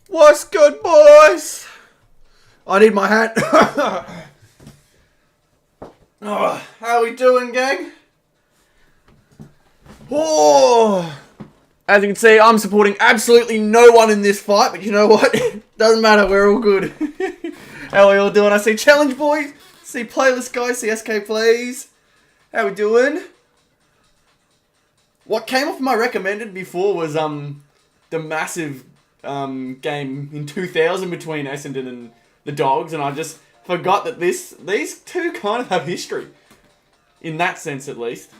What's good, boys? I need my hat. Oh, how we doing, gang? Oh, as you can see, I'm supporting absolutely no one in this fight, but you know what? Doesn't matter, we're all good. How are we all doing? I see Challenge Boys, see Playlist Guys, see SK Plays. How we doing? What came off my recommended before was the massive game in 2000 between Essendon and the Dogs, and I just forgot that these two kind of have history. In that sense, at least.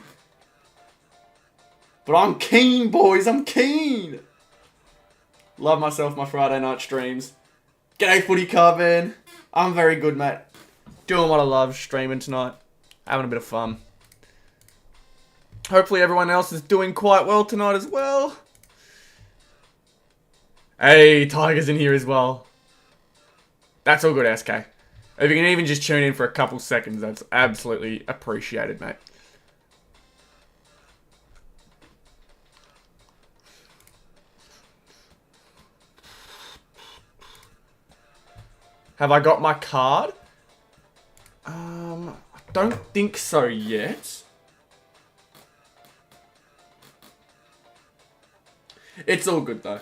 But I'm keen, boys. I'm keen. Love myself my Friday night streams. G'day, Footy Card Man. I'm very good, mate. Doing what I love, streaming tonight. Having a bit of fun. Hopefully everyone else is doing quite well tonight as well. Hey, Tiger's in here as well. That's all good, SK. If you can even just tune in for a couple seconds, that's absolutely appreciated, mate. Have I got my card? I don't think so yet. It's all good though.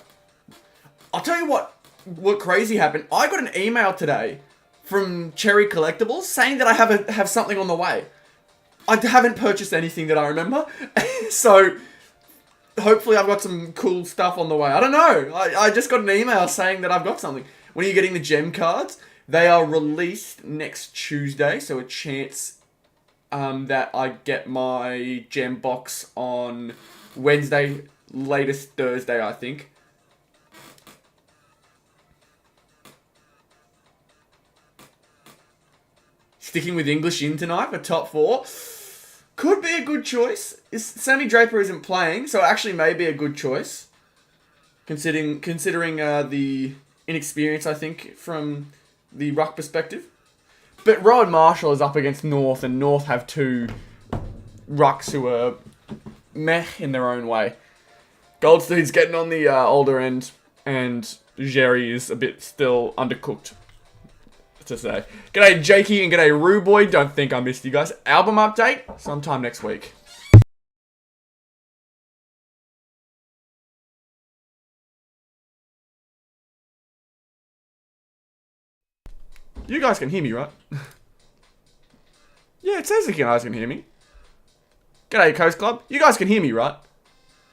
I'll tell you what crazy happened. I got an email today from Cherry Collectibles saying that I have something on the way. I haven't purchased anything that I remember. So hopefully I've got some cool stuff on the way. I don't know. I just got an email saying that I've got something. When are you getting the gem cards? They are released next Tuesday, so a chance that I get my gem box on Wednesday, latest Thursday, I think. Sticking with English in tonight for top 4. Could be a good choice. Sammy Draper isn't playing, so it actually may be a good choice. Considering the inexperience, I think, from the ruck perspective. But Rowan Marshall is up against North, and North have two rucks who are meh in their own way. Goldstein's getting on the older end, and Jerry is a bit still undercooked, to say. G'day Jakey and g'day Ruboy. Don't think I missed you guys. Album update sometime next week. You guys can hear me, right? Yeah, it says you guys can hear me. G'day Coast Club. You guys can hear me, right?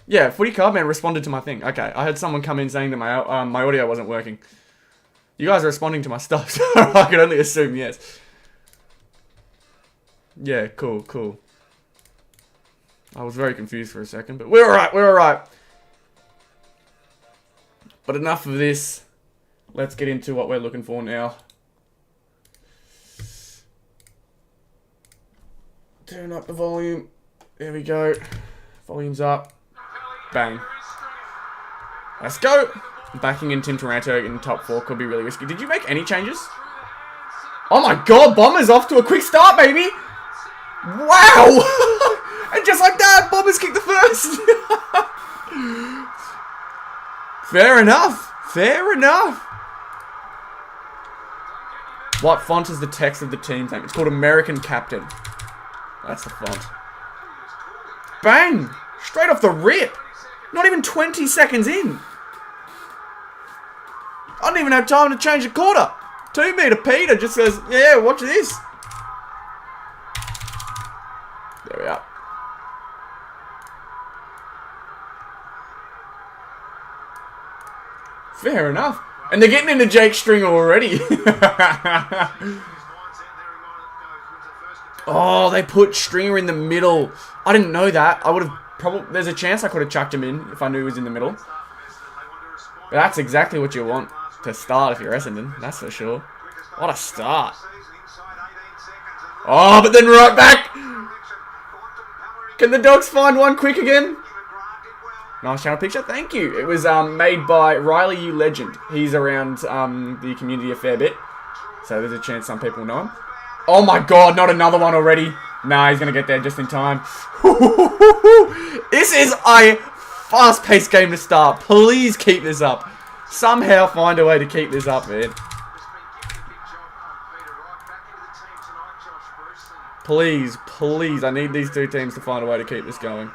Yeah, Footy Card Man responded to my thing. Okay, I had someone come in saying that my audio wasn't working. You guys are responding to my stuff, so I can only assume yes. Yeah, cool. I was very confused for a second, but we're alright. But enough of this. Let's get into what we're looking for now. Turn up the volume. There we go. Volume's up. Bang. Let's go. Backing in Tim Taranto in top 4 could be really risky. Did you make any changes? Oh my god, Bombers off to a quick start, baby! Wow! And just like that, Bombers kicked the first! Fair enough. What font is the text of the team's name? It's called American Captain. That's the font. Bang! Straight off the rip! Not even 20 seconds in. I didn't even have time to change the quarter. 2 meter Peter just says, yeah, watch this. There we are. Fair enough. And they're getting into Jake Stringer already. Oh, they put Stringer in the middle. I didn't know that. I would have probably... There's a chance I could have chucked him in if I knew he was in the middle. But that's exactly what you want to start if you're Essendon. That's for sure. What a start. Oh, but then right back. Can the Dogs find one quick again? Nice channel picture. Thank you. It was made by Riley You Legend. He's around the community a fair bit. So there's a chance some people know him. Oh my god, not another one already. Nah, he's going to get there just in time. This is a fast-paced game to start. Please keep this up. Somehow find a way to keep this up, man. Please, please, I need these two teams to find a way to keep this going.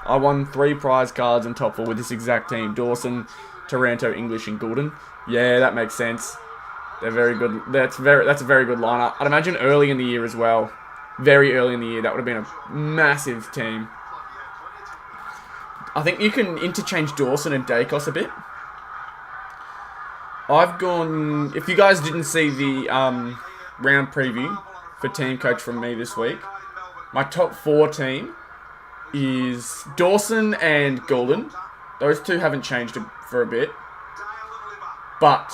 I won 3 prize cards in top 4 with this exact team. Dawson, Taranto, English, and Goulden. Yeah, that makes sense. They're very good. That's a very good lineup. I'd imagine early in the year as well. Very early in the year, that would have been a massive team. I think you can interchange Dawson and Dacos a bit. I've gone... If you guys didn't see the round preview for team coach from me this week, my top 4 team is Dawson and Goulden. Those two haven't changed for a bit. But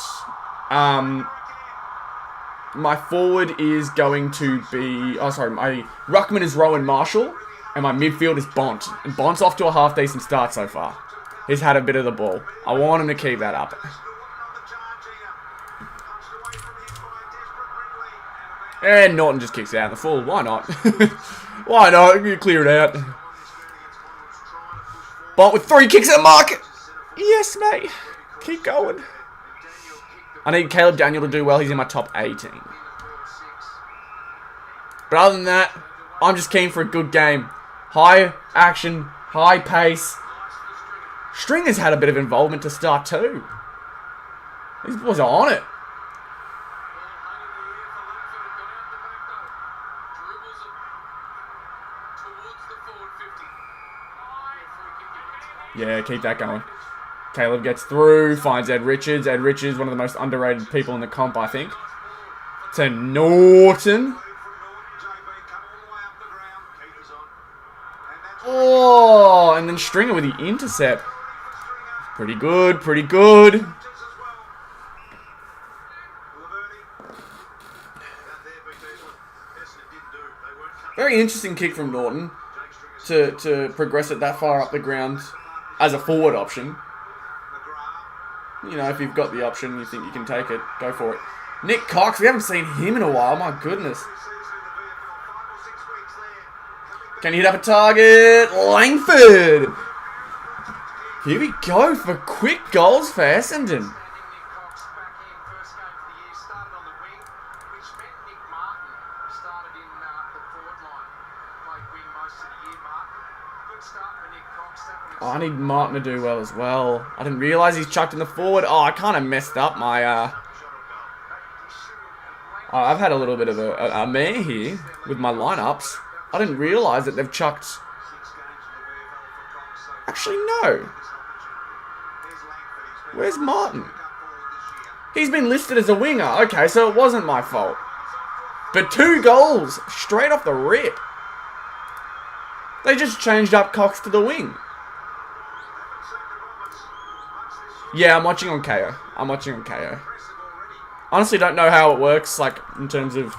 my forward is going to be... Oh, sorry. My ruckman is Rowan Marshall. And my midfield is Bont. And Bont's off to a half-decent start so far. He's had a bit of the ball. I want him to keep that up. And Norton just kicks out the full. Why not? Why not? You clear it out. Bont with 3 kicks at the mark. Yes, mate. Keep going. I need Caleb Daniel to do well. He's in my top 18. But other than that, I'm just keen for a good game. High action, high pace. Stringer's had a bit of involvement to start too. These boys are on it. Yeah, keep that going. Caleb gets through, finds Ed Richards. Ed Richards, one of the most underrated people in the comp, I think. To Norton. Oh, and then Stringer with the intercept. Pretty good, pretty good. Very interesting kick from Norton to progress it that far up the ground as a forward option. You know, if you've got the option, you think you can take it, go for it. Nick Cox, we haven't seen him in a while, my goodness. Can he hit up a target? Langford! Here we go for quick goals for Essendon. Oh, I need Martin to do well as well. I didn't realise he's chucked in the forward. Oh, I kind of messed up my... I've had a little bit of a mare here with my lineups. I didn't realise that they've chucked... Actually, no. Where's Martin? He's been listed as a winger. Okay, so it wasn't my fault. But 2 goals straight off the rip. They just changed up Cox to the wing. Yeah, I'm watching on KO. I'm watching on KO. Honestly, don't know how it works, like, in terms of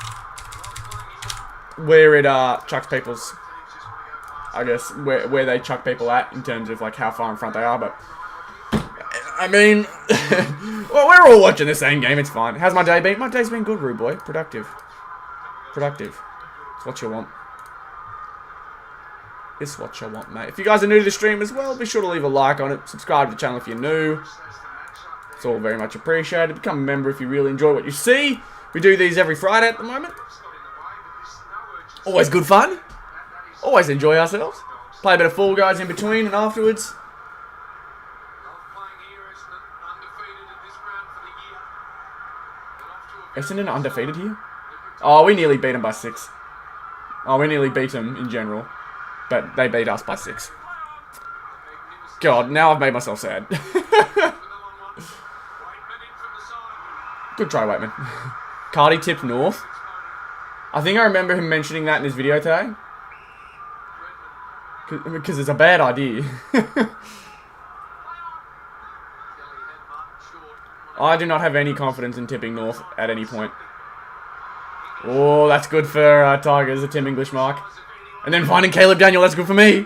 where it chucks people's, I guess, where they chuck people at in terms of, like, how far in front they are, but, I mean, well, we're all watching the same game, it's fine. How's my day been? My day's been good, rude boy. Productive. Productive. It's what you want. It's what you want, mate. If you guys are new to the stream as well, be sure to leave a like on it. Subscribe to the channel if you're new. It's all very much appreciated. Become a member if you really enjoy what you see. We do these every Friday at the moment. Always good fun. Always enjoy ourselves. Play a bit of Fall Guys in between and afterwards. Essendon undefeated here? Oh, we nearly beat them by 6. Oh, we nearly beat them in general. But they beat us by 6. God, now I've made myself sad. Good try, Waitman. Cardi tipped North. I think I remember him mentioning that in his video today. Because it's a bad idea. I do not have any confidence in tipping North at any point. Oh, that's good for Tigers, a Tim English mark. And then finding Caleb Daniel, that's good for me.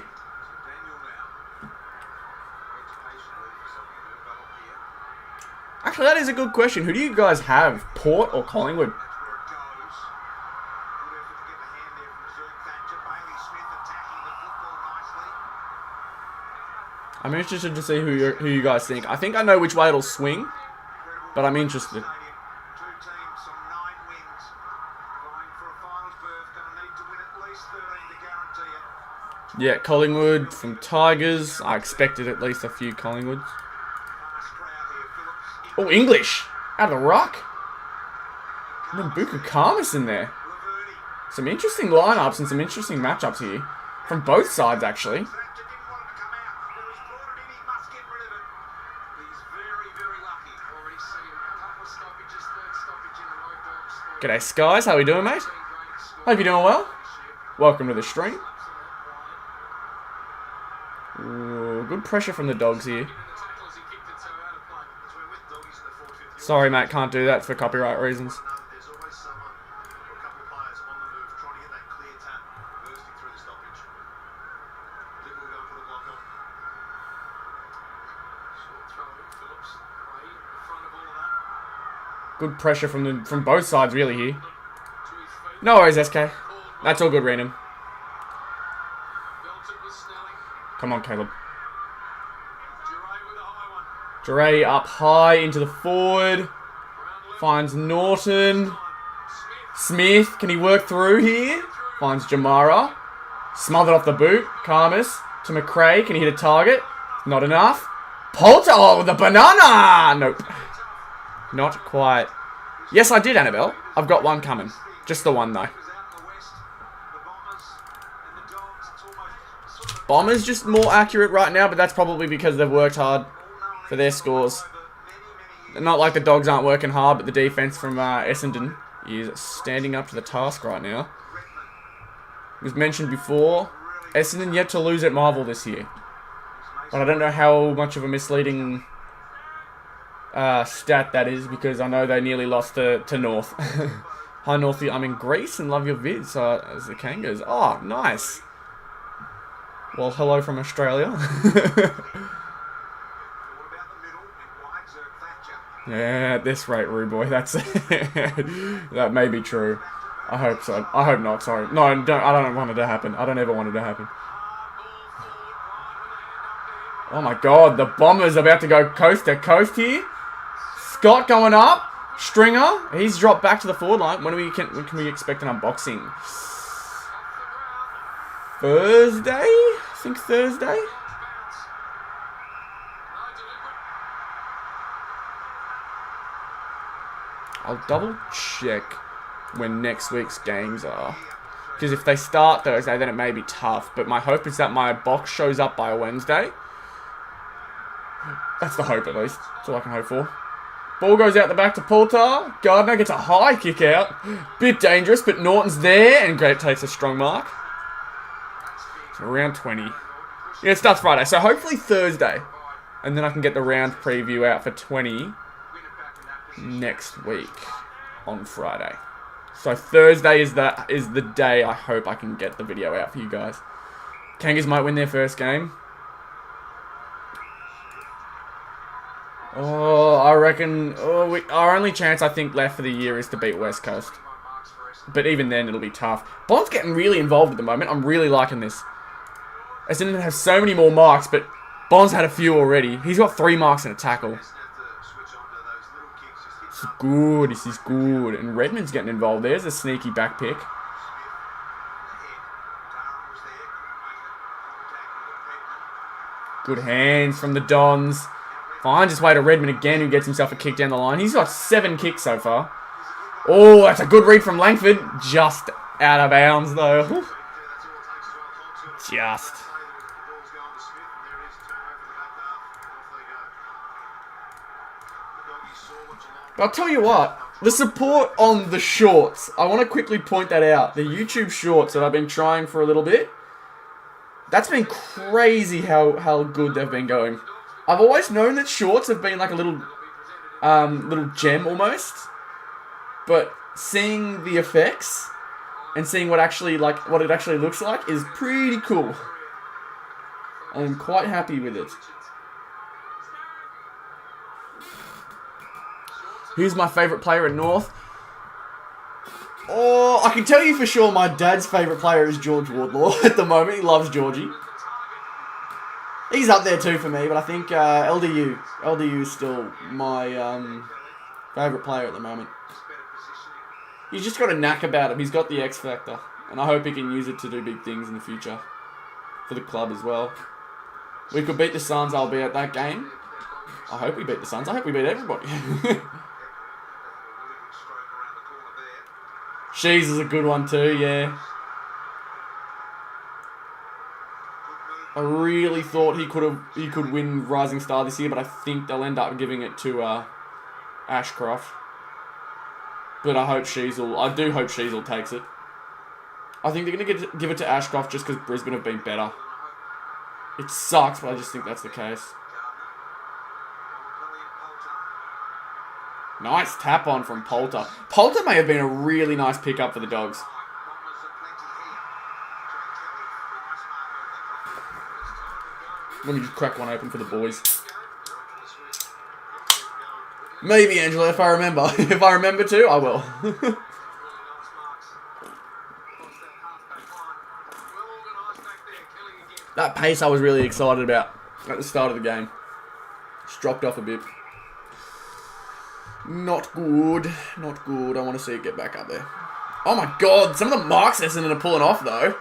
Actually, that is a good question. Who do you guys have? Port or Collingwood? I'm interested to see who you guys think. I think I know which way it'll swing, but I'm interested. Yeah, Collingwood from Tigers. I expected at least a few Collingwoods. Oh, English. Out of the ruck. And then Bukakarmas in there. Some interesting lineups and some interesting matchups here. From both sides, actually. G'day, Skies. How we doing, mate? Hope you're doing well. Welcome to the stream. Ooh, good pressure from the Dogs here. Sorry, mate, can't do that for copyright reasons. Good pressure from both sides, really, here. No worries, SK. That's all good, random. Come on, Caleb. Duray up high into the forward. Finds Norton. Smith, can he work through here? Finds Jamara. Smothered off the boot. Karmas to McRae. Can he hit a target? Not enough. Poulter, oh, the banana! Nope. Not quite. Yes, I did, Annabelle. I've got one coming. Just the one, though. Bombers just more accurate right now, but that's probably because they've worked hard for their scores. Not like the Dogs aren't working hard, but the defense from Essendon is standing up to the task right now. It was mentioned before, Essendon yet to lose at Marvel this year. But I don't know how much of a misleading stat that is, because I know they nearly lost to North. Hi Northy, I'm in Greece and love your vids, as the Kangas. Oh, nice. Well, hello from Australia. Yeah, at this rate, rude boy, that's that may be true. I hope so. I hope not. Sorry. No, I don't want it to happen. I don't ever want it to happen. Oh my God, the Bombers about to go coast to coast here. Scott going up. Stringer, he's dropped back to the forward line. When can we expect an unboxing? Thursday? I think Thursday. I'll double check when next week's games are. Because if they start Thursday, then it may be tough. But my hope is that my box shows up by Wednesday. That's the hope, at least. That's all I can hope for. Ball goes out the back to Poulter. Gardner gets a high kick out. Bit dangerous, but Norton's there. And Great takes a strong mark. So round 20. Yeah, it starts Friday. So hopefully Thursday. And then I can get the round preview out for 20 next week on Friday. So Thursday is the day I hope I can get the video out for you guys. Kangas might win their first game. Oh, I reckon our only chance I think left for the year is to beat West Coast. But even then, it'll be tough. Bond's getting really involved at the moment. I'm really liking this. Essendon has so many more marks, but Bond's had a few already. He's got 3 marks and a tackle. This is good. This is good. And Redmond's getting involved. There's a sneaky back pick. Good hands from the Dons. Finds his way to Redmond again, who gets himself a kick down the line. He's got 7 kicks so far. Oh, that's a good read from Langford. Just out of bounds, though. Just. But I'll tell you what. The support on the shorts. I want to quickly point that out. The YouTube shorts that I've been trying for a little bit. That's been crazy how good they've been going. I've always known that shorts have been like a little gem almost, but seeing the effects and seeing what it actually looks like is pretty cool. I'm quite happy with it. Who's my favourite player at North? Oh, I can tell you for sure my dad's favourite player is George Wardlaw at the moment. He loves Georgie. He's up there too for me, but I think LDU is still my favourite player at the moment. He's just got a knack about him. He's got the X factor, and I hope he can use it to do big things in the future for the club as well. We could beat the Suns. I'll be at that game. I hope we beat the Suns. I hope we beat everybody. Shees is a good one too, yeah. I really thought he could win Rising Star this year, but I think they'll end up giving it to Ashcroft. But I do hope Sheasel takes it. I think they're going to give it to Ashcroft just because Brisbane have been better. It sucks, but I just think that's the case. Nice tap on from Poulter. Poulter may have been a really nice pickup for the Dogs. Let me just crack one open for the boys. Maybe, Angela, if I remember. If I remember to, I will. That pace I was really excited about at the start of the game. Just dropped off a bit. Not good. Not good. I want to see it get back up there. Oh my god, some of the marks Essendon are pulling off though.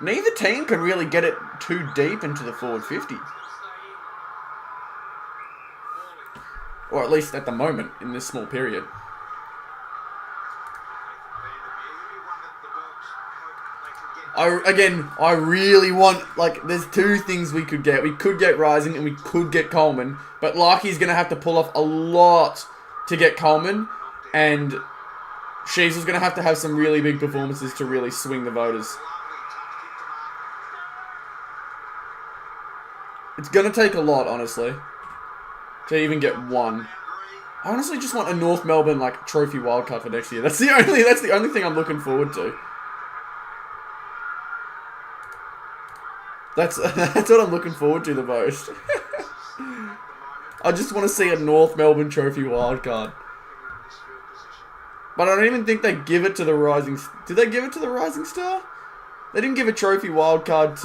Neither team can really get it too deep into the forward 50. Or at least at the moment, in this small period. I really want, there's two things we could get. We could get Rising and we could get Coleman. But Larky's going to have to pull off a lot to get Coleman. And Sheasel's going to have some really big performances to really swing the voters. It's going to take a lot, honestly, to even get one. I honestly just want a North Melbourne, trophy wildcard for next year. That's the only thing I'm looking forward to. That's what I'm looking forward to the most. I just want to see a North Melbourne trophy wildcard. But I don't even think they give it to the Rising... Did they give it to the Rising Star? They didn't give a trophy wildcard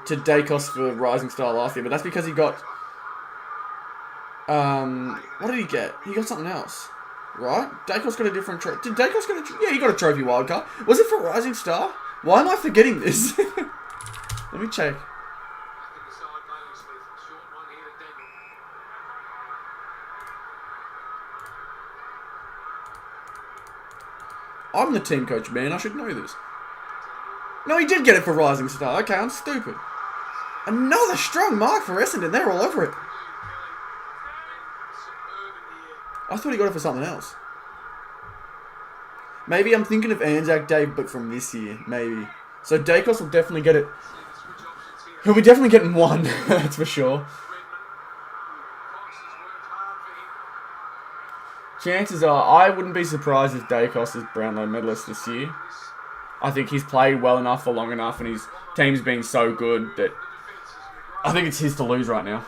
to Dacos for Rising Star last year, but that's because he got... what did he get? He got something else, right? Dacos got a different trophy. Did Dacos get a... Yeah, he got a trophy wildcard. Was it for Rising Star? Why am I forgetting this? Let me check. I'm the team coach, man. I should know this. No, he did get it for Rising Star. Okay, I'm stupid. Another strong mark for Essendon. They're all over it. I thought he got it for something else. Maybe I'm thinking of Anzac Day, but from this year. Maybe. So Dacos will definitely get it. He'll be definitely getting one. That's for sure. Chances are, I wouldn't be surprised if Dacos is Brownlow medalist this year. I think he's played well enough for long enough, and his team's been so good that I think it's his to lose right now.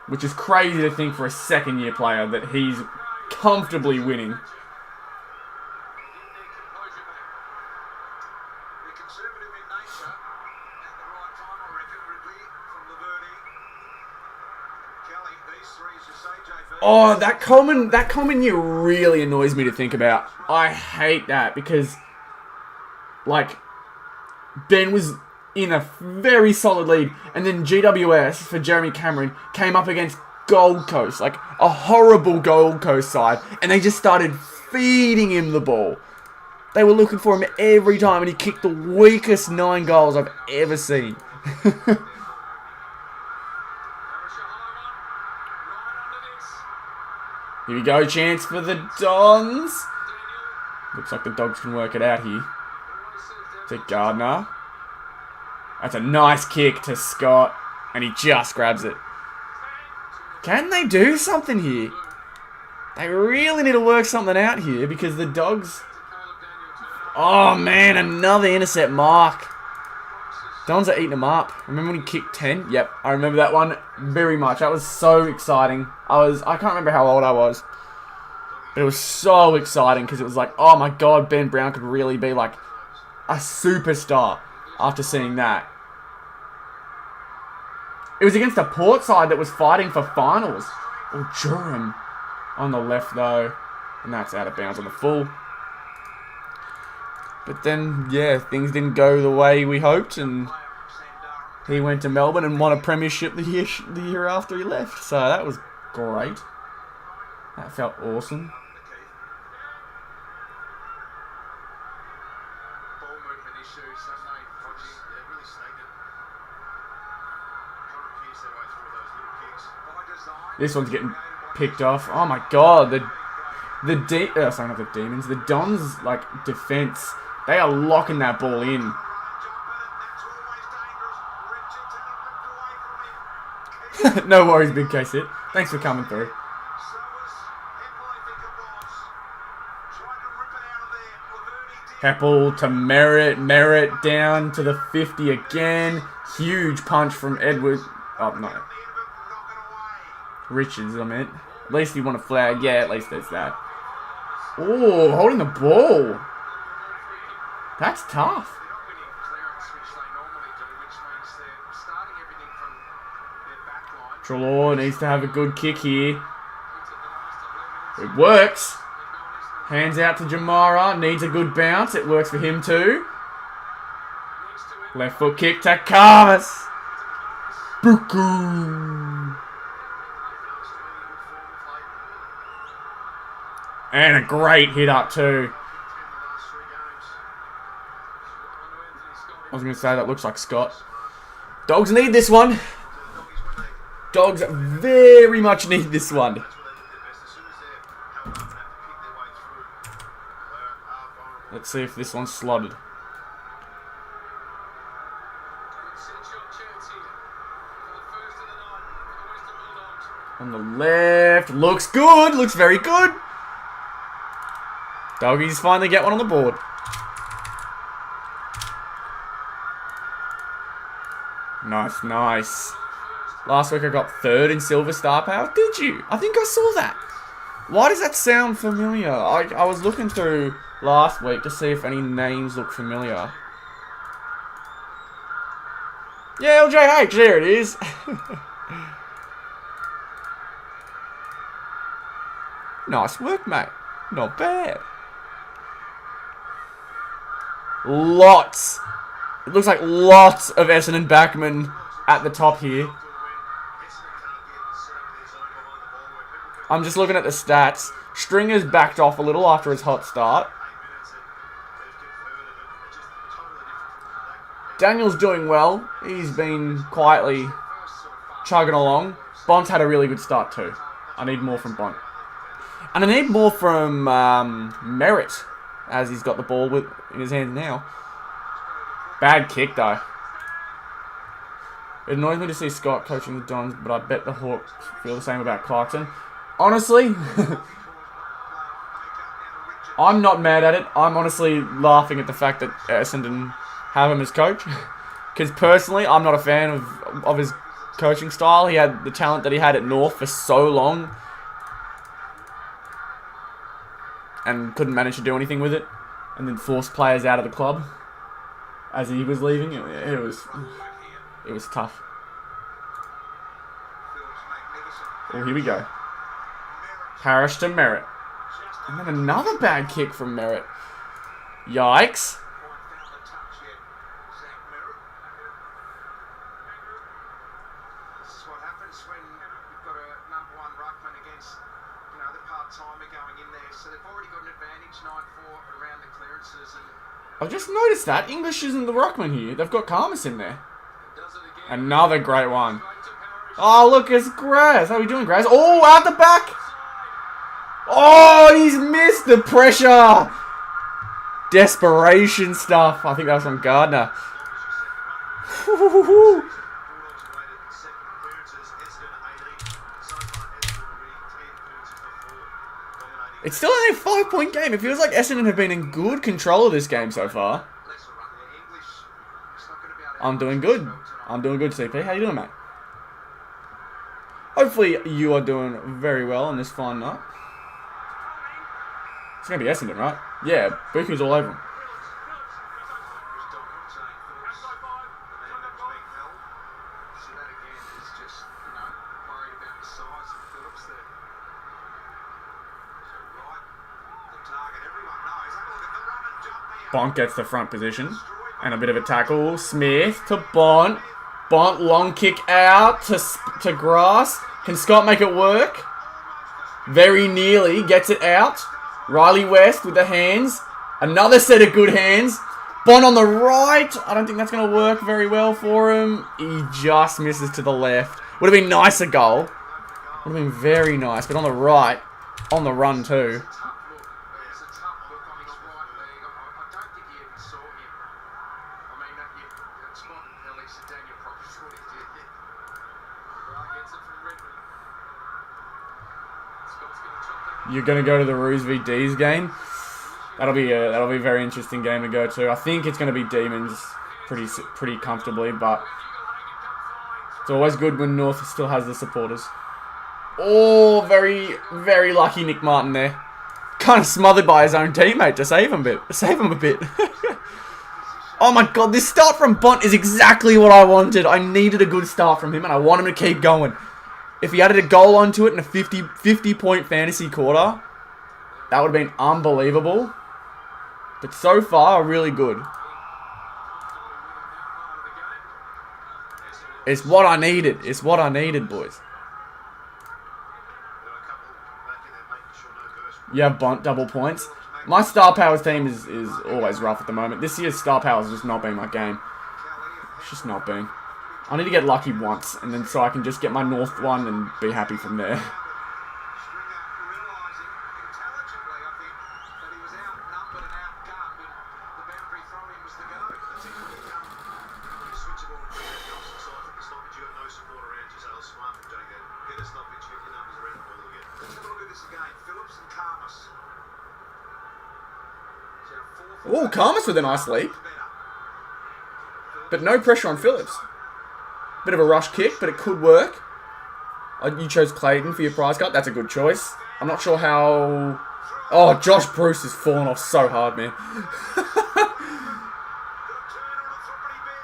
Which is crazy to think for a second-year player that he's comfortably winning. Oh, that Coleman year really annoys me to think about. I hate that because, Ben was in a very solid lead, and then GWS for Jeremy Cameron came up against Gold Coast, a horrible Gold Coast side, and they just started feeding him the ball. They were looking for him every time, and he kicked the weakest 9 goals I've ever seen. Here we go, chance for the Dons. Looks like the Dogs can work it out here. To Gardner. That's a nice kick to Scott, and he just grabs it. Can they do something here? They really need to work something out here because the Dogs... Oh, man, another intercept mark. Dons are eating them up. Remember when he kicked 10? Yep, I remember that one very much. That was so exciting. I can't remember how old I was. But it was so exciting because it was like, oh my god, Ben Brown could really be like a superstar after seeing that. It was against a Port side that was fighting for finals. Or Durham on the left though. And that's out of bounds on the full. But then, yeah, things didn't go the way we hoped, and he went to Melbourne and won a premiership the year after he left. So that was great. That felt awesome. This one's getting picked off. Oh my god, sorry, not the Demons. The Dons, like, defense. They are locking that ball in. No worries, Big Case Hit. Thanks for coming through. Heppel to Merritt. Merritt down to the 50 again. Huge punch from Edward. Oh, no. Richards, I meant. At least he won a flag. Yeah, at least there's that. Oh, holding the ball. That's tough. Trelaw needs to have a good kick here. It works. Hands out to Jamara. Needs a good bounce. It works for him too. Left foot kick to Carmus. Buku. And a great hit up too. I was going to say that looks like Scott. Dogs need this one. Dogs very much need this one. Let's see if this one's slotted. On the left. Looks good. Looks very good. Doggies finally get one on the board. Nice, nice. Last week I got third in Silver Star Power. Did you? I think I saw that. Why does that sound familiar? I was looking through last week to see if any names look familiar. Yeah, LJH, there it is. Nice work, mate. Not bad. Lots. It looks like lots of Essendon backmen at the top here. I'm just looking at the stats. Stringer's backed off a little after his hot start. Daniel's doing well. He's been quietly chugging along. Bont's had a really good start too. I need more from Bont. And I need more from Merritt, as he's got the ball in his hands now. Bad kick though. It annoys me to see Scott coaching the Dons, but I bet the Hawks feel the same about Clarkson. Honestly, I'm not mad at it. I'm honestly laughing at the fact that Essendon have him as coach. Because personally, I'm not a fan of his coaching style. He had the talent that he had at North for so long and couldn't manage to do anything with it, and then forced players out of the club as he was leaving. It was tough. Oh, here we go. Parrish to Merritt. And then another bad kick from Merritt. Yikes. I've just noticed that. English isn't the ruckman here. They've got Carmus in there. Another great one. Oh, look, it's Graz. How are we doing, Graz? Oh, out the back. Oh, he's missed the pressure. Desperation stuff. I think that was from Gardner. It's still only a 5-point game. It feels like Essendon have been in good control of this game so far. I'm doing good. I'm doing good, CP. How you doing, mate? Hopefully you are doing very well on this fine night. It's going to be Essendon, right? Yeah, Buku's all over him. Bont gets the front position. And a bit of a tackle. Smith to Bont. Bont, long kick out to Grass. Can Scott make it work? Very nearly gets it out. Riley West with the hands. Another set of good hands. Bont on the right. I don't think that's going to work very well for him. He just misses to the left. Would have been nice a goal. Would have been very nice. But on the right, on the run too. You're gonna go to the Roos v D's game. That'll be a very interesting game to go to. I think it's gonna be Demons pretty comfortably, but it's always good when North still has the supporters. Oh, very very lucky Nick Martin there. Kind of smothered by his own teammate to save him a bit. Oh my god, this start from Bont is exactly what I wanted. I needed a good start from him, and I want him to keep going. If he added a goal onto it in a 50 point fantasy quarter, that would have been unbelievable. But so far, really good. It's what I needed. It's what I needed, boys. You have Bont double points. My Star Powers team is always rough at the moment. This year's Star Powers has just not been my game. It's just not been. I need to get lucky once, and then so I can just get my North one and be happy from there. Oh, Karmas with a nice leap. But no pressure on Phillips. Bit of a rush kick, but it could work. You chose Clayton for your prize cut. That's a good choice. I'm not sure how... Oh, Josh Bruce has fallen off so hard, man.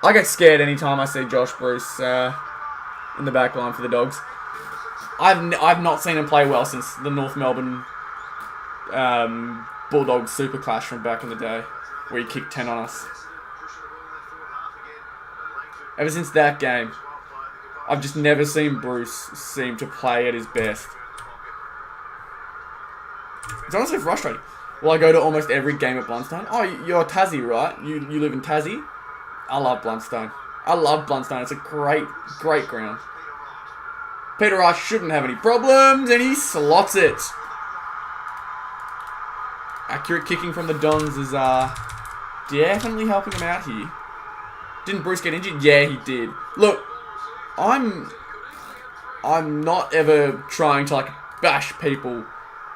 I get scared anytime I see Josh Bruce in the back line for the Dogs. I've not seen him play well since the North Melbourne Bulldogs Super Clash from back in the day, where he kicked 10 on us. Ever since that game, I've just never seen Bruce seem to play at his best. It's honestly frustrating. Well, I go to almost every game at Blundstone. Oh, you're Tassie, right? You live in Tassie? I love Blundstone. I love Blundstone. It's a great ground. Peter Rush shouldn't have any problems, and he slots it. Accurate kicking from the Dons is definitely helping him out here. Didn't Bruce get injured? Yeah, he did. Look, I'm not ever trying to like bash people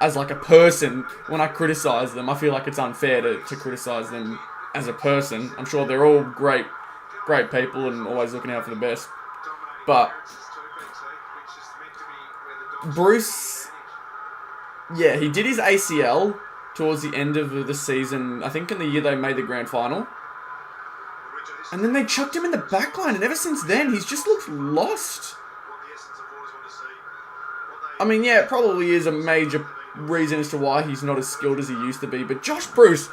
as like a person when I criticize them. I feel like it's unfair to criticize them as a person. I'm sure they're all great people and always looking out for the best. But Bruce, yeah, he did his ACL towards the end of the season. I think in the year they made the grand final. And then they chucked him in the back line, and ever since then, he's just looked lost. I mean, yeah, it probably is a major reason as to why he's not as skilled as he used to be, but Josh Bruce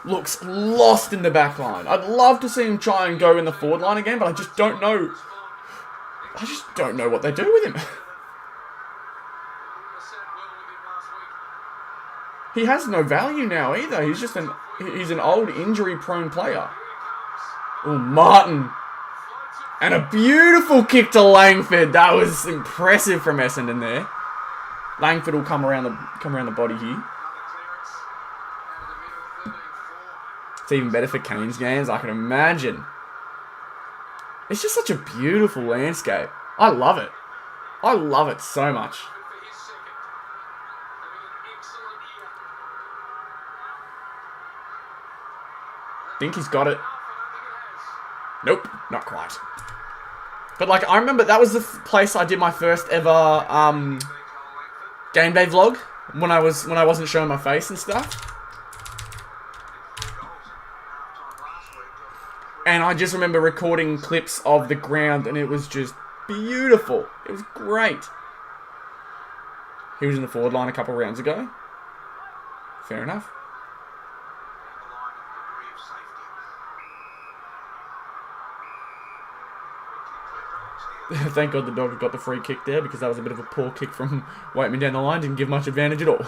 looks lost in the back line. I'd love to see him try and go in the forward line again, but I just don't know. I just don't know what they do with him. He has no value now either. He's just he's an old injury-prone player. Oh, Martin. And a beautiful kick to Langford. That was impressive from Essendon there. Langford will come around the body here. It's even better for Canes games, I can imagine. It's just such a beautiful landscape. I love it. I love it so much. Think he's got it. Nope, not quite. But like, I remember that was the place I did my first ever game day vlog when I wasn't showing my face and stuff. And I just remember recording clips of the ground, and it was just beautiful. It was great. He was in the forward line a couple of rounds ago. Fair enough. Thank God the Dogs got the free kick there, because that was a bit of a poor kick from Waitman down the line. Didn't give much advantage at all.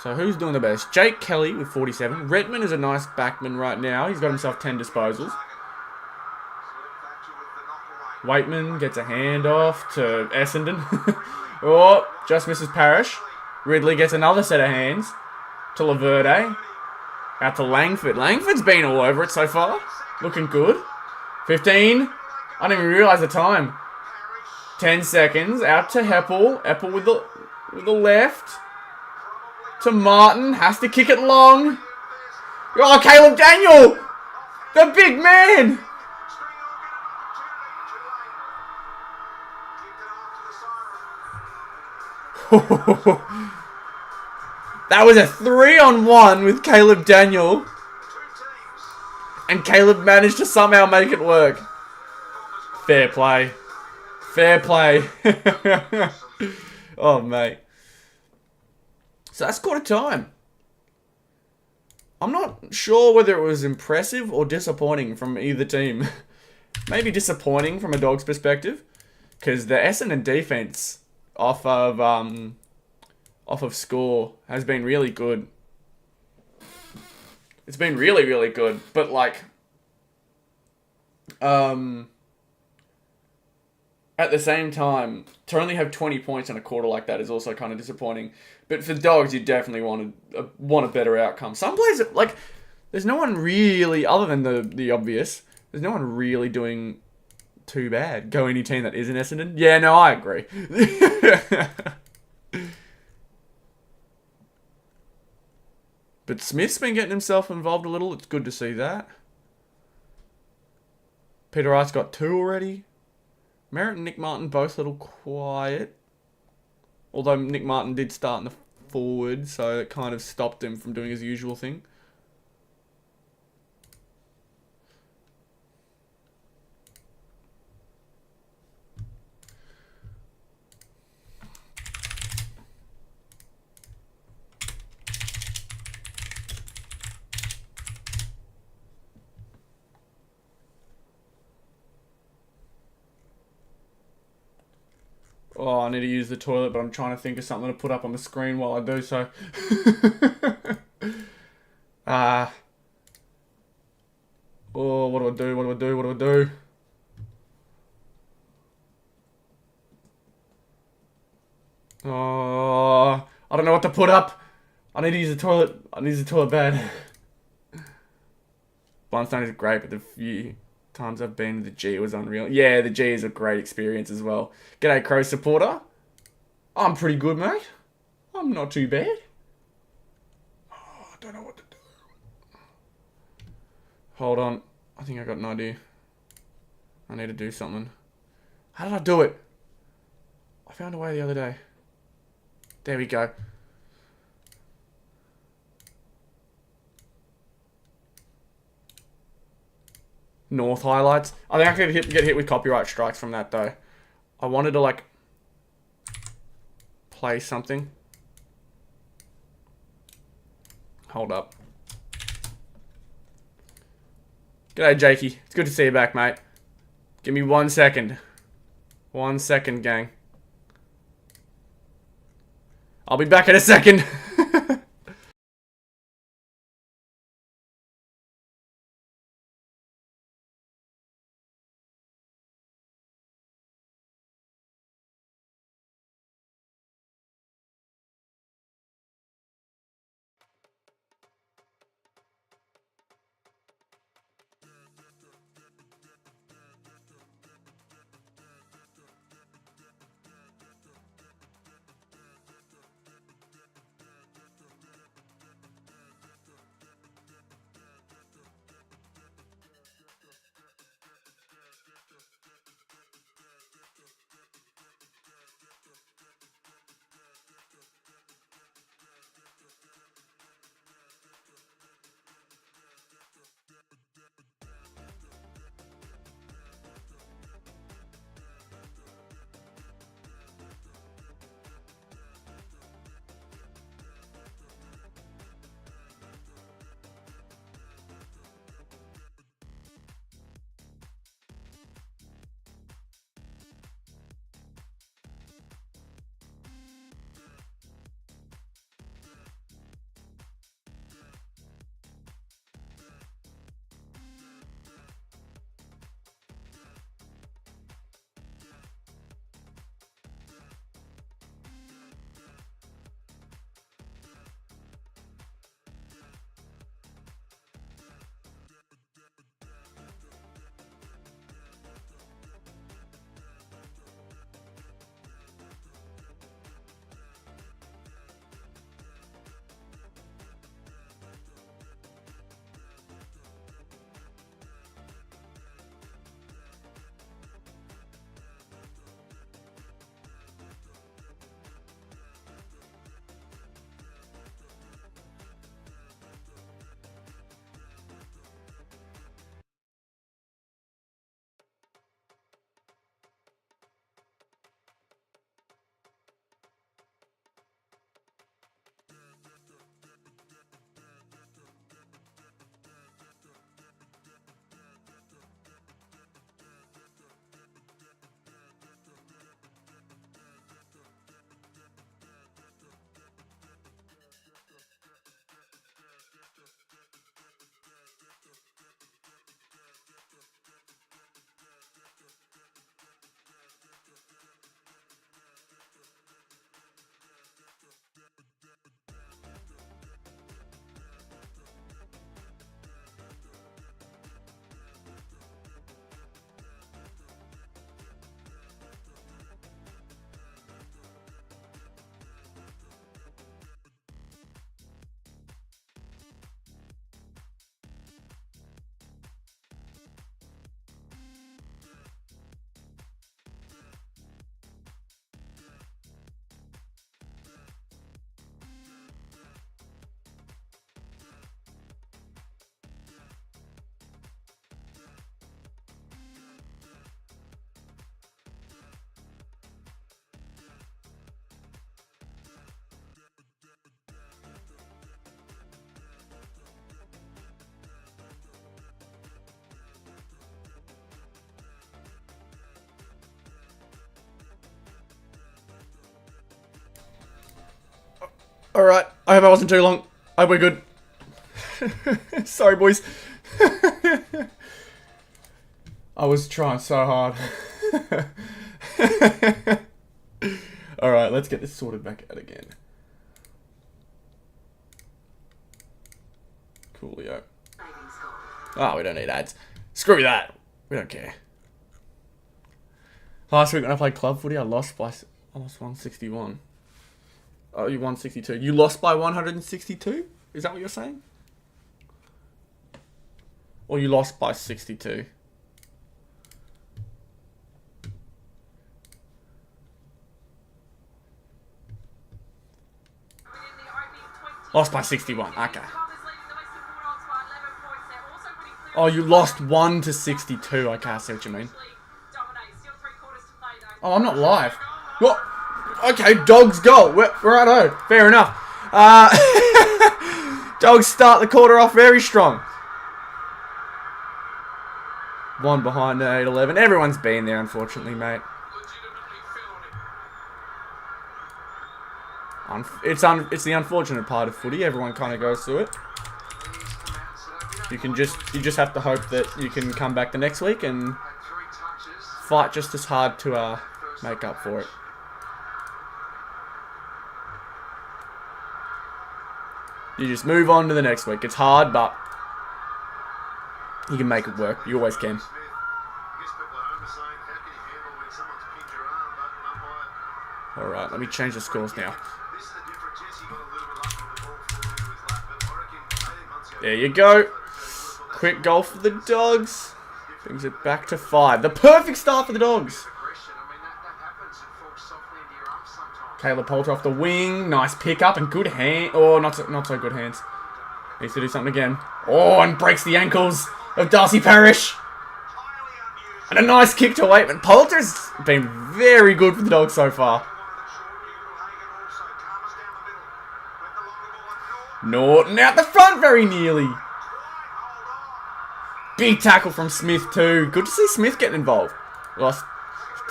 So who's doing the best? Jake Kelly with 47. Redmond is a nice backman right now. He's got himself 10 disposals. Waitman gets a handoff to Essendon. Oh, just misses Parrish. Ridley gets another set of hands to Laverde. Out to Langford. Langford's been all over it so far. Looking good. 15. I didn't even realise the time. 10 seconds. Out to Heppel. Heppel with the left. To Martin. Has to kick it long. Oh, Caleb Daniel! The big man! That was a 3-on-1 with Caleb Daniel. And Caleb managed to somehow make it work. Fair play. Fair play. Oh, mate. So that's quarter time. I'm not sure whether it was impressive or disappointing from either team. Maybe disappointing from a Dogs perspective, because the Essendon defense off of score has been really good. It's been really, really good. But like, at the same time, to only have 20 points in a quarter like that is also kind of disappointing. But for Dogs, you definitely want a better outcome. Some players, like, there's no one really, other than the obvious, there's no one really doing too bad. Go any team that isn't Essendon. Yeah, no, I agree. But Smith's been getting himself involved a little. It's good to see that. Peter Wright's got 2 already. Merritt and Nick Martin both a little quiet. Although Nick Martin did start in the forward, so it kind of stopped him from doing his usual thing. Oh, I need to use the toilet, but I'm trying to think of something to put up on the screen while I do so. Oh, what do I do? What do I do? What do I do? Oh, I don't know what to put up. I need to use the toilet. I need to use the toilet bad. Blundstone is great, but the few times I've been to the G, it was unreal. Yeah, the G is a great experience as well. G'day, Crow supporter. I'm pretty good, mate. I'm not too bad. Oh, I don't know what to do. Hold on. I think I got an idea. I need to do something. How did I do it? I found a way the other day. There we go. North highlights. I think I could get hit with copyright strikes from that, though. I wanted to, like, play something. Hold up. G'day, Jakey. It's good to see you back, mate. Give me 1 second. 1 second, gang. I'll be back in a second. Alright, I hope I wasn't too long. I hope we're good. Sorry, boys. I was trying so hard. Alright, let's get this sorted back out again. Coolio. Oh, we don't need ads. Screw that. We don't care. Last week when I played club footy, I lost 161. Oh, you won 62. You lost by 162? Is that what you're saying? Or you lost by 62? Lost by 61. Okay. Oh, you lost 1 to 62. Okay, I see what you mean. Oh, I'm not live. What? Okay, Dogs go. Righto. Fair enough. Dogs start the quarter off very strong. One behind 8-11. Everyone's been there, unfortunately, mate. It's the unfortunate part of footy. Everyone kind of goes through it. You just have to hope that you can come back the next week and fight just as hard to make up for it. You just move on to the next week. It's hard, but you can make it work. You always can. Alright, let me change the scores now. There you go. Quick goal for the Dogs. Brings it back to 5. The perfect start for the Dogs. Caleb Poulter off the wing. Nice pick up and good hand. Oh, not so good hands. Needs to do something again. Oh, and breaks the ankles of Darcy Parish. And a nice kick to Waitman. Poulter's been very good for the Dogs so far. Norton out the front very nearly. Big tackle from Smith too. Good to see Smith getting involved. Lost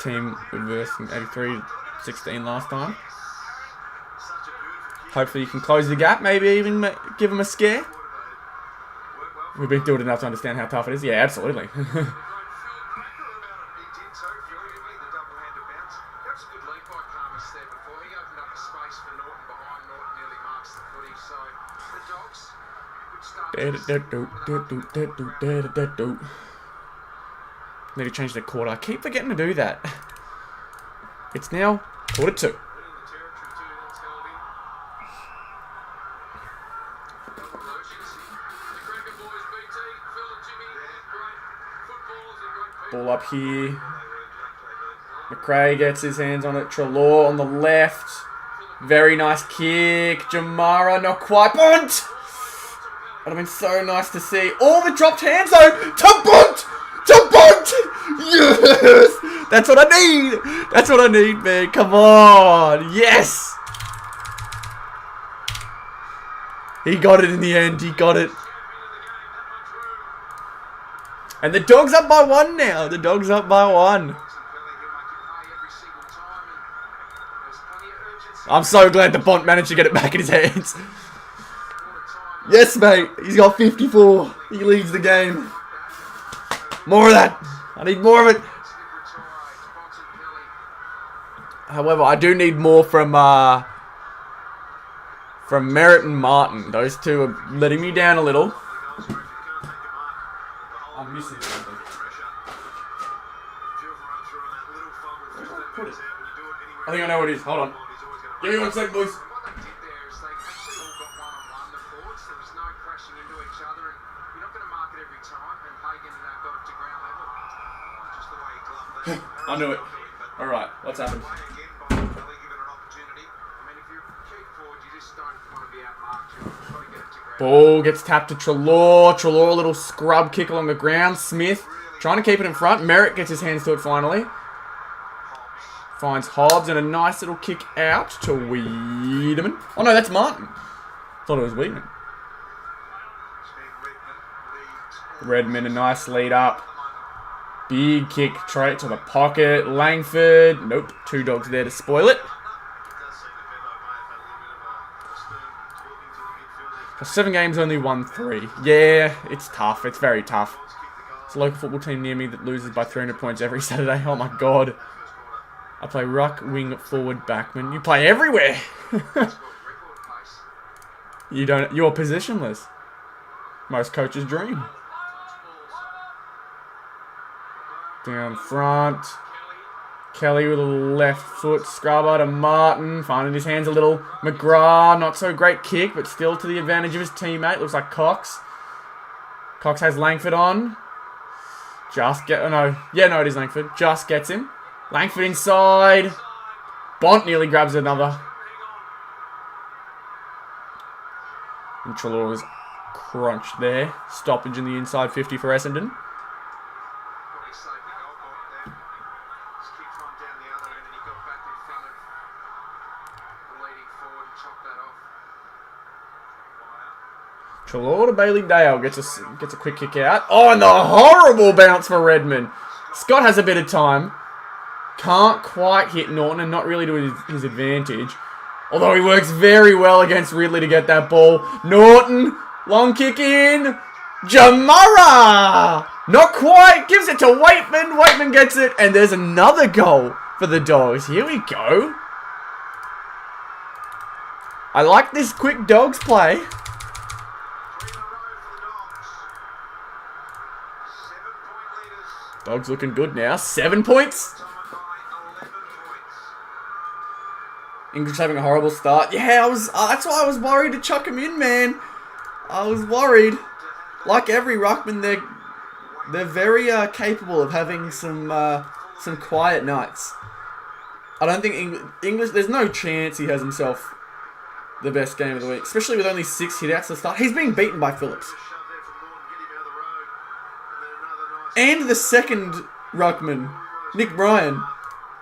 team reverse in 83-16 last time. Hopefully you can close the gap. Maybe even give him a scare. We've been doing enough to understand how tough it is. Yeah, absolutely. Need to change the quarter. I keep forgetting to do that. It's now 1:45. Ball up here. McRae gets his hands on it. Treloar on the left. Very nice kick. Jamara not quite. Bunt! Would have been so nice to see. All the dropped hands though. To Bunt! To Bunt! Yes! That's what I need! That's what I need, man. Come on! Yes! He got it in the end. He got it. And the Dogs up by 1 now. The Dogs up by 1. I'm so glad the Bont managed to get it back in his hands. Yes, mate. He's got 54. He leads the game. More of that. I need more of it. However, I do need more from Merritt and Martin. Those two are letting me down a little. I'm missing something. I think I know what it is. Hold on. Give me 1 second, boys. I knew it. Alright, what's happened? Ball gets tapped to Treloar. Treloar, a little scrub kick along the ground. Smith trying to keep it in front. Merritt gets his hands to it finally. Finds Hobbs and a nice little kick out to Wiedemann. Oh no, that's Martin. Thought it was Wiedemann. Redmond, a nice lead up. Big kick straight to the pocket. Langford. Nope. 2 Dogs there to spoil it. For 7 games, only won 3. Yeah, it's tough. It's very tough. It's a local football team near me that loses by 300 points every Saturday. Oh my god. I play ruck, wing, forward, backman. You play everywhere. You're positionless. Most coaches' dream. Down front. Kelly with a left foot scrubber to Martin. Finding his hands a little. McGrath, not so great kick, but still to the advantage of his teammate. Looks like Cox. Cox has Langford on. It is Langford. Just gets him. Langford inside. Bont nearly grabs another. And Treloar's crunched there. Stoppage in the inside 50 for Essendon. Treloar to Bailey Dale gets a quick kick out. Oh, and the horrible bounce for Redmond. Scott has a bit of time. Can't quite hit Norton and not really to his advantage. Although he works very well against Ridley to get that ball. Norton, long kick in. Jamara! Not quite. Gives it to Waitman. Waitman gets it. And there's another goal for the Dogs. Here we go. I like this quick Dogs play. Dogs looking good now. 7 points. English having a horrible start. Yeah, that's why I was worried to chuck him in, man. I was worried. Like every ruckman, they're very capable of having some quiet nights. I don't think English. There's no chance he has himself the best game of the week, especially with only 6 hitouts to start. He's being beaten by Phillips. And the second ruckman, Nick Bryan.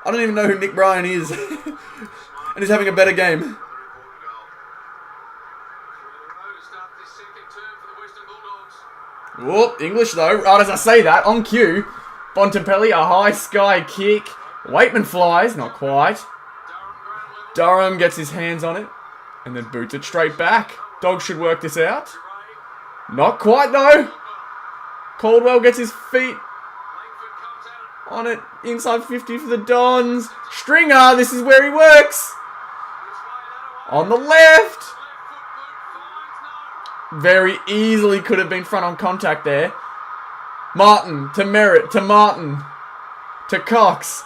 I don't even know who Nick Bryan is. And he's having a better game. Whoop, English though. Right as I say that, on cue. Bontempelli, a high sky kick. Waitman flies, not quite. Durham gets his hands on it. And then boots it straight back. Dogs should work this out. Not quite though. Caldwell gets his feet on it. Inside 50 for the Dons. Stringer, this is where he works. On the left. Very easily could have been front on contact there. Martin to Merritt to Martin to Cox.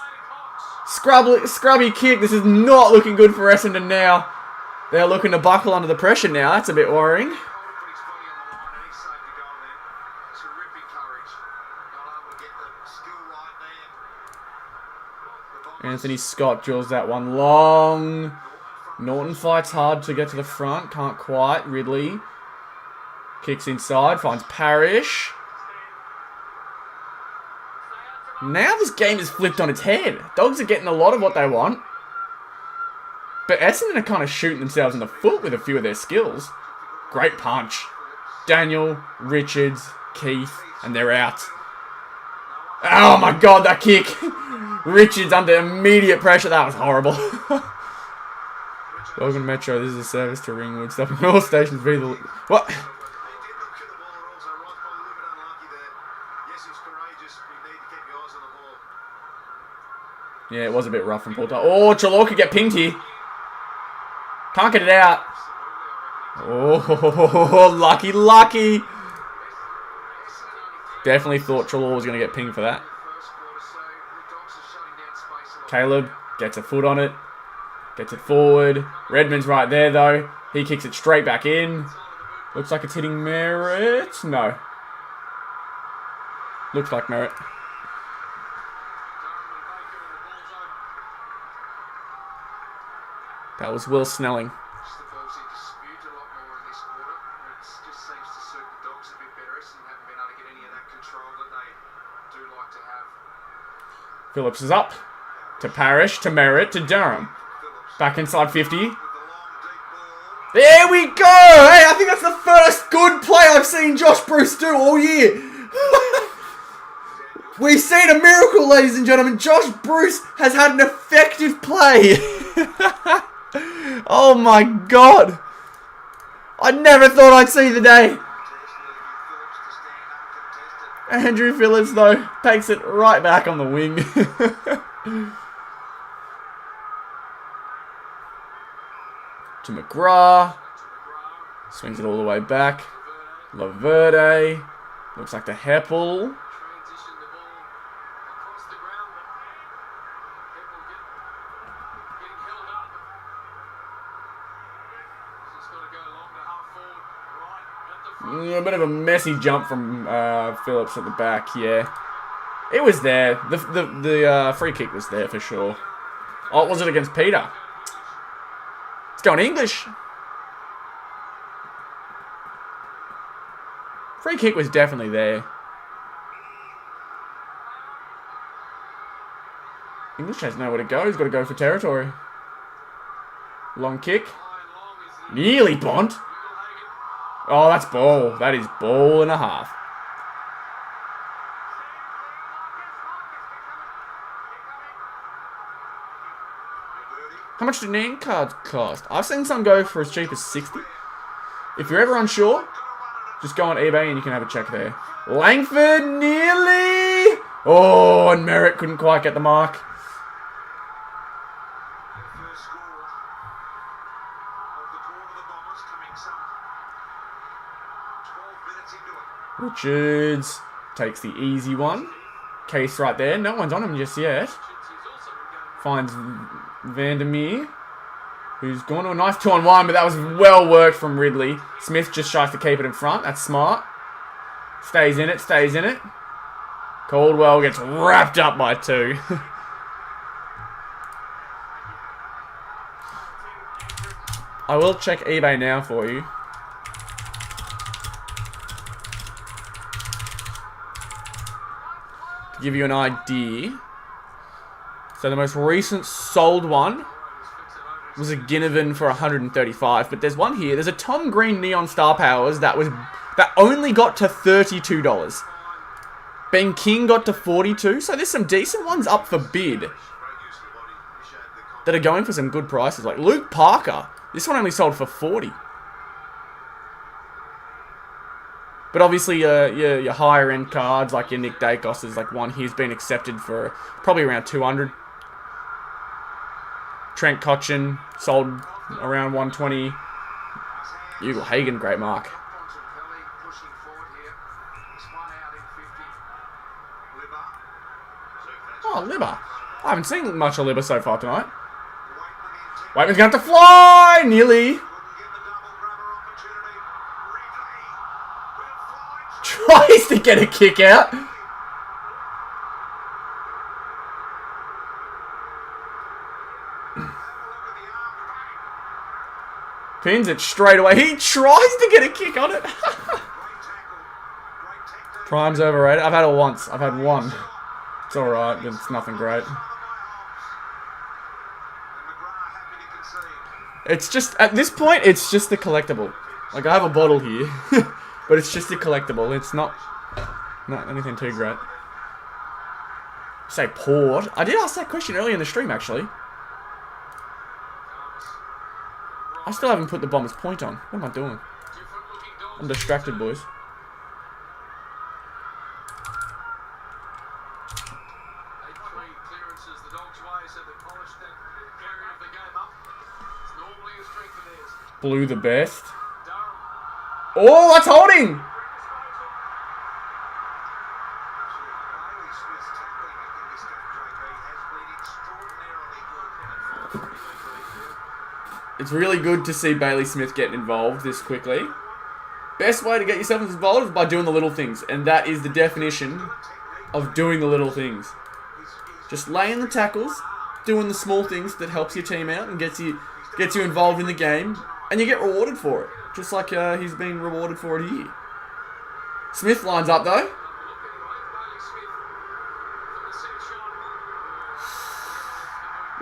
Scrubby kick. This is not looking good for Essendon now. They're looking to buckle under the pressure now. That's a bit worrying. Anthony Scott drills that one long. Norton fights hard to get to the front. Can't quite. Ridley kicks inside. Finds Parrish. Now this game is flipped on its head. Dogs are getting a lot of what they want. But Essendon are kind of shooting themselves in the foot with a few of their skills. Great punch. Daniel, Richards, Keith, and they're out. Oh my god, that kick. Richards under immediate pressure. That was horrible. Welcome to Metro. This is a service to Ringwood. Stopping all stations. What? Yeah, it was a bit rough from Porter. Oh, Treloar could get pinged here. Can't get it out. Oh, lucky. Definitely thought Treloar was going to get pinged for that. Caleb gets a foot on it. Gets it forward. Redmond's right there, though. He kicks it straight back in. Looks like it's hitting Merritt. No. Looks like Merritt. That was Will Snelling. Phillips is up. To Parrish, to Merritt, to Durham. Back inside 50. There we go! Hey, I think that's the first good play I've seen Josh Bruce do all year. We've seen a miracle, ladies and gentlemen. Josh Bruce has had an effective play. Oh my god. I never thought I'd see the day. Andrew Phillips, though, takes it right back on the wing. To McGrath. Swings it all the way back. Laverde. Looks like the Heppel. A bit of a messy jump from Phillips at the back, yeah. It was there. The free kick was there for sure. Oh, was it against Peter? It's going English. Free kick was definitely there. English has nowhere to go. He's got to go for territory. Long kick. Nearly Bont. Oh, that's ball. That is ball and a half. How much do name cards cost? I've seen some go for as cheap as 60. If you're ever unsure, just go on eBay and you can have a check there. Langford, nearly! Oh, and Merritt couldn't quite get the mark. Richards takes the easy one. Case right there. No one's on him just yet. Finds Vandermeer, who's gone to a nice 2-on-1, but that was well worked from Ridley. Smith just tries to keep it in front. That's smart. Stays in it, stays in it. Caldwell gets wrapped up by 2. I will check eBay now for you. To give you an idea. So the most recent sold one was a Ginnivan for 135, but there's one here. There's a Tom Green Neon Star Powers that only got to $32. Ben King got to 42, so there's some decent ones up for bid that are going for some good prices. Like Luke Parker, this one only sold for 40. But obviously, your higher end cards, like your Nick Dacos, is like one he's been accepted for probably around 200. Trent Cotchin sold around 120. Ugle Hagen, great mark. Oh, Libba. I haven't seen much of Libba so far tonight. Waitman's going to have to fly! Nearly. Tries to get a kick out. Pins it straight away. He tries to get a kick on it. Prime's overrated. I've had it once. I've had one. It's alright, but it's nothing great. It's just, at this point, it's just a collectible. Like, I have a bottle here. But it's just a collectible. It's not anything too great. Say Port. I did ask that question earlier in the stream, actually. I still haven't put the Bombers point on. What am I doing? I'm distracted, boys. Blue the best. Oh, that's holding! It's really good to see Bailey Smith getting involved this quickly. Best way to get yourself involved is by doing the little things. And that is the definition of doing the little things. Just laying the tackles, doing the small things that helps your team out and gets you involved in the game. And you get rewarded for it. Just like he's been rewarded for it here. Smith lines up though.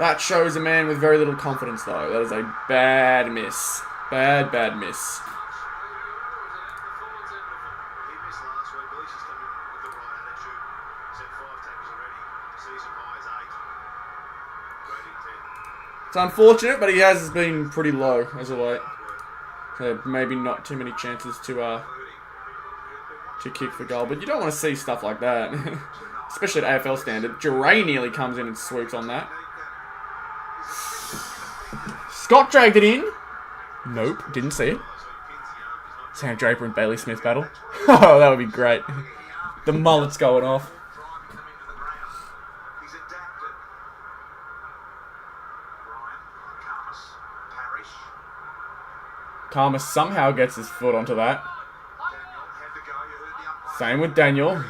That shows a man with very little confidence though. That is a bad miss. Bad miss. It's unfortunate, but he has been pretty low as of late. Maybe not too many chances to kick for goal. But you don't want to see stuff like that. Especially at AFL standard. Duray nearly comes in and swoops on that. Scott dragged it in. Nope, didn't see it. Sam Draper and Bailey Smith battle. Oh, that would be great. The mullet's going off. Karma somehow gets his foot onto that. Same with Daniel.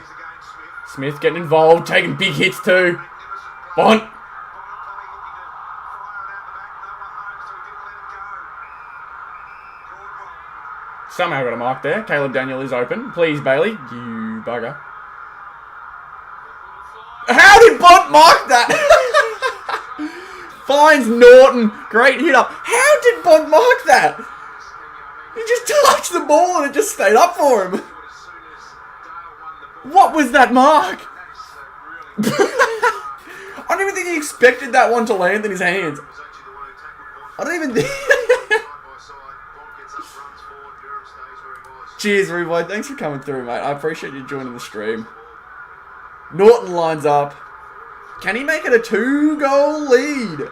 Smith getting involved, taking big hits too. Bont. Somehow got a mark there. Caleb Daniel is open. Please, Bailey. You bugger. How did Bont mark that? Finds Norton. Great hit up. How did Bont mark that? He just touched the ball and it just stayed up for him. What was that mark? I don't even think he expected that one to land in his hands. I don't even think... Cheers, Rewind. Thanks for coming through, mate. I appreciate you joining the stream. Norton lines up. Can he make it a 2-goal lead?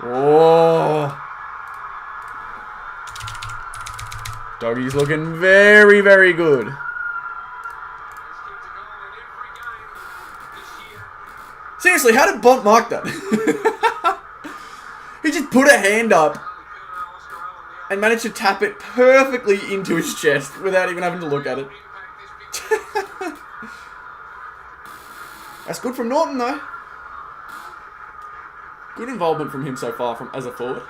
Oh. Doggy's looking very, very good. Seriously, how did Bont mark that? He just put a hand up and managed to tap it perfectly into his chest without even having to look at it. That's good from Norton, though. Good involvement from him so far as a forward.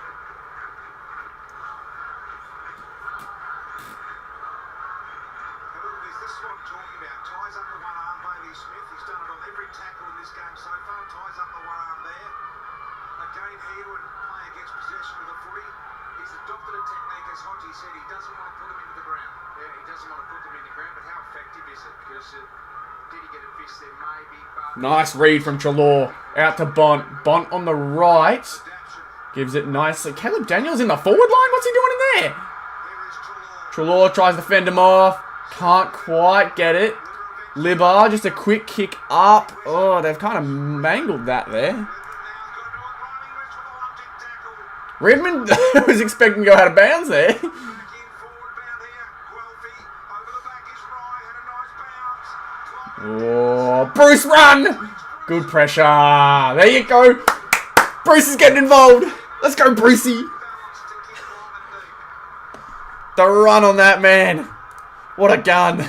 Nice read from Treloar. Out to Bont. Bont on the right. Gives it nicely. Caleb Daniels in the forward line? What's he doing in there? Treloar tries to fend him off. Can't quite get it. Libbar, just a quick kick up. Oh, they've kind of mangled that there. Redmond was expecting to go out of bounds there. Oh, Bruce, run! Good pressure. There you go. Bruce is getting involved. Let's go, Brucey. The run on that man. What a gun.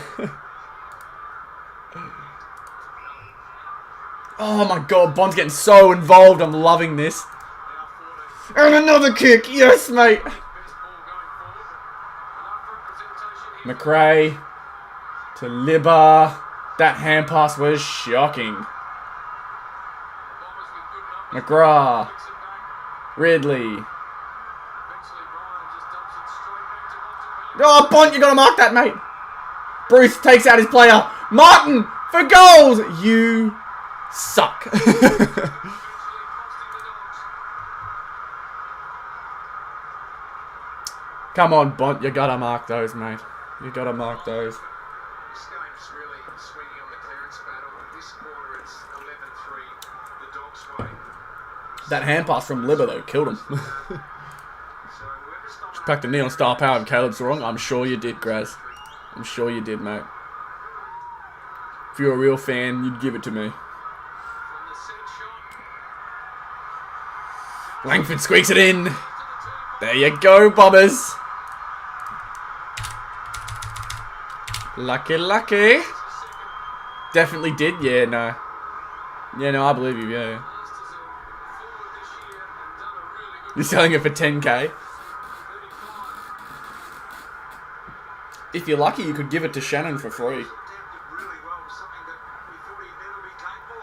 Oh my god, Bond's getting so involved. I'm loving this. And another kick. Yes, mate. McRae to Libbar. That hand pass was shocking. McGrath. Ridley. Oh, Bont, you gotta mark that, mate. Bruce takes out his player. Martin for goals. You suck. Come on, Bont, you gotta mark those, mate. You gotta mark those. That hand pass from Libba, though, killed him. Just packed the neon star power of Caleb's wrong. I'm sure you did, Graz. I'm sure you did, mate. If you're a real fan, you'd give it to me. Langford squeaks it in. There you go, Bobbers. Lucky, lucky. Definitely did, yeah, no. Yeah, no, I believe you, yeah. You're selling it for 10k. If you're lucky, you could give it to Shannon for free.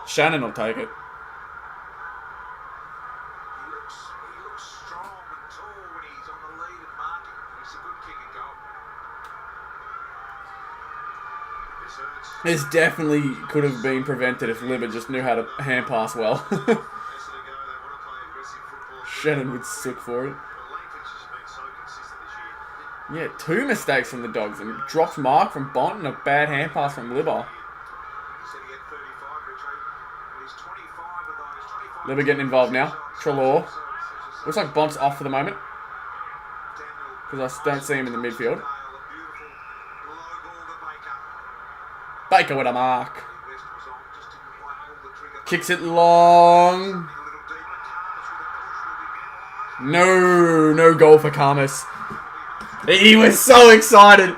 Shannon will take it. This definitely could have been prevented if Libba just knew how to hand pass well. Shannon would sook for it. Yeah, 2 mistakes from the Dogs. And dropped mark from Bont and a bad hand pass from Libber. Libber getting involved now. Trelaw. Looks like Bont's off for the moment. Because I don't see him in the midfield. Baker with a mark. Kicks it long. No goal for Karmas. He was so excited.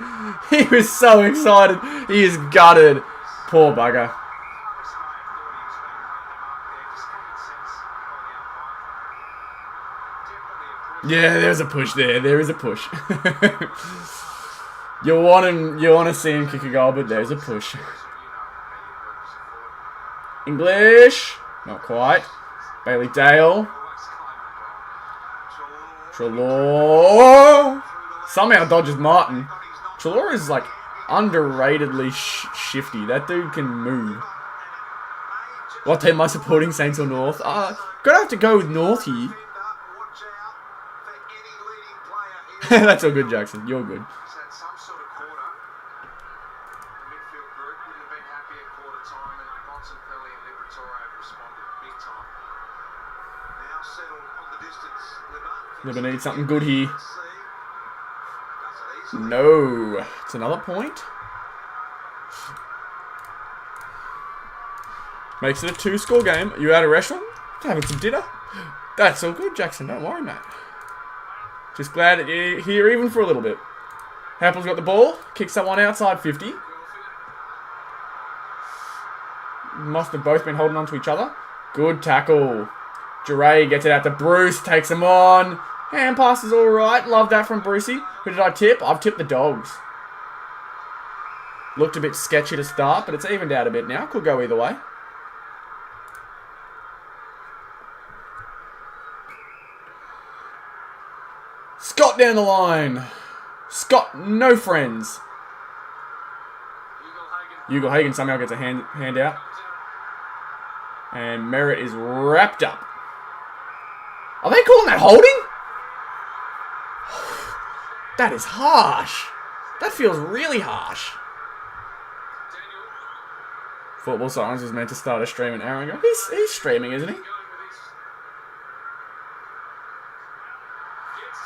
He was so excited. He is gutted. Poor bugger. Yeah, there's a push there. There is a push. You want to see him kick a goal, but there's a push. English. Not quite. Bailey Dale. Trelaw. Somehow dodges Martin. Trelaw is like underratedly shifty. That dude can move. What team am I supporting, Saints or North? Gonna have to go with Northy. That's all good, Jackson. You're good. Libber needs something good here. No. It's another point. Makes it a 2-score game. Are you at a restaurant? Having some dinner? That's all good, Jackson. Don't worry, mate. Just glad that you're here even for a little bit. Happel's got the ball. Kicks that one outside 50. Must have both been holding on to each other. Good tackle. Duray gets it out to Bruce. Takes him on. Hand pass is alright. Love that from Brucey. Who did I tip? I've tipped the Dogs. Looked a bit sketchy to start, but it's evened out a bit now. Could go either way. Scott down the line. Scott, no friends. Ugle-Hagen somehow gets a hand out. And Merritt is wrapped up. Are they calling that holding? That is harsh. That feels really harsh. Football Science was meant to start a stream an hour ago. He's streaming, isn't he?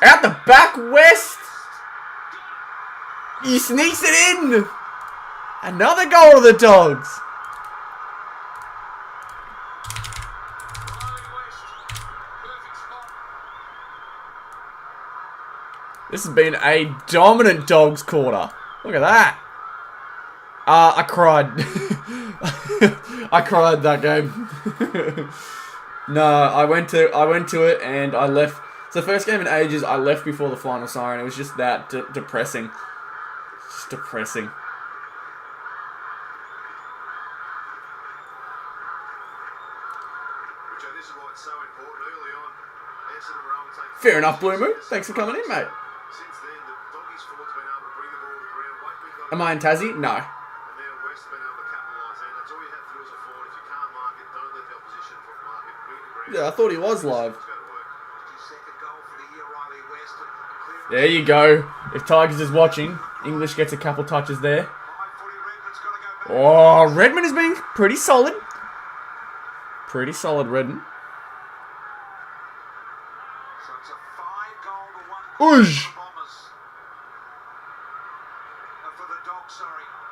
Out the back, West. He sneaks it in. Another goal of the Dogs. This has been a dominant Dogs quarter. Look at that. I cried. I cried that game. No, I went to it and I left. It's the first game in ages. I left before the final siren. It was just that depressing. Just depressing. Fair enough, Blue Moon. Thanks for coming in, mate. Am I in Tassie? No. Yeah, I thought he was live. There you go. If Tigers is watching, English gets a couple touches there. Oh, Redmond has been pretty solid. Pretty solid, Redmond. Oosh!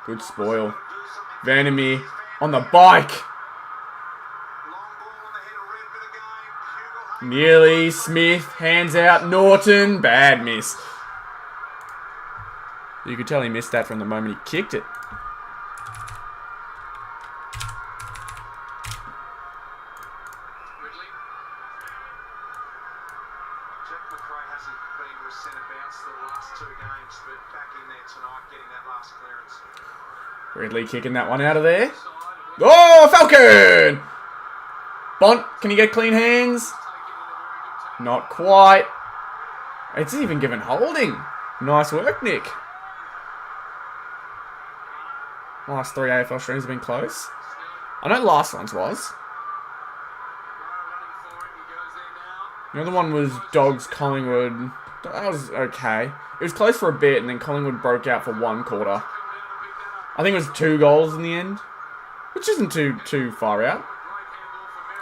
Good spoil. Vandermeer on the bike. Nearly. Smith. Hands out. Norton. Bad miss. You could tell he missed that from the moment he kicked it. Ridley kicking that one out of there. Oh, Falcon! Bont, can you get clean hands? Not quite. It's even given holding. Nice work, Nick. Last 3 AFL streams have been close. I know last one's was. The other one was Dogs Collingwood. That was okay. It was close for a bit, and then Collingwood broke out for 1 quarter. I think it was 2 goals in the end, which isn't too far out.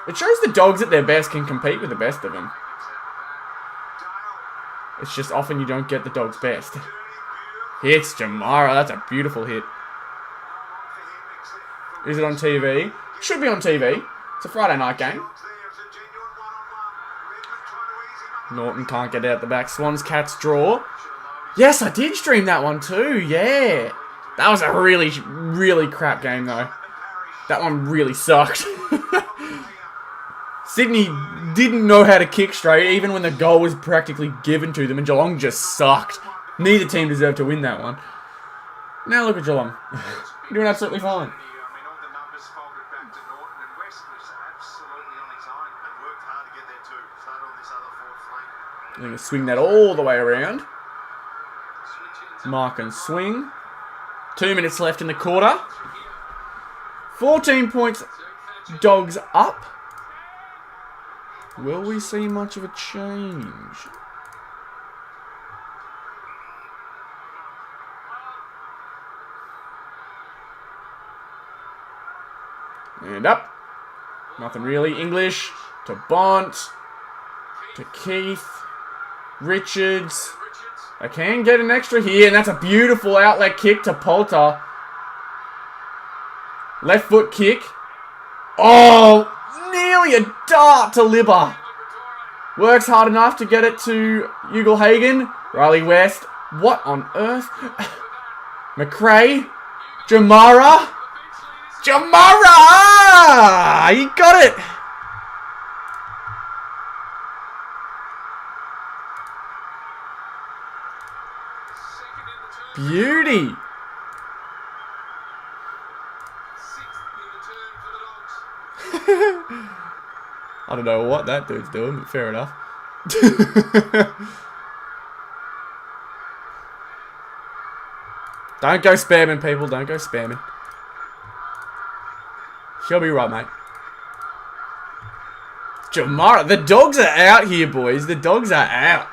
It shows the Dogs at their best can compete with the best of them. It's just often you don't get the Dogs' best. Hits Jamara. That's a beautiful hit. Is it on TV? Should be on TV. It's a Friday night game. Norton can't get out the back. Swans Cats draw. Yes, I did stream that one too. Yeah. That was a really, really crap game though. That one really sucked. Sydney didn't know how to kick straight even when the goal was practically given to them, and Geelong just sucked. Neither team deserved to win that one. Now look at Geelong. You're doing absolutely fine. I'm going to swing that all the way around. Mark and swing. 2 minutes left in the quarter. 14 points. Dogs up. Will we see much of a change? And up. Nothing really. English to Bont. To Keith. Richards. I can get an extra here, and that's a beautiful outlet kick to Poulter. Left foot kick. Oh, nearly a dart to Libba. Works hard enough to get it to Ugle-Hagan. Riley West. What on earth? McRae. Jamara. Jamara! He got it. Beauty. I don't know what that dude's doing, but fair enough. Don't go spamming, people. Don't go spamming. She'll be right, mate. Jamara. The Dogs are out here, boys. The Dogs are out.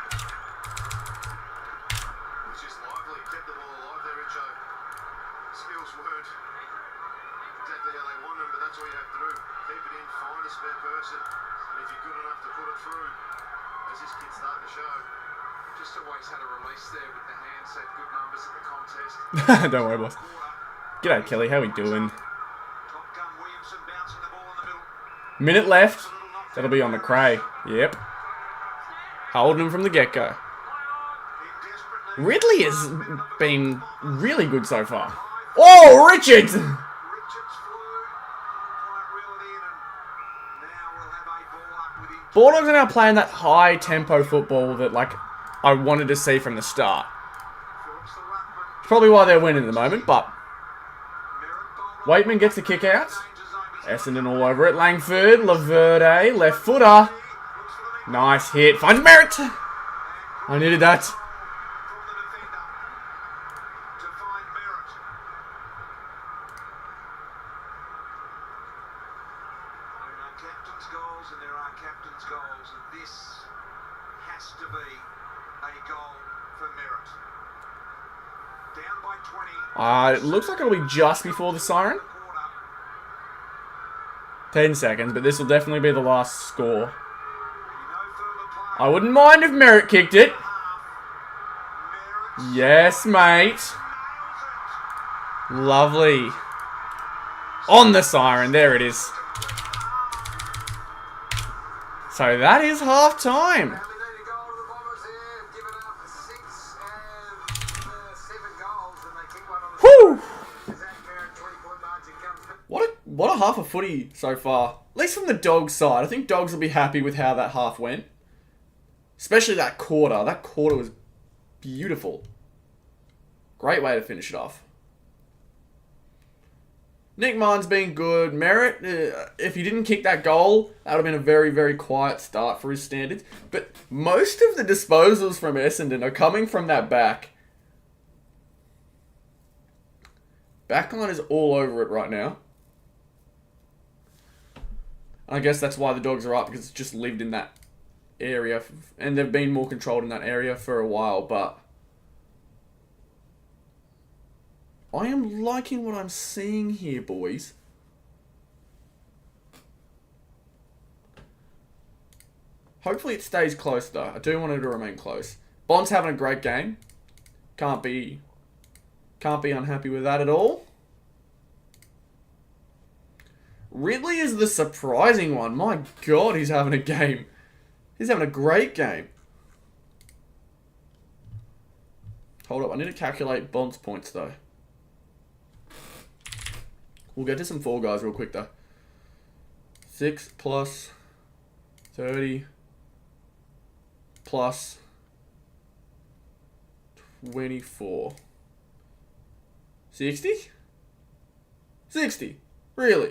Don't worry, boss. G'day, Kelly. How we doing? Minute left. That'll be on McRae. Yep. Holding him from the get-go. Ridley has been really good so far. Oh, Richards! Bulldogs are now playing that high-tempo football that, like, I wanted to see from the start. Probably why they're winning at the moment, but Waitman gets the kick out. Essendon all over it. Langford, Laverde, left footer. Nice hit. Finds Merritt. I needed that. It looks like it'll be just before the siren. 10 seconds, but this will definitely be the last score. I wouldn't mind if Merritt kicked it. Yes, mate. Lovely. On the siren. There it is. So that is half time. Whew! What a half of footy so far. At least from the Dogs side. I think Dogs will be happy with how that half went. Especially that quarter. That quarter was beautiful. Great way to finish it off. Nick Mine's been good. Merritt, if he didn't kick that goal, that would have been a very, very quiet start for his standards. But most of the disposals from Essendon are coming from that back. Backline is all over it right now. I guess that's why the Dogs are up, because it's just lived in that area, and they've been more controlled in that area for a while, but I am liking what I'm seeing here, boys. Hopefully it stays close, though. I do want it to remain close. Bond's having a great game. Can't be unhappy with that at all. Ridley is the surprising one. My God, he's having a game. He's having a great game. Hold up, I need to calculate Bond's points, though. We'll get to some Fall Guys real quick, though. 6 plus 30 plus 24. 60? 60. Really?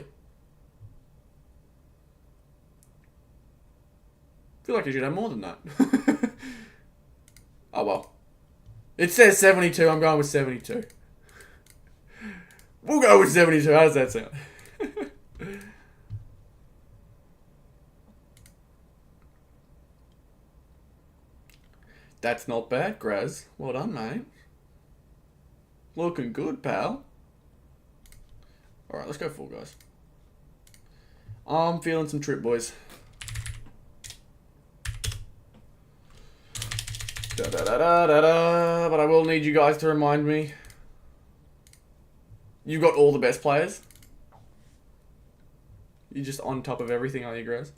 I feel like you should have more than that. Oh well. It says 72. I'm going with 72. We'll go with 72. How does that sound? That's not bad, Graz. Well done, mate. Looking good, pal. Alright, let's go Fall Guys. I'm feeling some trip, boys. Da-da-da-da-da-da. But I will need you guys to remind me. You've got all the best players. You're just on top of everything, are you, Graz?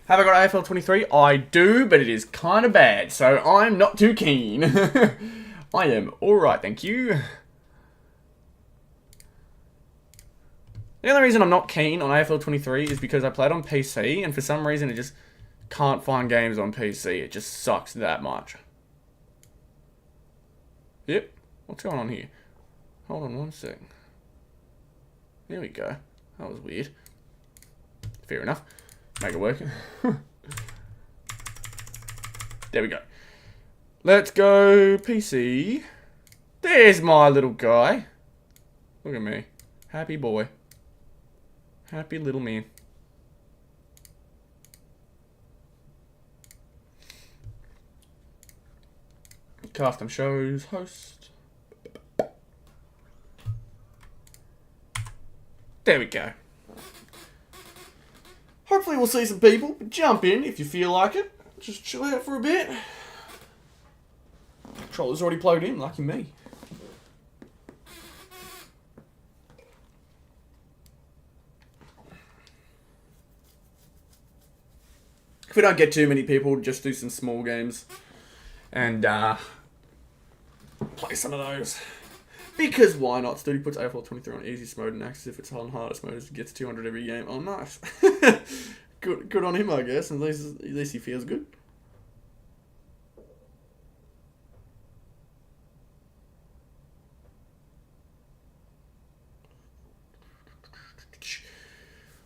Have I got AFL 23? I do, but it is kind of bad, so I'm not too keen. I am alright, thank you. The only reason I'm not keen on AFL 23 is because I played on PC, and for some reason it just can't find games on PC. It just sucks that much. Yep. What's going on here? Hold on one sec. There we go. That was weird. Fair enough. Make it work. There we go. Let's go PC. There's my little guy. Look at me. Happy boy. Happy little man. Custom shows. Host. There we go. Hopefully we'll see some people. Jump in if you feel like it. Just chill out for a bit. Controller's already plugged in, lucky me. If we don't get too many people, just do some small games. And play some of those. Because why not? Studi puts AFL 23 on easiest mode and acts as if it's on hardest mode as it gets 200 every game. Oh, nice. Good on him, I guess. At least he feels good.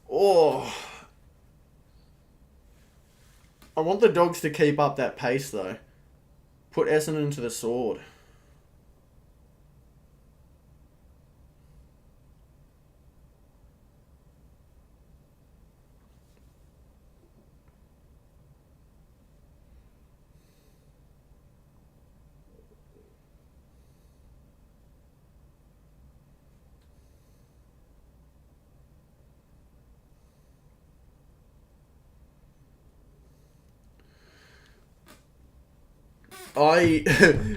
Oh. I want the Dogs to keep up that pace, though. Put Essendon to the sword.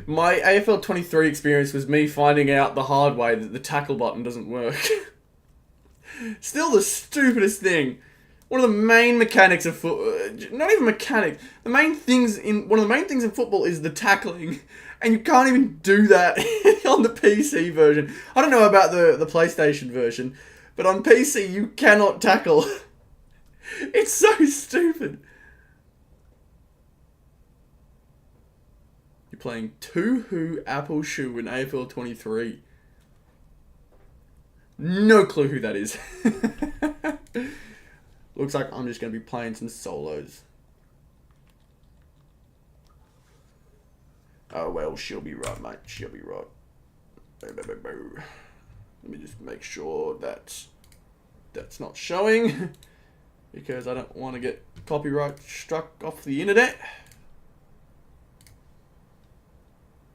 My AFL 23 experience was me finding out the hard way that the tackle button doesn't work. Still the stupidest thing. One of the main mechanics of football, not even mechanics, one of the main things in football is the tackling, and you can't even do that on the PC version. I don't know about the PlayStation version, But on PC, you cannot tackle. It's so stupid. You're playing Two Apple Shoe in AFL 23. No clue who that is. Looks like I'm just going to be playing some solos. Oh, well, she'll be right, mate. She'll be right. Let me just make sure that's not showing. Because I don't want to get copyright struck off the internet.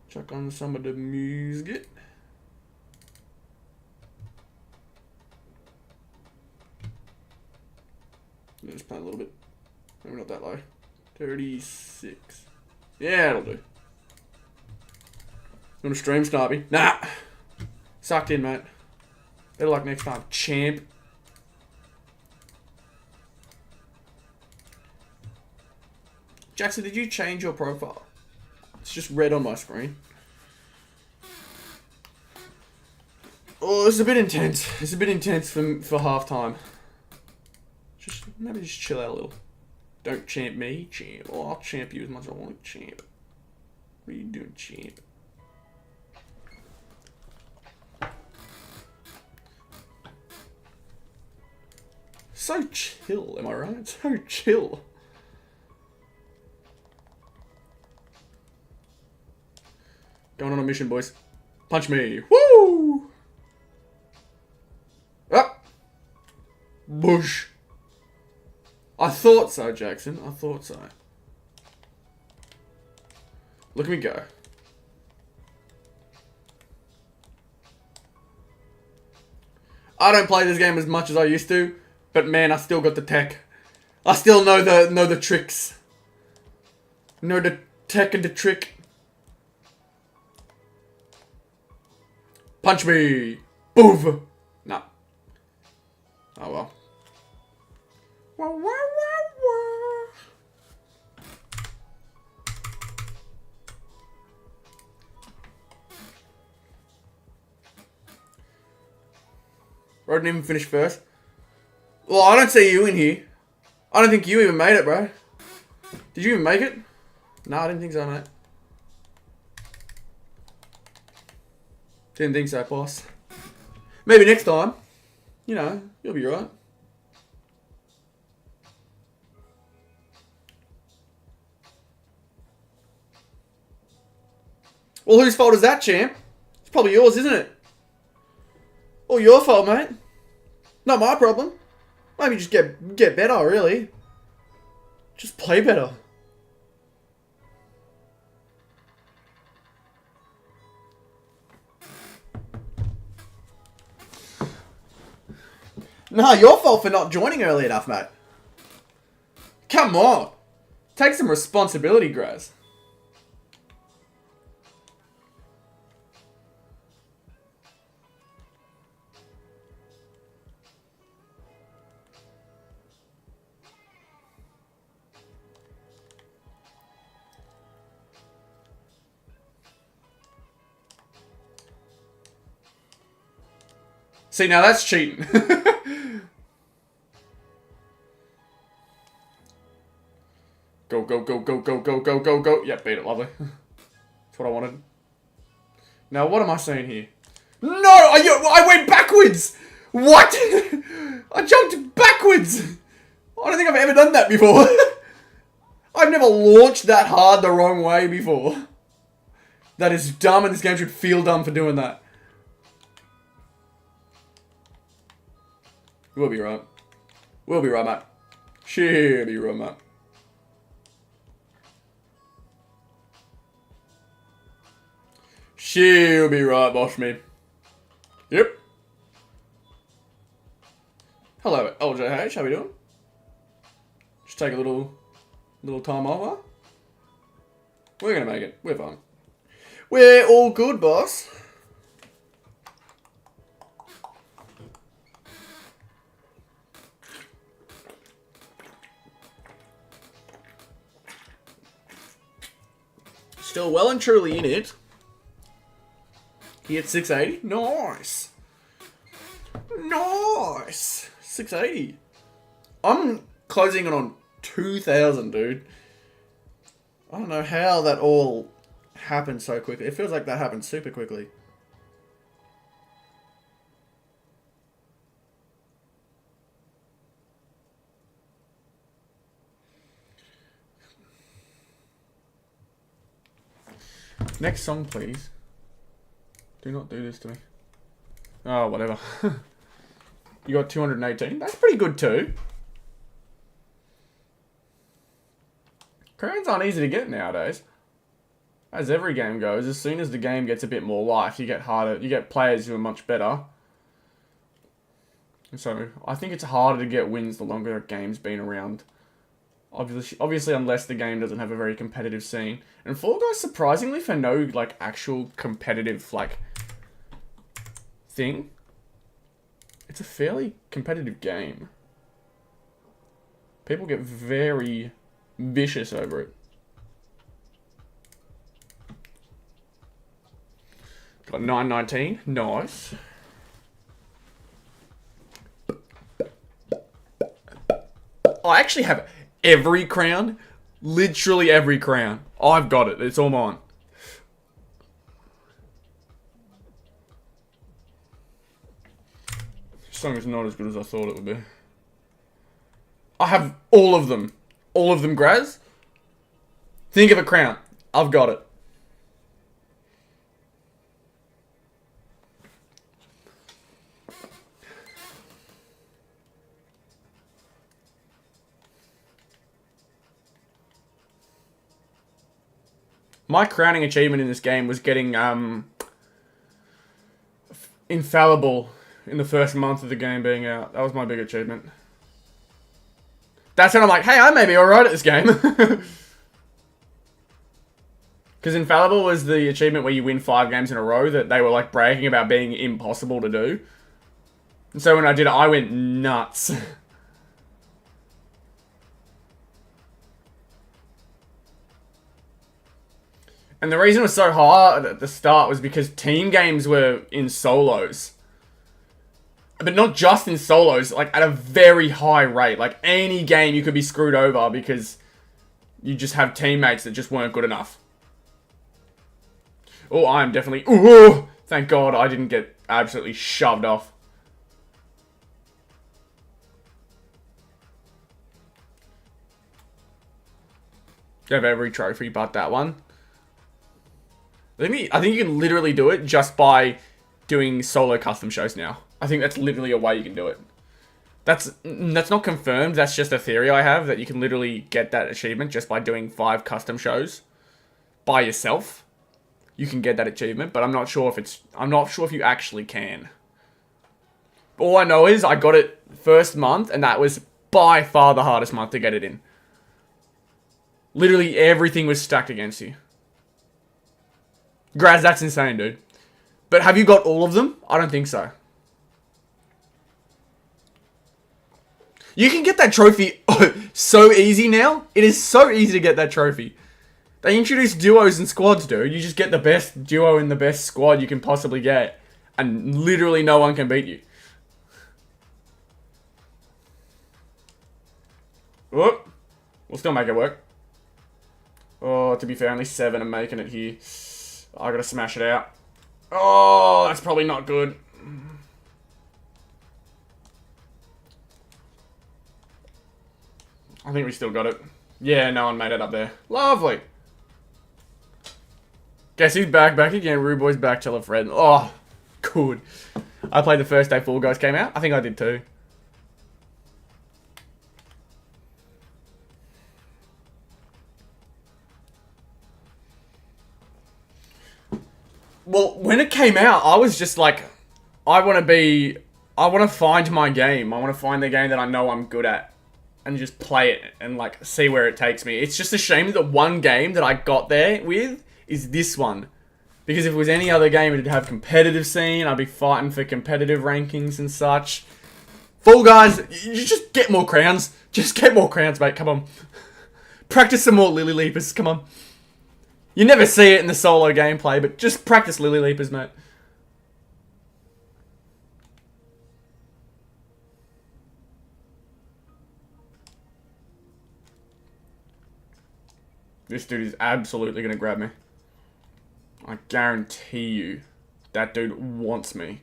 Chuck on some of the music. Just play a little bit. Maybe not that low. 36. Yeah, it'll do. You want to stream, Snarby? Nah. Sucked in, mate. Better luck next time, champ. Jackson, did you change your profile? It's just red on my screen. Oh, this is a bit intense. It's a bit intense for half time. Maybe just chill out a little. Don't champ me, champ. Oh, I'll champ you as much as I want to champ. What are you doing, champ? So chill, am I right? So chill. Going on a mission, boys. Punch me. Woo! Up! Bush. I thought so, Jackson. I thought so. Look at me go. I don't play this game as much as I used to, but man, I still got the tech. I still know the tricks. Know the tech and the trick. Punch me! Boom! Nah. Oh well. Wah, wah, wah, wah. Bro, didn't even finish first. Well, I don't see you in here. I don't think you even made it, bro. Did you even make it? No, I didn't think so, mate. Didn't think so, boss. Maybe next time. You know, you'll be right. Well, whose fault is that, champ? It's probably yours, isn't it? All your fault, mate. Not my problem. Maybe just get better, really. Just play better. Nah, your fault for not joining early enough, mate. Come on. Take some responsibility, Graz. See, now that's cheating. Go, go, go, go, go, go, go, go, go. Yeah, beat it, lovely. That's what I wanted. Now, what am I saying here? No! I went backwards! What? I jumped backwards! I don't think I've ever done that before. I've never launched that hard the wrong way before. That is dumb, and this game should feel dumb for doing that. We'll be right. We'll be right, mate. She'll be right, mate. She'll be right, boss man. Yep. Hello, LJH. How we doing? Just take a little time off, huh? We're gonna make it. We're fine. We're all good, boss. Still well and truly in it. He hit 680. Nice. Nice. Nice. 680. I'm closing in on 2,000, dude. I don't know how that all happened so quickly. It feels like that happened super quickly. Next song, please. Do not do this to me. Oh, whatever. You got 218. That's pretty good too. Crowns aren't easy to get nowadays. As every game goes, as soon as the game gets a bit more life, you get harder. You get players who are much better. So I think it's harder to get wins the longer a game's been around. Obviously, unless the game doesn't have a very competitive scene. And Fall Guys, surprisingly, for no like actual competitive like thing, it's a fairly competitive game. People get very vicious over it. Got 919, nice. I actually have every crown. Literally every crown. I've got it. It's all mine. This song is not as good as I thought it would be. I have all of them. All of them, Graz. Think of a crown. I've got it. My crowning achievement in this game was getting infallible in the first month of the game being out. That was my big achievement. That's when I'm like, hey, I may be alright at this game. Because infallible was the achievement where you win 5 games in a row that they were like bragging about being impossible to do. And so when I did it, I went nuts. And the reason it was so hard at the start was because team games were in solos. But not just in solos, like at a very high rate. Like any game you could be screwed over because you just have teammates that just weren't good enough. Oh, I am definitely... Ooh, thank God I didn't get absolutely shoved off. You have every trophy but that one. I think you can literally do it just by doing solo custom shows now. I think that's literally a way you can do it. That's not confirmed. That's just a theory I have that you can literally get that achievement just by doing 5 custom shows by yourself. You can get that achievement, but I'm not sure if you actually can. All I know is I got it first month, and that was by far the hardest month to get it in. Literally everything was stacked against you. Graz, that's insane, dude. But have you got all of them? I don't think so. You can get that trophy so easy now. It is so easy to get that trophy. They introduced duos and squads, dude. You just get the best duo in the best squad you can possibly get. And literally no one can beat you. Whoop. We'll still make it work. Oh, to be fair, only 7 are making it here. I gotta smash it out. Oh, that's probably not good. I think we still got it. Yeah, no one made it up there. Lovely. Guess who's back again? Rude Boy's back, tell a friend. Oh, good. I played the first day Fall Guys came out. I think I did too. Well, when it came out, I was just like, I want to find my game. I want to find the game that I know I'm good at. And just play it and like see where it takes me. It's just a shame that one game that I got there with is this one. Because if it was any other game, it'd have competitive scene. I'd be fighting for competitive rankings and such. Fall Guys, you just get more crowns. Just get more crowns, mate. Come on. Practice some more Lily Leapers. Come on. You never see it in the solo gameplay, but just practice Lily Leapers, mate. This dude is absolutely going to grab me. I guarantee you that dude wants me.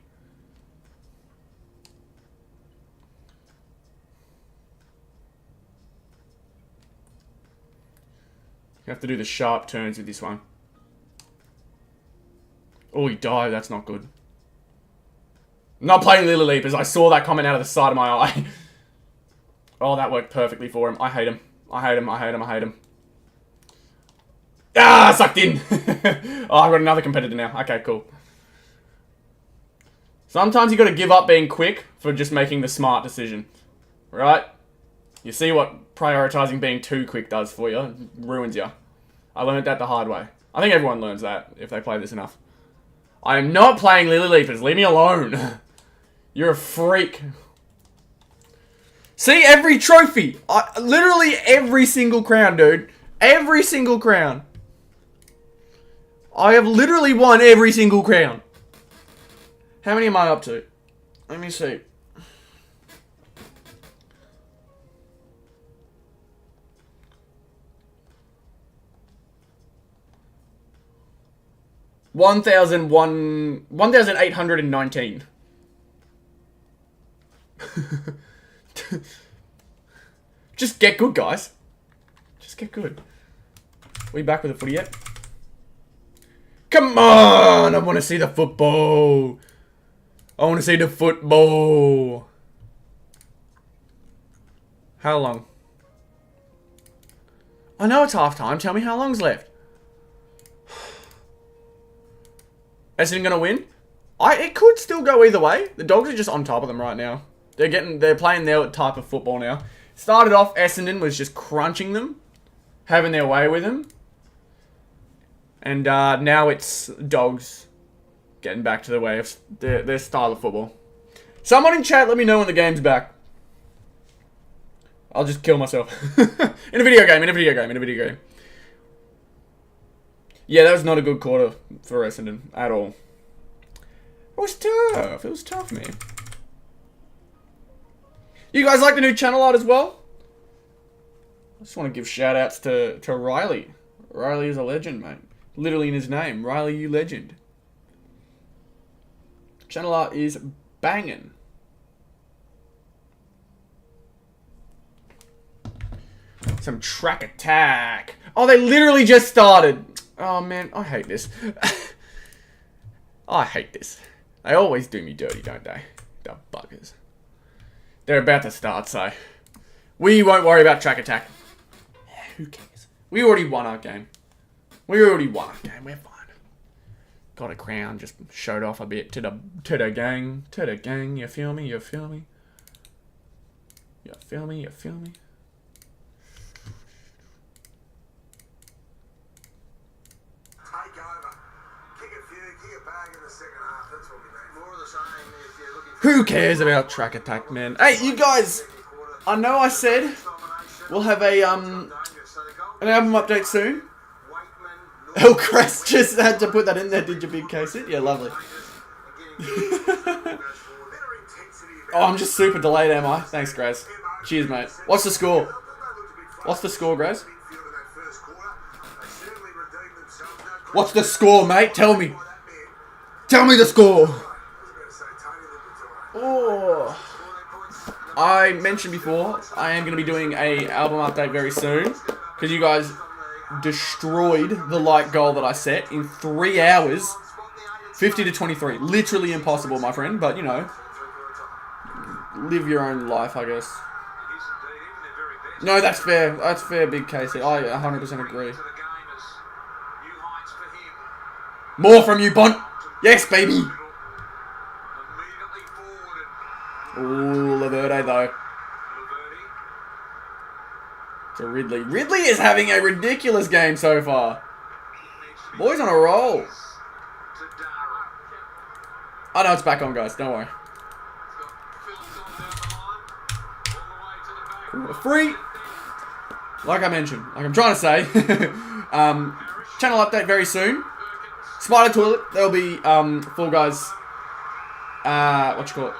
You have to do the sharp turns with this one. Oh, he died. That's not good. I'm not playing Lily Leapers. I saw that coming out of the side of my eye. Oh, that worked perfectly for him. I hate him. I hate him. I hate him. I hate him. Ah, sucked in. Oh, I've got another competitor now. Okay, cool. Sometimes you got to give up being quick for just making the smart decision. Right? You see what prioritizing being too quick does for you. It ruins you. I learned that the hard way. I think everyone learns that if they play this enough. I am not playing Lily Leapers. Leave me alone. You're a freak. See, every trophy. Literally every single crown, dude. Every single crown. I have literally won every single crown. How many am I up to? Let me see. $1,819. Just get good, guys. Just get good. Are we back with the footy yet? Come on! I want to see the football. I want to see the football. How long? I know it's half time. Tell me how long's left. Essendon gonna win? It could still go either way. The Dogs are just on top of them right now. They're playing their type of football now. Started off, Essendon was just crunching them, having their way with them. And now it's Dogs getting back to the way of their style of football. Someone in chat, let me know when the game's back. I'll just kill myself. In a video game. Yeah, that was not a good quarter for Essendon at all. It was tough, man. You guys like the new channel art as well? I just want to give shout outs to Riley. Riley is a legend, mate. Literally in his name. Riley, you legend. Channel art is banging. Some track attack. Oh, they literally just started. Oh, man. I hate this. I hate this. They always do me dirty, don't they? The buggers. They're about to start, so we won't worry about track attack. Who cares? We already won our game. We're fine. Got a crown, just showed off a bit to the gang. You feel me? Who cares about track attack, man? Hey, you guys, I know I said we'll have a an album update soon. Crest just had to put that in there. Did you big case it? Yeah, lovely. Oh, I'm just super delayed, am I? Thanks, Graz. Cheers, mate. What's the score? Graz? What's the score, mate? Tell me. Tell me the score. Oh. I mentioned before, I am going to be doing a album update very soon. Because you guys destroyed the like goal that I set in 3 hours. 50 to 23. Literally impossible, my friend. But, you know, live your own life, I guess. No, that's fair. That's fair, Big Casey. I 100% agree. More from you, Bont. Yes, baby. Ooh, Laverde, though. To Ridley. Ridley is having a ridiculous game so far. Boy's on a roll. Oh, no, it's back on, guys. Don't worry. Free. Like I mentioned. Like I'm trying to say. Channel update very soon. Spider Toilet. There'll be Fall Guys. What you call it?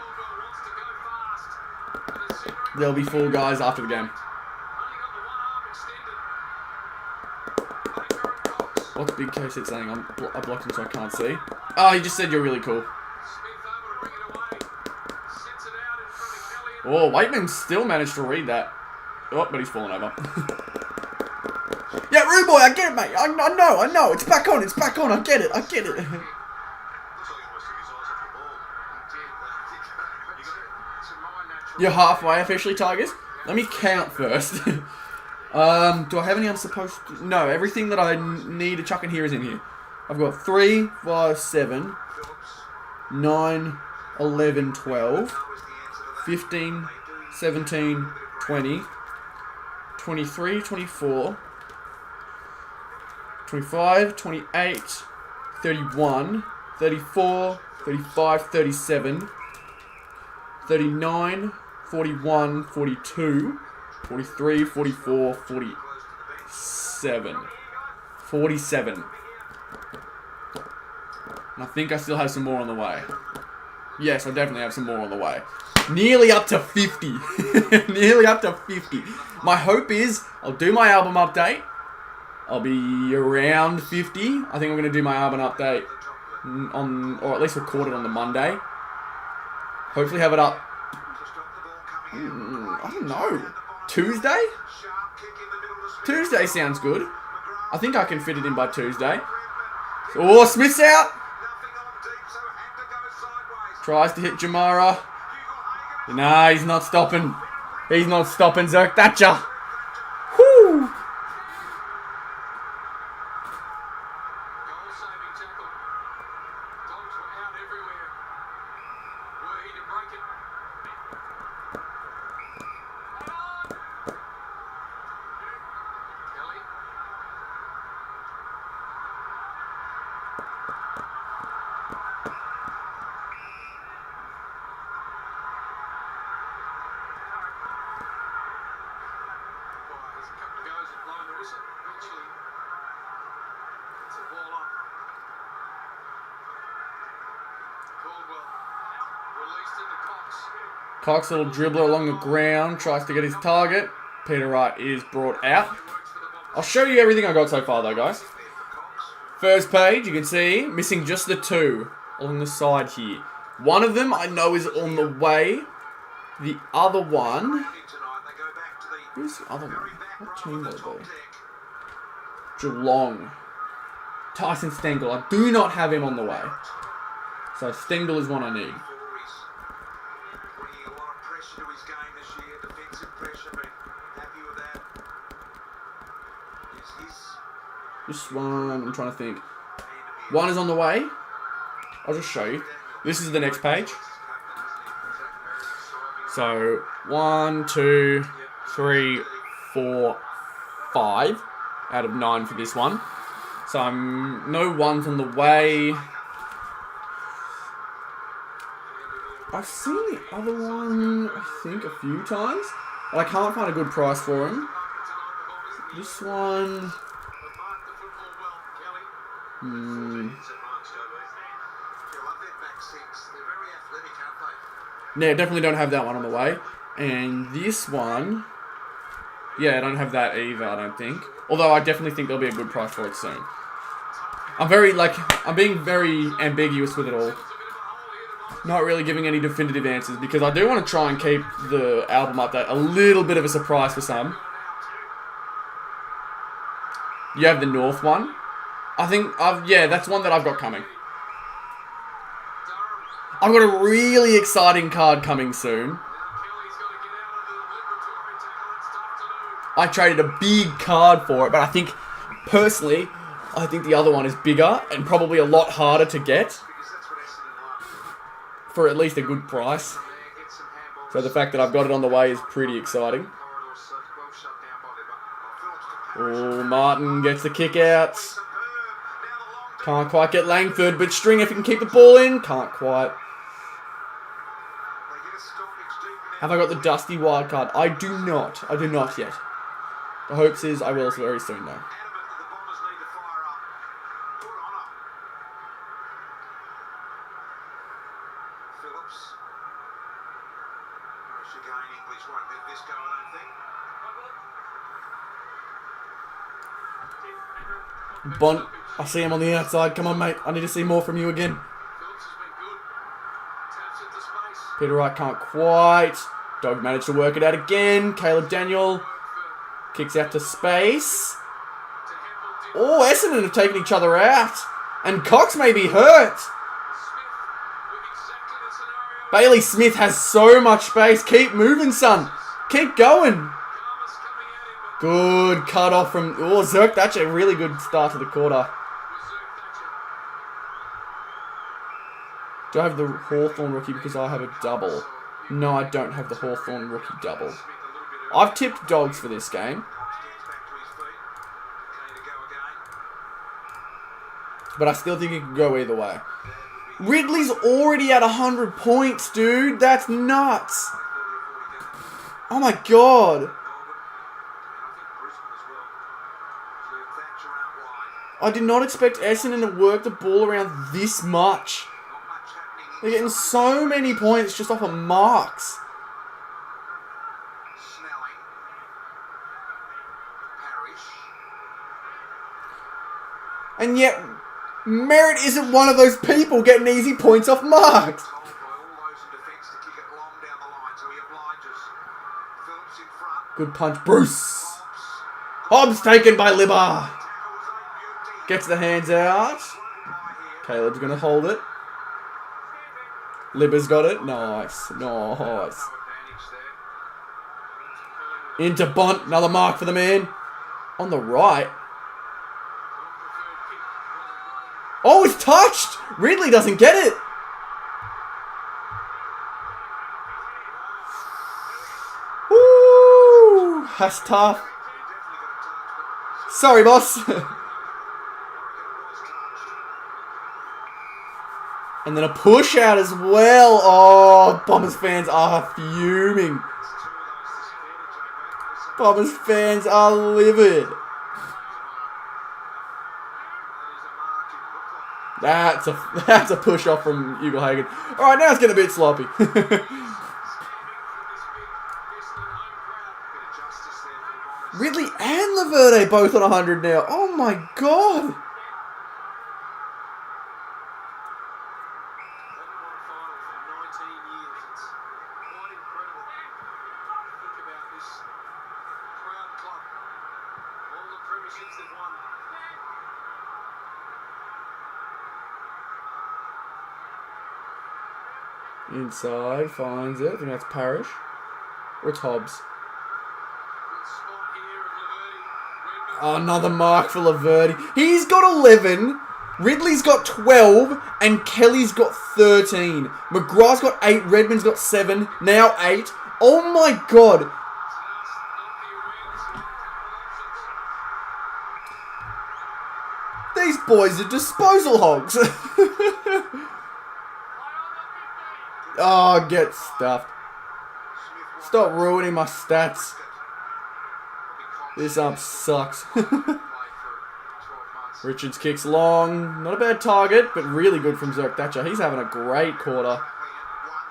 There'll be Fall Guys after the game. What's Big K said saying? I blocked him so I can't see. Oh, he just said you're really cool. Oh, Waitman still managed to read that. Oh, but he's fallen over. Yeah, rude boy, I get it, mate. I know. It's back on. I get it. You're halfway officially, Tigers. Let me count first. Do I have any I'm supposed to... No, everything that I need to chuck in here is in here. I've got 3, 5, 7, 9, 11, 12, 15, 17, 20, 23, 24, 25, 28, 31, 34, 35, 37, 39, 41, 42, 43, 44, 47. 47. And I think I still have some more on the way. Yes, I definitely have some more on the way. Nearly up to 50. Nearly up to 50. My hope is I'll do my album update. I'll be around 50. I think I'm going to do my album update on, or at least record it on the Monday. Hopefully have it up, I don't know, Tuesday? Tuesday sounds good. I think I can fit it in by Tuesday. Oh, Smith's out. Tries to hit Jamara. Nah, he's not stopping. He's not stopping Zerk Thatcher. Whoo! Cox, little dribbler along the ground, tries to get his target. Peter Wright is brought out. I'll show you everything I got so far though, guys. First page, you can see, missing just the 2 along the side here. One of them I know is on the way. The other one... Who's the other one? What team will it be? Geelong. Tyson Stengel. I do not have him on the way. So Stengel is one I need. This one, I'm trying to think. One is on the way. I'll just show you. This is the next page. So, 1, 2, 3, 4, 5 out of 9 for this one. So, no one's on the way. I've seen the other one, I think, a few times. But I can't find a good price for him. This one... Yeah, definitely don't have that one on the way. And this one... Yeah, I don't have that either, I don't think. Although I definitely think there'll be a good price for it soon. I'm being very ambiguous with it all. Not really giving any definitive answers because I do want to try and keep the album update a little bit of a surprise for some. You have the North one. I think yeah, that's one that I've got coming. I've got a really exciting card coming soon. I traded a big card for it, but I think, personally, I think the other one is bigger and probably a lot harder to get. For at least a good price. So the fact that I've got it on the way is pretty exciting. Oh, Martin gets the kick out. Can't quite get Langford, but String, if he can keep the ball in, can't quite. Have I got the Dusty wild card? I do not. I do not yet. The hopes is I will very soon, though. Bont, I see him on the outside. Come on, mate. I need to see more from you again. Peter Wright can't quite. Dog managed to work it out again. Caleb Daniel kicks out to space. Oh, Essendon have taken each other out. And Cox may be hurt. Bailey Smith has so much space. Keep moving, son. Keep going. Good cut off from... Oh, Zerk, that's a really good start to the quarter. Do I have the Hawthorn rookie because I have a double? No, I don't have the Hawthorn rookie double. I've tipped Dogs for this game. But I still think it could go either way. Ridley's already at 100 points, dude. That's nuts. Oh my god. I did not expect Essendon to work the ball around this much. They're getting so many points just off of marks. And yet, Merritt isn't one of those people getting easy points off marks. Good punch, Bruce. Hobbs taken by Libba. Gets the hands out. Caleb's going to hold it. Libba's got it. Nice. Nice. Into Bont. Another mark for the man. On the right. Oh, it's touched. Ridley doesn't get it. Woo. That's tough. Sorry, boss. And then a push out as well. Oh, Bombers fans are fuming. Bombers fans are livid. That's a push off from Ugelhagen. Alright, now it's getting a bit sloppy. Ridley and Laverde both on 100 now. Oh my god. Inside, finds it. I think that's Parrish. Or it's Hobbs. Oh, another mark for Laverde. He's got 11. Ridley's got 12. And Kelly's got 13. McGrath's got 8. Redmond's got 7. Now 8. Oh my god. These boys are disposal hogs. Oh, get stuffed. Stop ruining my stats. This ump sucks. Richards kicks long. Not a bad target, but really good from Zerk Thatcher. He's having a great quarter.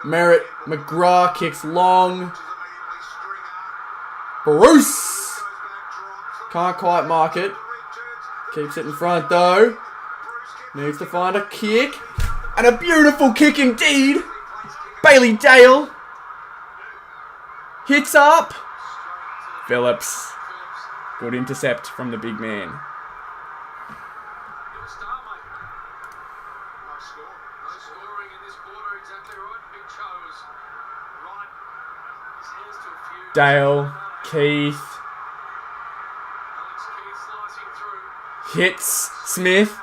Merritt, McGrath kicks long. Bruce! Can't quite mark it. Keeps it in front though. Needs to find a kick. And a beautiful kick indeed. Bailey Dale hits up. Phillips. Good intercept from the big man. Dale. Keith. Hits Smith.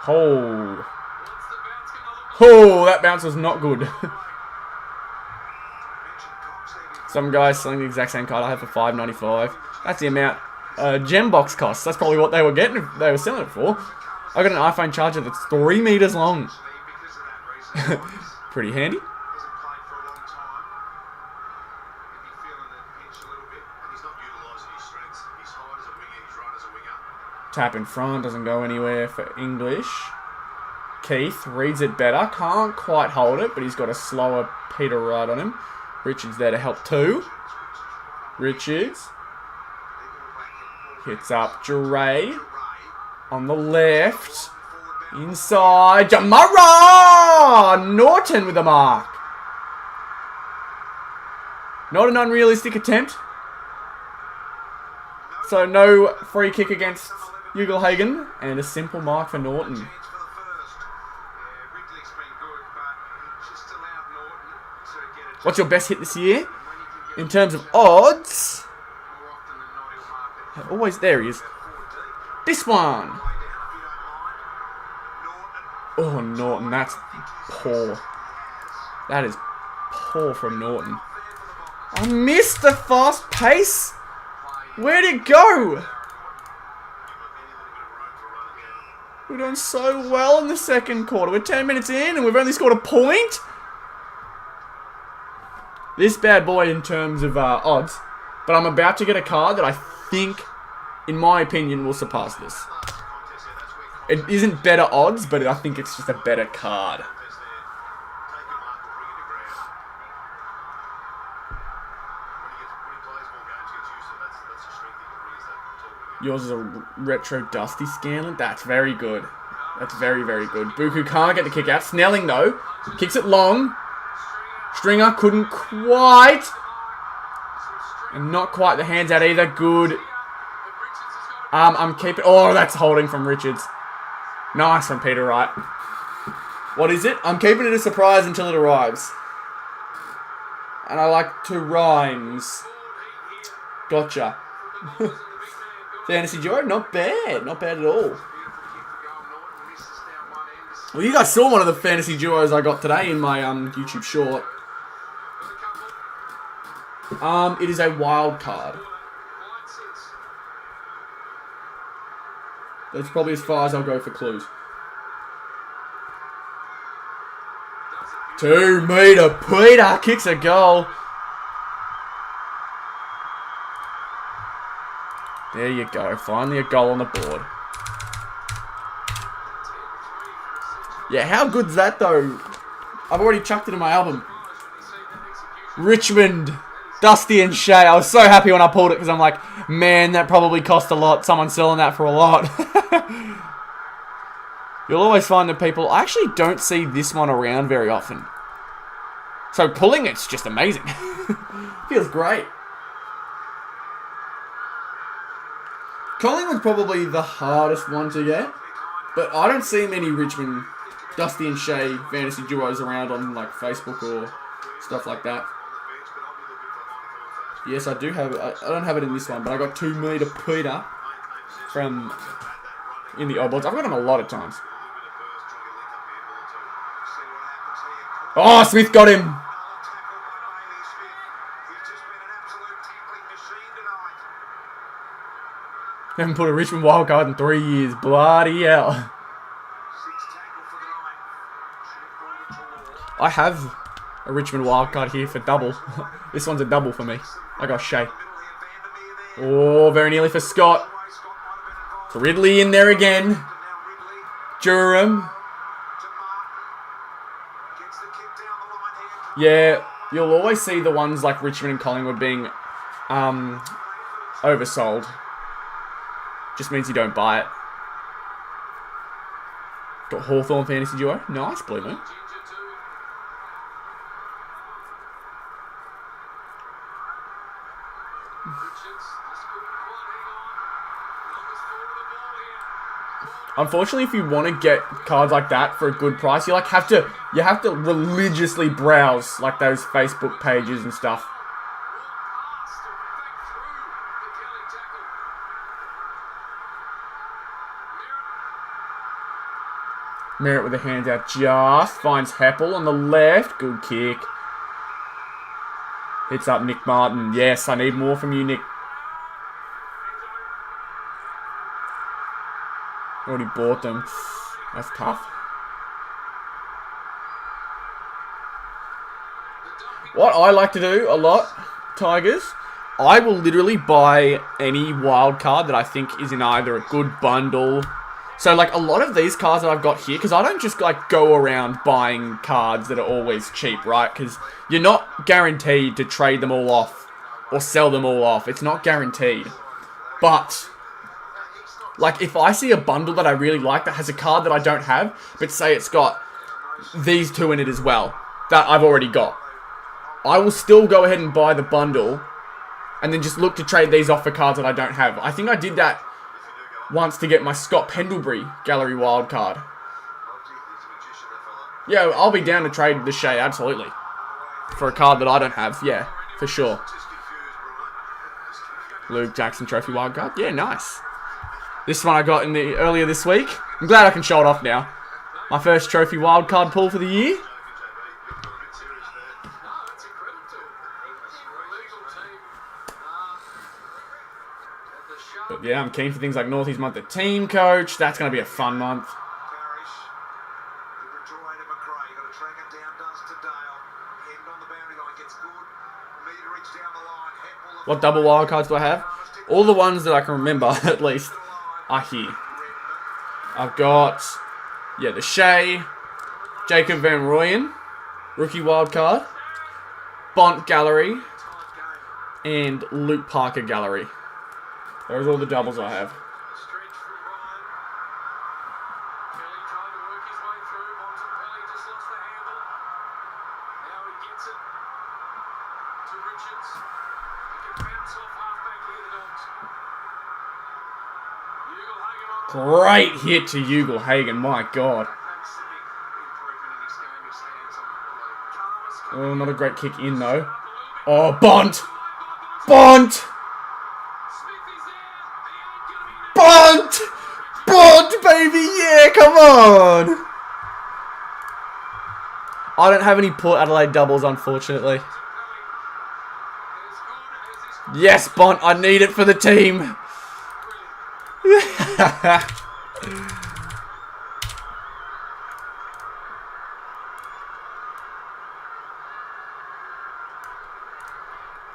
Oh. Oh, that bounce was not good. Some guys selling the exact same card I have for $5.95. That's the amount gem box costs. That's probably what they were getting if they were selling it for. I got an iPhone charger that's 3 meters long. Pretty handy. Tap in front, doesn't go anywhere for English. Keith reads it better. Can't quite hold it, but he's got a slower Peter Wright on him. Richards there to help too. Richards. Hits up Dre. On the left. Inside. Jamara! Norton with a mark. Not an unrealistic attempt. So no free kick against Ugelhagen. And a simple mark for Norton. What's your best hit this year? In terms of odds? Always there he is. This one. Oh, Norton, that's poor. That is poor from Norton. I missed the fast pace. Where'd it go? We're doing so well in the second quarter. We're 10 minutes in and we've only scored a point. This bad boy in terms of odds. But I'm about to get a card that I think, in my opinion, will surpass this. It isn't better odds, but I think it's just a better card. Yours is a retro Dusty Scanlon. That's very good. That's very, very good. Buku can't get the kick out. Snelling, though, kicks it long. Stringer couldn't quite. And not quite the hands out either. Good. I'm keeping... Oh, that's holding from Richards. Nice from Peter Wright. What is it? I'm keeping it a surprise until it arrives. And I like to rhymes. Gotcha. Fantasy Duo, not bad. Not bad at all. Well, you guys saw one of the fantasy duos I got today in my YouTube short. It is a wild card. That's probably as far as I'll go for clues. 2 meter Peter kicks a goal. There you go. Finally a goal on the board. Yeah, how good's that though? I've already chucked it in my album. Richmond, Dusty and Shay. I was so happy when I pulled it because I'm like, man, that probably cost a lot. Someone's selling that for a lot. You'll always find that people... I actually don't see this one around very often. So pulling it's just amazing. Feels great. Collingwood's probably the hardest one to get. But I don't see many Richmond, Dusty and Shay fantasy duos around on like Facebook or stuff like that. Yes, I do have... I don't have it in this one, but I got 2 meter Peter from... in the odd box. I've got him a lot of times. Oh, Smith got him. Haven't put a Richmond wildcard in 3 years. Bloody hell. I have a Richmond wildcard here for double. This one's a double for me. I got Shay. Oh, very nearly for Scott. So Ridley in there again. Durham. Yeah, you'll always see the ones like Richmond and Collingwood being oversold. Just means you don't buy it. Got Hawthorn fantasy duo. Nice, Blue Moon. Unfortunately, if you want to get cards like that for a good price, you have to religiously browse like those Facebook pages and stuff. Merritt with a hand out just finds Heppel on the left. Good kick. Hits up Nick Martin. Yes, I need more from you, Nick. Already bought them. That's tough. What I like to do a lot, Tigers, I will literally buy any wild card that I think is in either a good bundle. So like a lot of these cards that I've got here, because I don't just like go around buying cards that are always cheap, right? Because you're not guaranteed to trade them all off or sell them all off. It's not guaranteed. But Like, if I see a bundle that I really like that has a card that I don't have, but say it's got these two in it as well, that I've already got, I will still go ahead and buy the bundle and then just look to trade these off for cards that I don't have. I think I did that once to get my Scott Pendlebury Gallery wild card. Yeah, I'll be down to trade the Shea, absolutely. For a card that I don't have, yeah, for sure. Luke Jackson Trophy wild card. Yeah, nice. This one I got earlier this week. I'm glad I can show it off now. My first trophy wildcard pull for the year. But yeah, I'm keen for things like Northy's month of team coach. That's going to be a fun month. What double wildcards do I have? All the ones that I can remember, at least, are here. I've got, yeah, the Shea, Jacob Van Rooyen, rookie wildcard, Bont Gallery, and Luke Parker Gallery. Those are all the doubles I have. Great hit to Ugle-Hagan, my God. Oh, not a great kick in, though. Oh, Bont! Bont! Bont! Bont, baby! Yeah, come on! I don't have any Port Adelaide doubles, unfortunately. Yes, Bont, I need it for the team.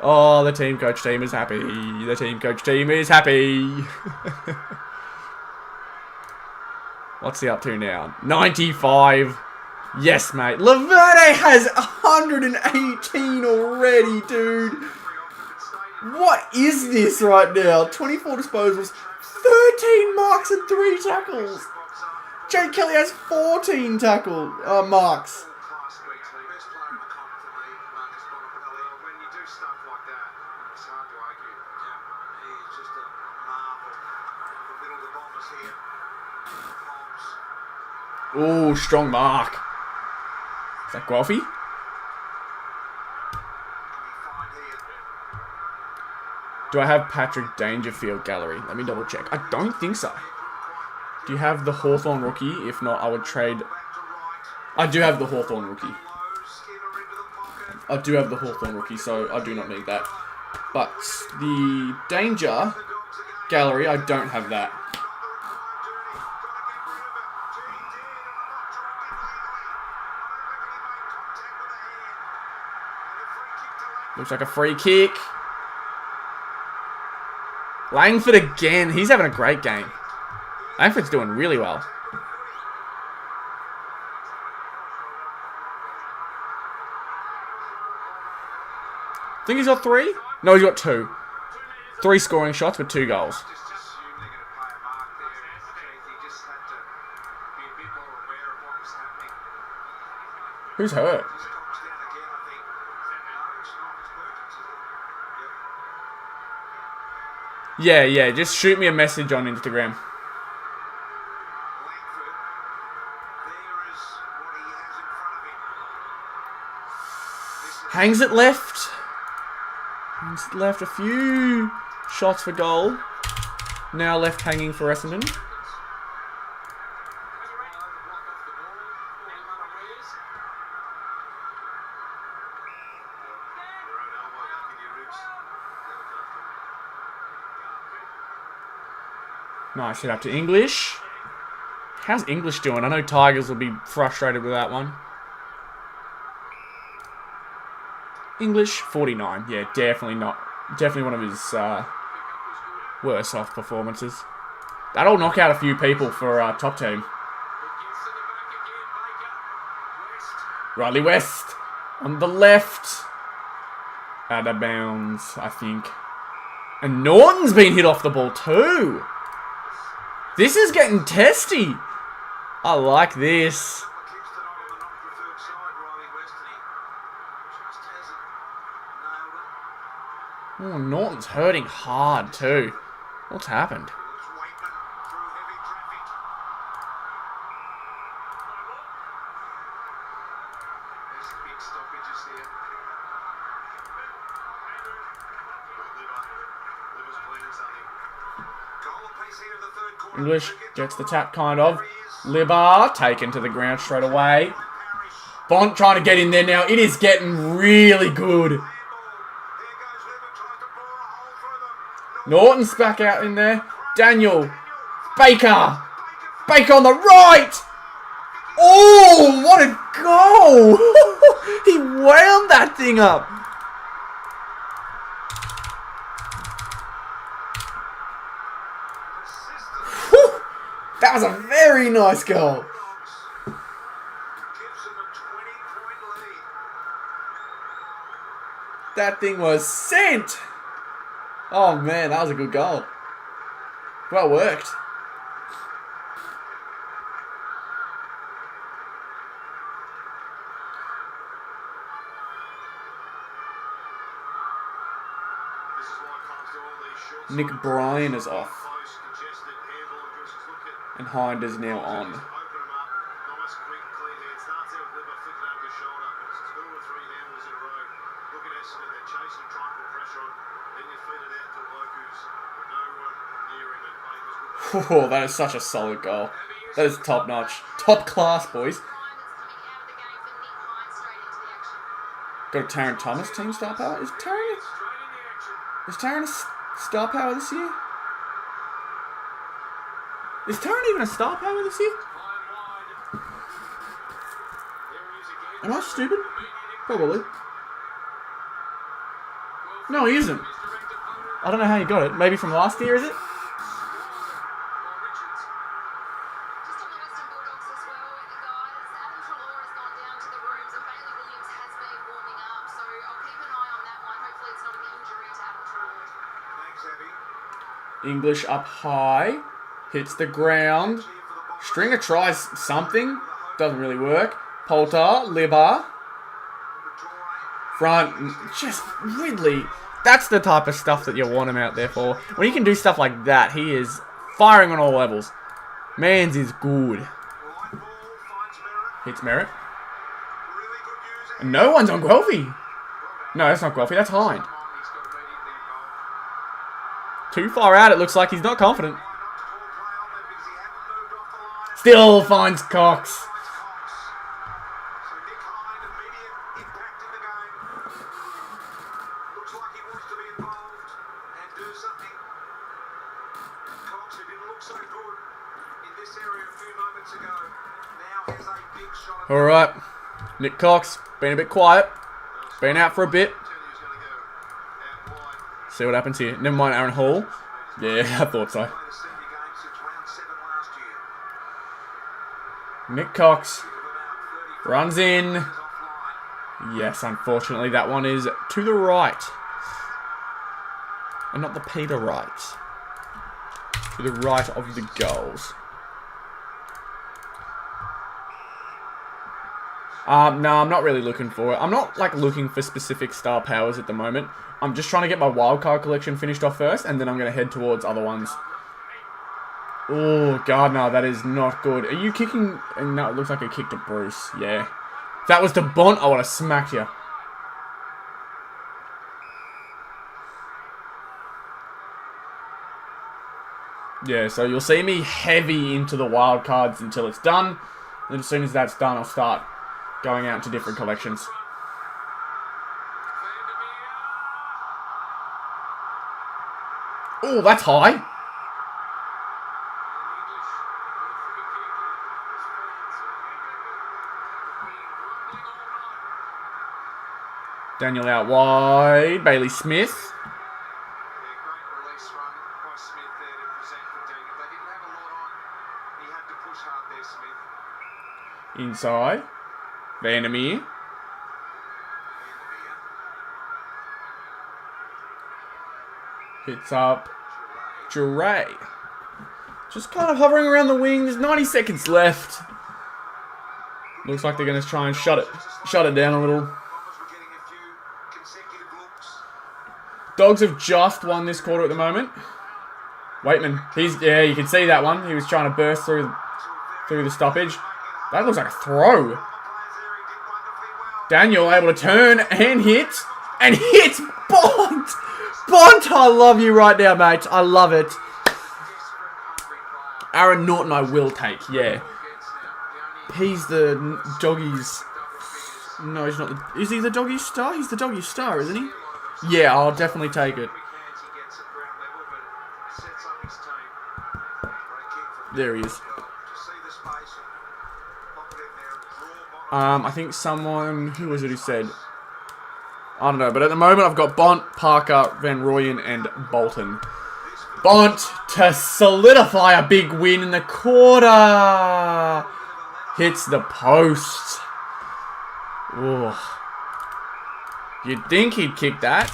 Oh, the team coach team is happy. The team coach team is happy. What's he up to now? 95. Yes, mate. Laverde has 118 already, dude. What is this right now? 24 disposals, 13 marks and 3 tackles. Jake Kelly has 14 marks. Oh, strong mark. Is that Guelphy? Do I have Patrick Dangerfield Gallery? Let me double check. I don't think so. Do you have the Hawthorn rookie? If not, I would trade... I do have the Hawthorn rookie. I do have the Hawthorn rookie, so I do not need that. But the Danger Gallery, I don't have that. Looks like a free kick. Langford again. He's having a great game. Langford's doing really well. I think he's got 3. No, he's got 2. 3 scoring shots with 2 goals. Who's hurt? Yeah, just shoot me a message on Instagram. Hangs it left. Hangs it left. A few shots for goal. Now left hanging for Essendon. Nice hit up to English. How's English doing? I know Tigers will be frustrated with that one. English, 49. Yeah, definitely not. Definitely one of his worst off performances. That'll knock out a few people for top team. Riley West on the left. Out of bounds, I think. And Norton's been hit off the ball too. This is getting testy. I like this. Oh, Norton's hurting hard too. What's happened? English gets the tap, kind of. Libba taken to the ground straight away. Bont trying to get in there now. It is getting really good. Norton's back out in there. Daniel. Baker. Baker on the right. Oh, what a goal. He wound that thing up. Whew. That was a very nice goal. That thing was sent. Oh man, that was a good goal. Well worked. Nick Bryan is off. And Hind is now on. Oh, that is such a solid goal. That is top notch. Top class, boys. Got a Taron Thomas team star power. Is Taron a star power this year? Is Taron even a star power this year? Am I stupid? Probably. No, he isn't. I don't know how you got it. Maybe from last year, is it? English up high. Hits the ground. Stringer tries something. Doesn't really work. Poulter. Libba. Front. Just Ridley. That's the type of stuff that you want him out there for. When he can do stuff like that, he is firing on all levels. Mans is good. Hits Merritt. And no one's on Guelphy. No, that's not Guelphy. That's Hind. Too far out, it looks like he's not confident. Still finds Cox. Alright. Nick Cox, been a bit quiet. Been out for a bit. See what happens here. Never mind Aaron Hall. Yeah, I thought so. Nick Cox runs in. Yes, unfortunately, that one is to the right. And not the Peter right. To the right of the goals. No, I'm not really looking for it. I'm not looking for specific star powers at the moment. I'm just trying to get my wildcard collection finished off first, and then I'm going to head towards other ones. Oh, God, no, that is not good. Are you kicking? No, it looks like a kick to Bruce. Yeah. If that was to Bont, I would have smacked you. Yeah, so you'll see me heavy into the wildcards until it's done. And as soon as that's done, I'll start going out to different collections. Oh, that's high. Daniel out wide. Bailey Smith. Inside. Vandermeer. Hits up. Jure. Just kind of hovering around the wing. There's 90 seconds left. Looks like they're going to try and shut it down a little. Dogs have just won this quarter at the moment. Waitman, yeah, you can see that one. He was trying to burst through the stoppage. That looks like a throw. Daniel able to turn and hit. And hits Bont! Bont, I love you right now, mate. I love it. Aaron Norton I will take, yeah. He's the doggies. No, he's not. Is he the doggy star? He's the doggy star, isn't he? Yeah, I'll definitely take it. There he is. I think someone... Who was it who said... I don't know, but at the moment I've got Bont, Parker, Van Rooyen, and Bolton. Bont to solidify a big win in the quarter. Hits the post. Ooh. You'd think he'd kick that.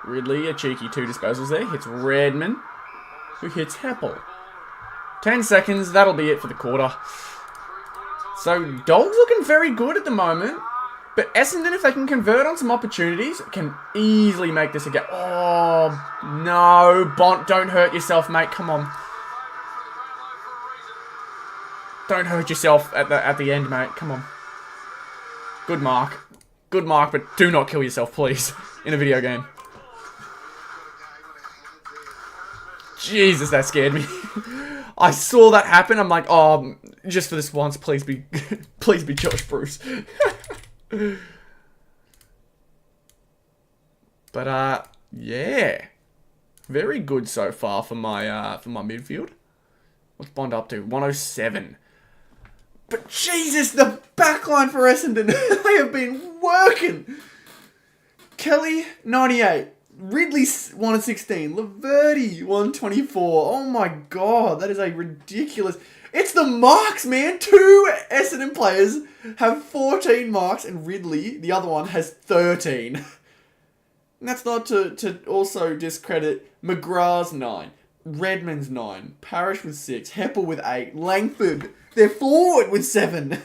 Ridley, a cheeky 2 disposals there. Hits Redman, who hits Heppel. 10 seconds, that'll be it for the quarter. So, Dogs looking very good at the moment. But Essendon, if they can convert on some opportunities, can easily make this a game. Oh, no. Bont, don't hurt yourself, mate. Come on. Don't hurt yourself at the end, mate. Come on. Good mark. Good mark, but do not kill yourself, please. In a video game. Jesus, that scared me. I saw that happen. I'm like, oh, just for this once, please be Josh Bruce. But yeah, very good so far for my midfield. What's Bond up to? 107. But Jesus, the backline for Essendon, they have been working. Kelly 98. Ridley 116, Laverty 124. Oh my god, that is a ridiculous... It's the marks, man. 2 Essendon players have 14 marks and Ridley, the other one, has 13. And that's not to also discredit McGrath's 9, Redmond's 9, Parrish with 6, Heppel with 8, Langford, they're forward with 7.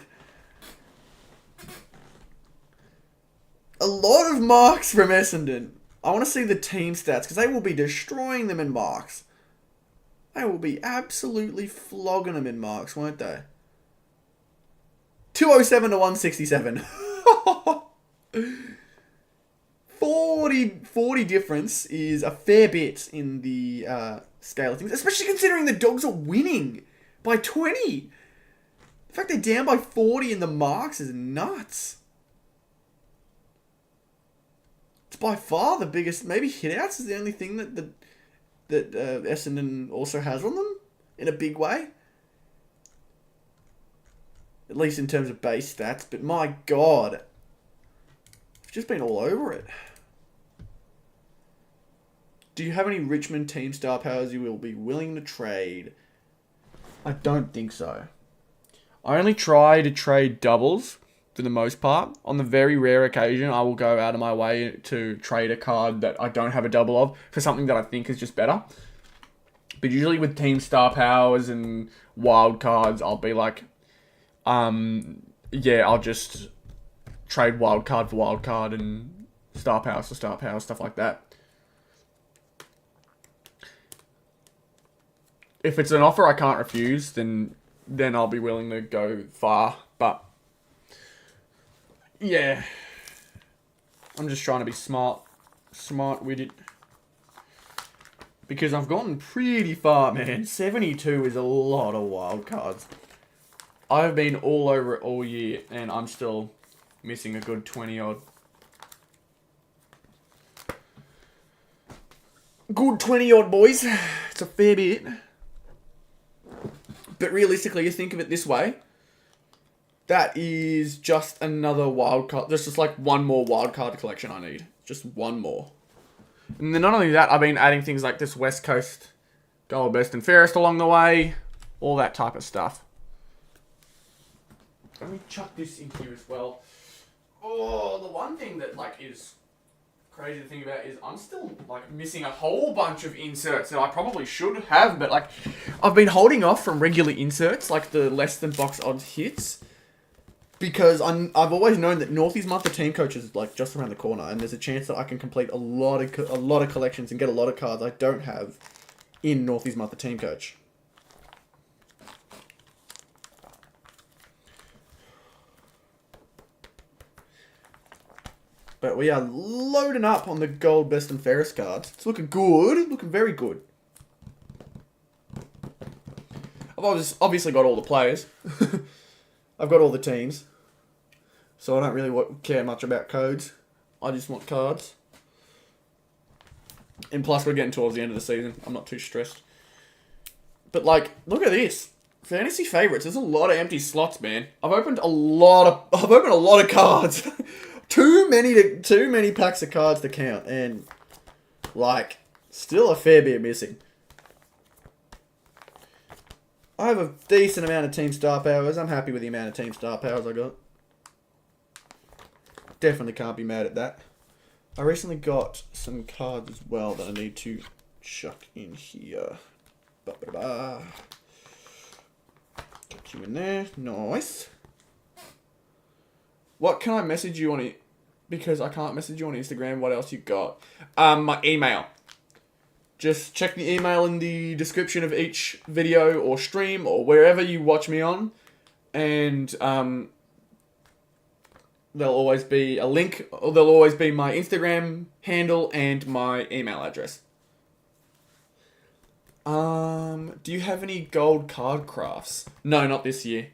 A lot of marks from Essendon. I want to see the team stats, because they will be destroying them in marks. They will be absolutely flogging them in marks, won't they? 207 to 167. 40 difference is a fair bit in the scale of things, especially considering the Dogs are winning by 20. The fact they're down by 40 in the marks is nuts. It's by far the biggest. Maybe hitouts is the only thing that Essendon also has on them in a big way. At least in terms of base stats. But my God, I've just been all over it. Do you have any Richmond team star powers you will be willing to trade? I don't think so. I only try to trade doubles. For the most part. On the very rare occasion, I will go out of my way to trade a card that I don't have a double of for something that I think is just better. But usually with team star powers and wild cards, I'll be like, yeah, I'll just trade wild card for wild card and star powers for star powers, stuff like that. If it's an offer I can't refuse, then I'll be willing to go far. But yeah, I'm just trying to be smart with it. Because I've gotten pretty far, man. 72 is a lot of wild cards. I've been all over it all year, and I'm still missing a good 20 odd. Good 20 odd, boys. It's a fair bit. But realistically, you think of it this way. That is just another wild card. There's just like one more wild card collection I need. Just one more. And then not only that, I've been adding things like this West Coast Gold, best and fairest along the way. All that type of stuff. Let me chuck this in here as well. Oh, the one thing that like is crazy to think about is I'm still like missing a whole bunch of inserts that I probably should have, but like I've been holding off from regular inserts, like the less than box odds hits, because I've always known that Northy's month of team coach is like just around the corner, and there's a chance that I can complete a lot of collections and get a lot of cards I don't have in Northy's month of team coach. But we are loading up on the gold best and fairest cards. It's looking good. Looking very good. I've obviously got all the players. I've got all the teams. So I don't really care much about codes. I just want cards. And plus we're getting towards the end of the season. I'm not too stressed. But like, look at this. Fantasy favorites. There's a lot of empty slots, man. I've opened a lot of cards. Too many packs of cards to count, and like still a fair bit missing. I have a decent amount of team star powers. I'm happy with the amount of team star powers I got. Definitely can't be mad at that. I recently got some cards as well that I need to chuck in here. Got you in there. Nice. What can I message you on it? Because I can't message you on Instagram. What else you got? My email. Just check the email in the description of each video or stream or wherever you watch me on. And there'll always be a link. Or there'll always be my Instagram handle and my email address. Do you have any gold card crafts? No, not this year.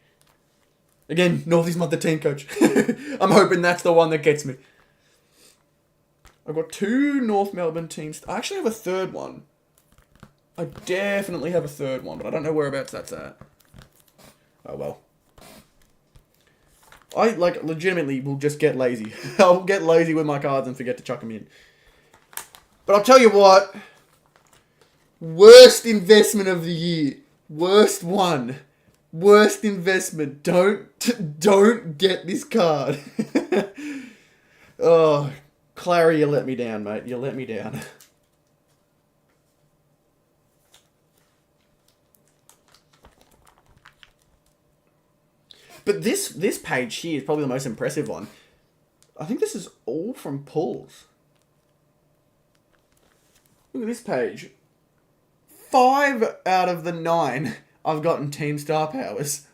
Again, Northy's not the team coach. I'm hoping that's the one that gets me. I've got 2 North Melbourne teams. I actually have a third one. I definitely have a third one, but I don't know whereabouts that's at. Oh well. I like legitimately will just get lazy. I'll get lazy with my cards and forget to chuck them in. But I'll tell you what. Worst investment of the year. Worst one. Worst investment. Don't get this card. Oh, Clary, you let me down, mate. You let me down. But this page here is probably the most impressive one. I think this is all from pulls. Look at this page. 5 out of the 9 I've gotten team star powers.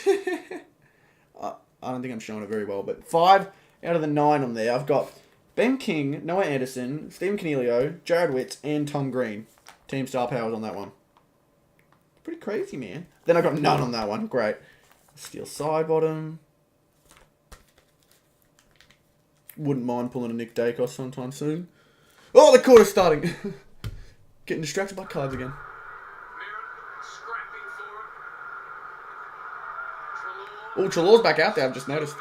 I don't think I'm showing it very well, but 5 out of the 9 on there. I've got Ben King, Noah Anderson, Stephen Canelio, Jared Witts, and Tom Green. Team star powers on that one. Pretty crazy, man. Then I got none on that one. Great. Steel side bottom. Wouldn't mind pulling a Nick Dacos sometime soon. Oh, the quarter's starting. Getting distracted by cards again. Oh, Trelaw's back out there, I've just noticed.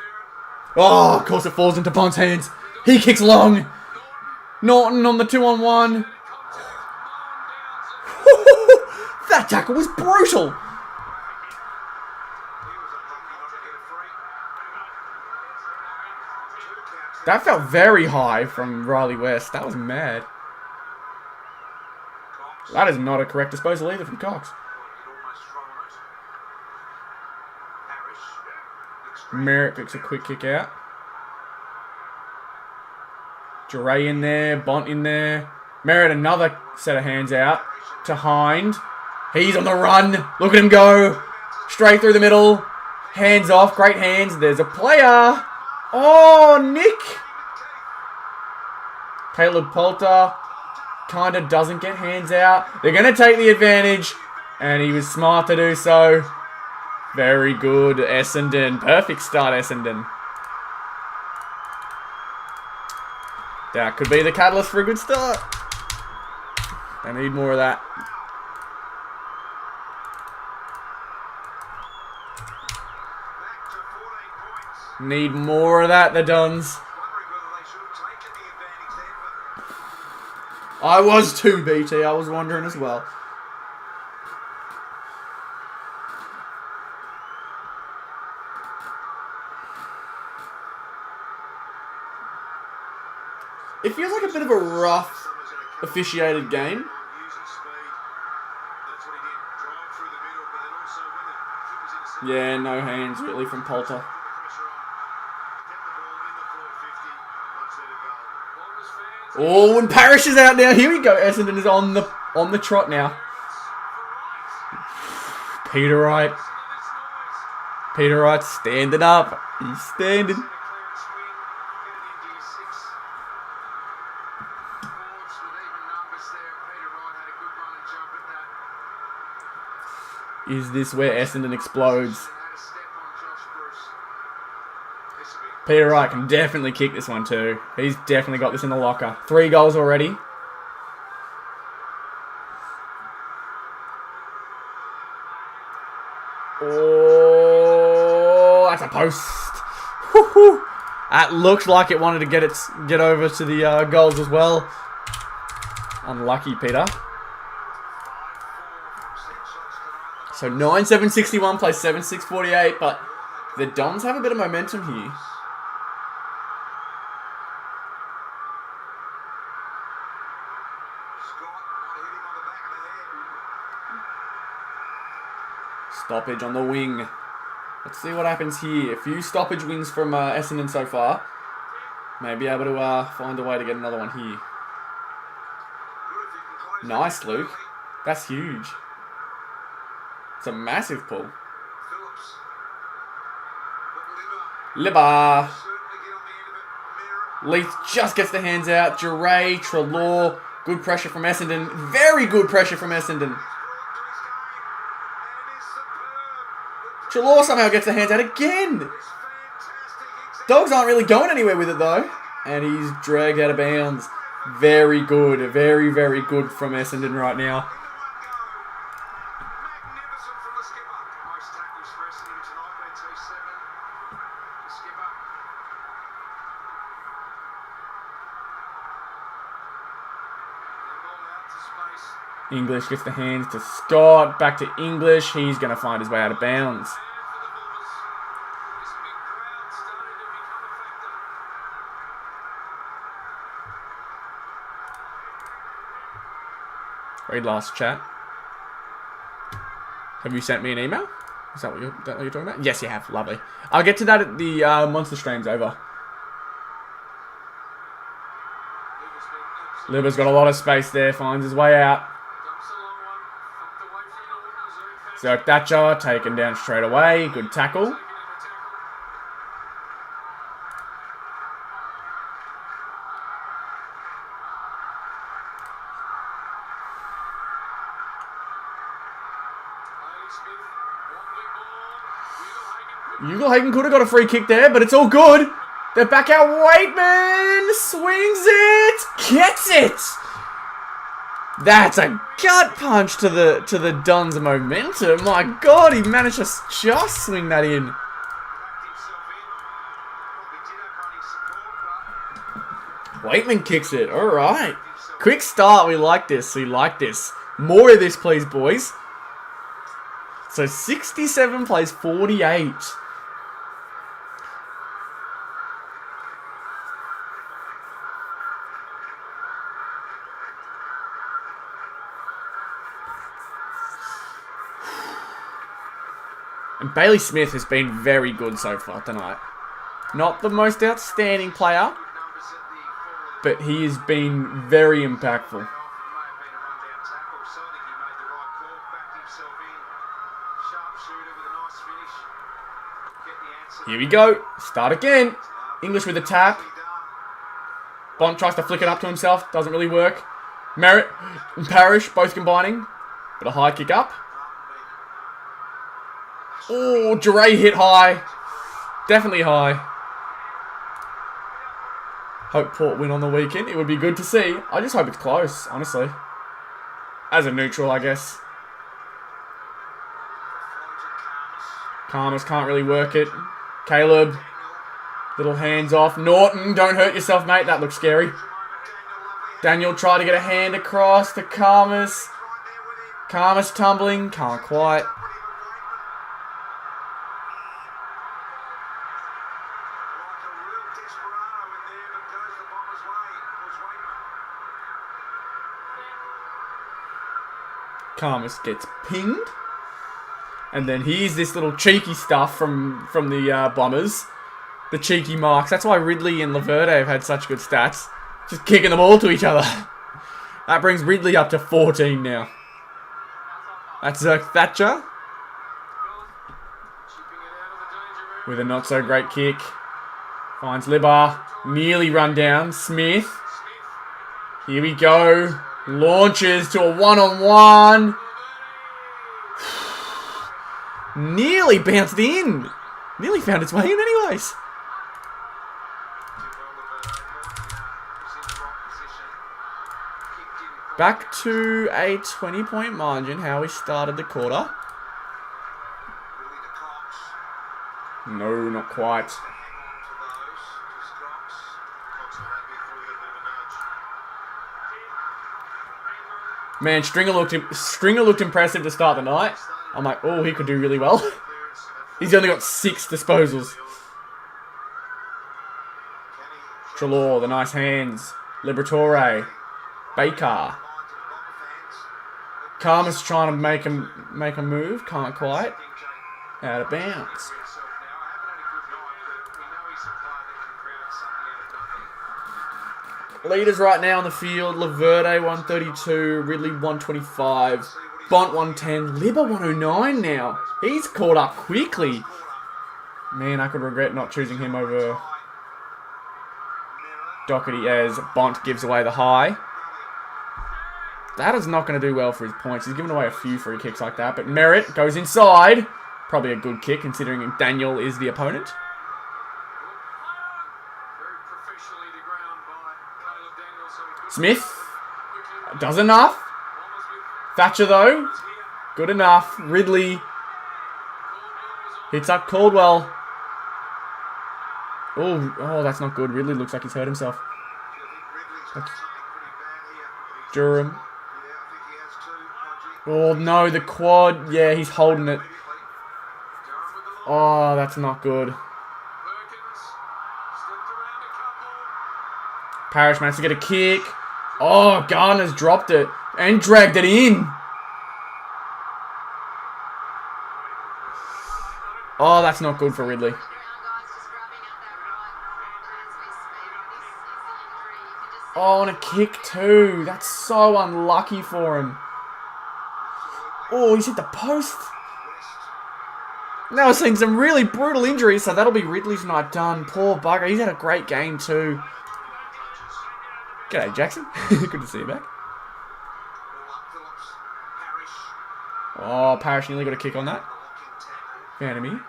Oh, of course it falls into Bond's hands. He kicks long. Norton on the 2-on-1. That tackle was brutal. That felt very high from Riley West. That was mad. That is not a correct disposal either from Cox. Merritt picks a quick kick out. Duray in there. Bont in there. Merritt another set of hands out to Hind. He's on the run. Look at him go. Straight through the middle. Hands off. Great hands. There's a player. Oh, Nick. Caleb Poulter kind of doesn't get hands out. They're going to take the advantage. And he was smart to do so. Very good, Essendon. Perfect start, Essendon. That could be the catalyst for a good start. They need more of that. Need more of that, the Dons. I was too, BT. I was wondering as well. It feels like a bit of a rough officiated game. Yeah, no hands really from Poulter. Oh, and Parrish is out now. Here we go. Essendon is on the trot now. Peter Wright. Peter Wright standing up. He's standing. Is this where Essendon explodes? Peter Wright can definitely kick this one too. He's definitely got this in the locker. 3 goals already. Oh, that's a post. Woo-hoo. That looked like it wanted to get over to the goals as well. Unlucky, Peter. So 9-7-61 plays 7-6-48, but the Dons have a bit of momentum here. Stoppage on the wing. Let's see what happens here. A few stoppage wins from Essendon so far. May be able to find a way to get another one here. Nice, Luke. That's huge. It's a massive pull. Libba. Leith just gets the hands out. Duray, Treloar. Good pressure from Essendon. Very good pressure from Essendon. Treloar somehow gets the hands out again. Dogs aren't really going anywhere with it though. And he's dragged out of bounds. Very good. Very, very good from Essendon right now. English gets the hands to Scott. Back to English. He's going to find his way out of bounds. Read last chat. Have you sent me an email? Is that what you're talking about? Yes, you have. Lovely. I'll get to that at the Monster Stream's over. Libba's got a lot of space there. Finds his way out. So Thatcher taken down straight away. Good tackle. Ugelhagen could have got a free kick there, but it's all good. They're back out. Waitman swings it. Gets it. That's a gut punch to the Duns momentum. My God, he managed to just swing that in. Waitman kicks it. All right. Quick start. We like this. We like this. More of this, please, boys. So 67 plays 48. And Bailey Smith has been very good so far tonight. Not the most outstanding player, but he has been very impactful. Here we go. Start again. English with a tap. Bont tries to flick it up to himself. Doesn't really work. Merritt and Parrish both combining. But a high kick up. Oh, Duray hit high. Definitely high. Hope Port win on the weekend. It would be good to see. I just hope it's close, honestly. As a neutral, I guess. Karmas can't really work it. Caleb. Little hands off. Norton, don't hurt yourself, mate. That looks scary. Daniel tried to get a hand across to Karmas. Karmas tumbling. Can't quite. Karmas gets pinged. And then here's this little cheeky stuff from the Bombers. The cheeky marks. That's why Ridley and Laverde have had such good stats. Just kicking the ball to each other. That brings Ridley up to 14 now. That's Zerk Thatcher. With a not so great kick. Finds Libbar. Nearly run down. Smith. Here we go. Launches to a one-on-one. Nearly bounced in. Nearly found its way in anyways. Back to a 20-point margin, how we started the quarter. No, not quite. Man, Stringer looked impressive to start the night. I'm like, oh, he could do really well. He's only got 6 disposals. Trelaw, the nice hands. Liberatore. Baker. Karmas trying to make a move. Can't quite. Out of bounds. Leaders right now on the field. Laverde 132. Ridley 125. Bont 110. Libba 109 now. He's caught up quickly. Man, I could regret not choosing him over Doherty as Bont gives away the high. That is not going to do well for his points. He's given away a few free kicks like that. But Merritt goes inside. Probably a good kick considering Daniel is the opponent. Smith does enough. Thatcher though, good enough. Ridley hits up Caldwell. Oh, that's not good. Ridley looks like he's hurt himself. That's Durham. Oh no, the quad. Yeah, he's holding it. Oh, that's not good. Parrish managed to get a kick. Oh, Gardner's dropped it and dragged it in. Oh, that's not good for Ridley. Oh, and a kick too. That's so unlucky for him. Oh, he's hit the post. Now we're seeing some really brutal injuries, so that'll be Ridley's night done. Poor bugger. He's had a great game too. G'day, Jackson. Good to see you back. Oh, Parrish nearly got a kick on that. Vandermeer.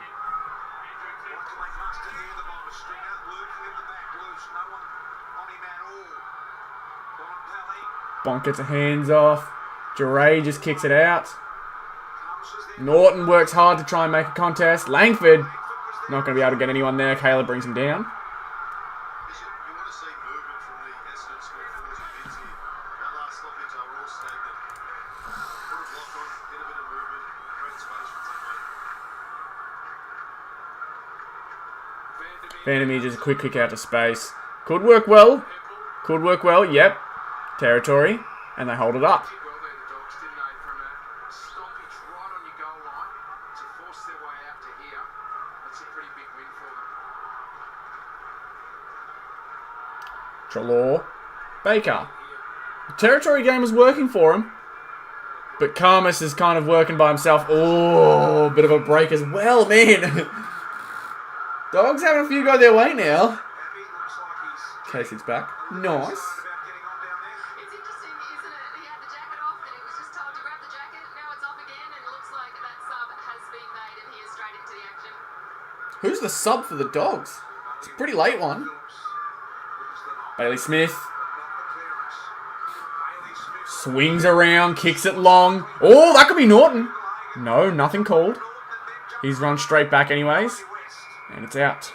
Bonk gets a hands off. Duray just kicks it out. Norton works hard to try and make a contest. Langford not going to be able to get anyone there. Caleb brings him down. Vandermeer just a quick kick out to space. Could work well. Could work well. Yep. Territory. And they hold it up. Trelaw. Baker. The territory game is working for him. But Karmas is kind of working by himself. Oh, bit of a break as well, man. Dogs having a few go their way now. Casey's back. Nice. It's interesting, isn't it? He had the jacket off and he was just told to grab the jacket. Now it's off again and it looks like that sub has been made and he is straight into the action. Who's the sub for the Dogs? It's a pretty late one. Bailey Smith. Swings around, kicks it long. Oh, that could be Norton. No, nothing called. He's run straight back anyways. And it's out.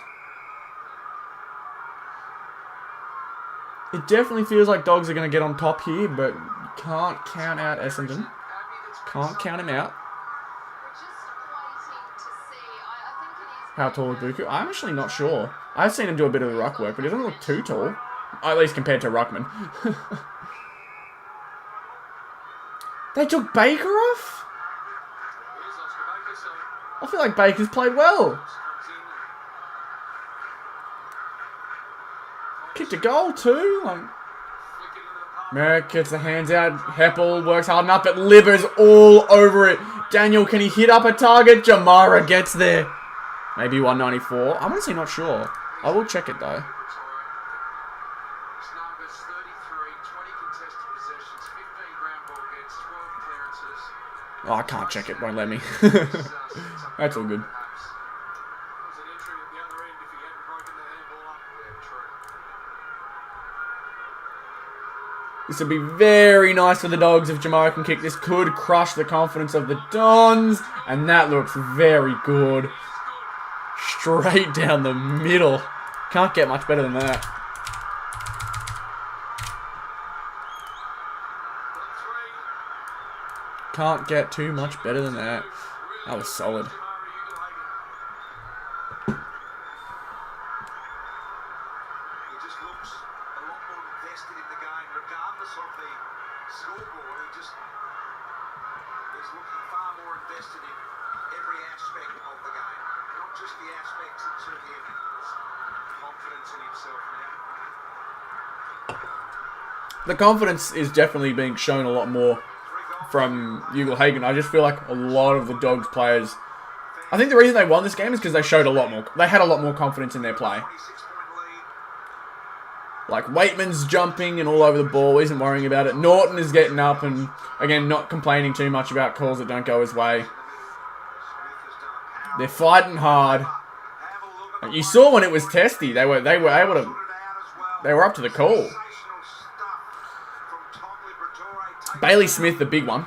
It definitely feels like Dogs are going to get on top here, but you can't count out Essendon. Can't count him out. We're just waiting to see. I think it is How tall is Buku? I'm actually not sure. I've seen him do a bit of the ruck work, but he doesn't look too tall. At least compared to Ruckman. They took Baker off? I feel like Baker's played well. Kicked a goal too. Like, Merrick gets the hands out. Heppel works hard enough, but Libber's all over it. Daniel, can he hit up a target? Jamara gets there. Maybe 194. I'm honestly not sure. I will check it though. Oh, I can't check it. Won't let me. That's all good. This would be very nice for the Dogs if Jamara can kick. This could crush the confidence of the Dons. And that looks very good. Straight down the middle. Can't get much better than that. Can't get too much better than that. That was solid. The confidence is definitely being shown a lot more from Ugle-Hagan. I just feel like a lot of the Dogs players, I think the reason they won this game is because they showed a lot more. They had a lot more confidence in their play. Like Waitman's jumping and all over the ball, isn't worrying about it. Norton is getting up and again not complaining too much about calls that don't go his way. They're fighting hard. You saw when it was testy, they were able to. They were up to the call. Bailey Smith, the big one.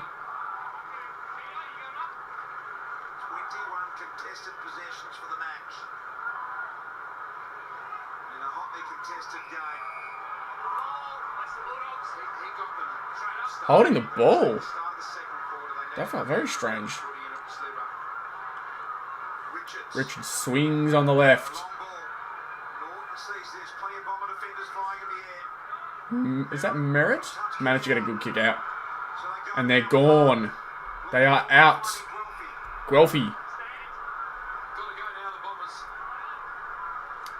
Holding the ball. That felt very strange. Richard swings on the left. Is that Merritt? Managed to get a good kick out. And they're gone. They are out. Guelphy.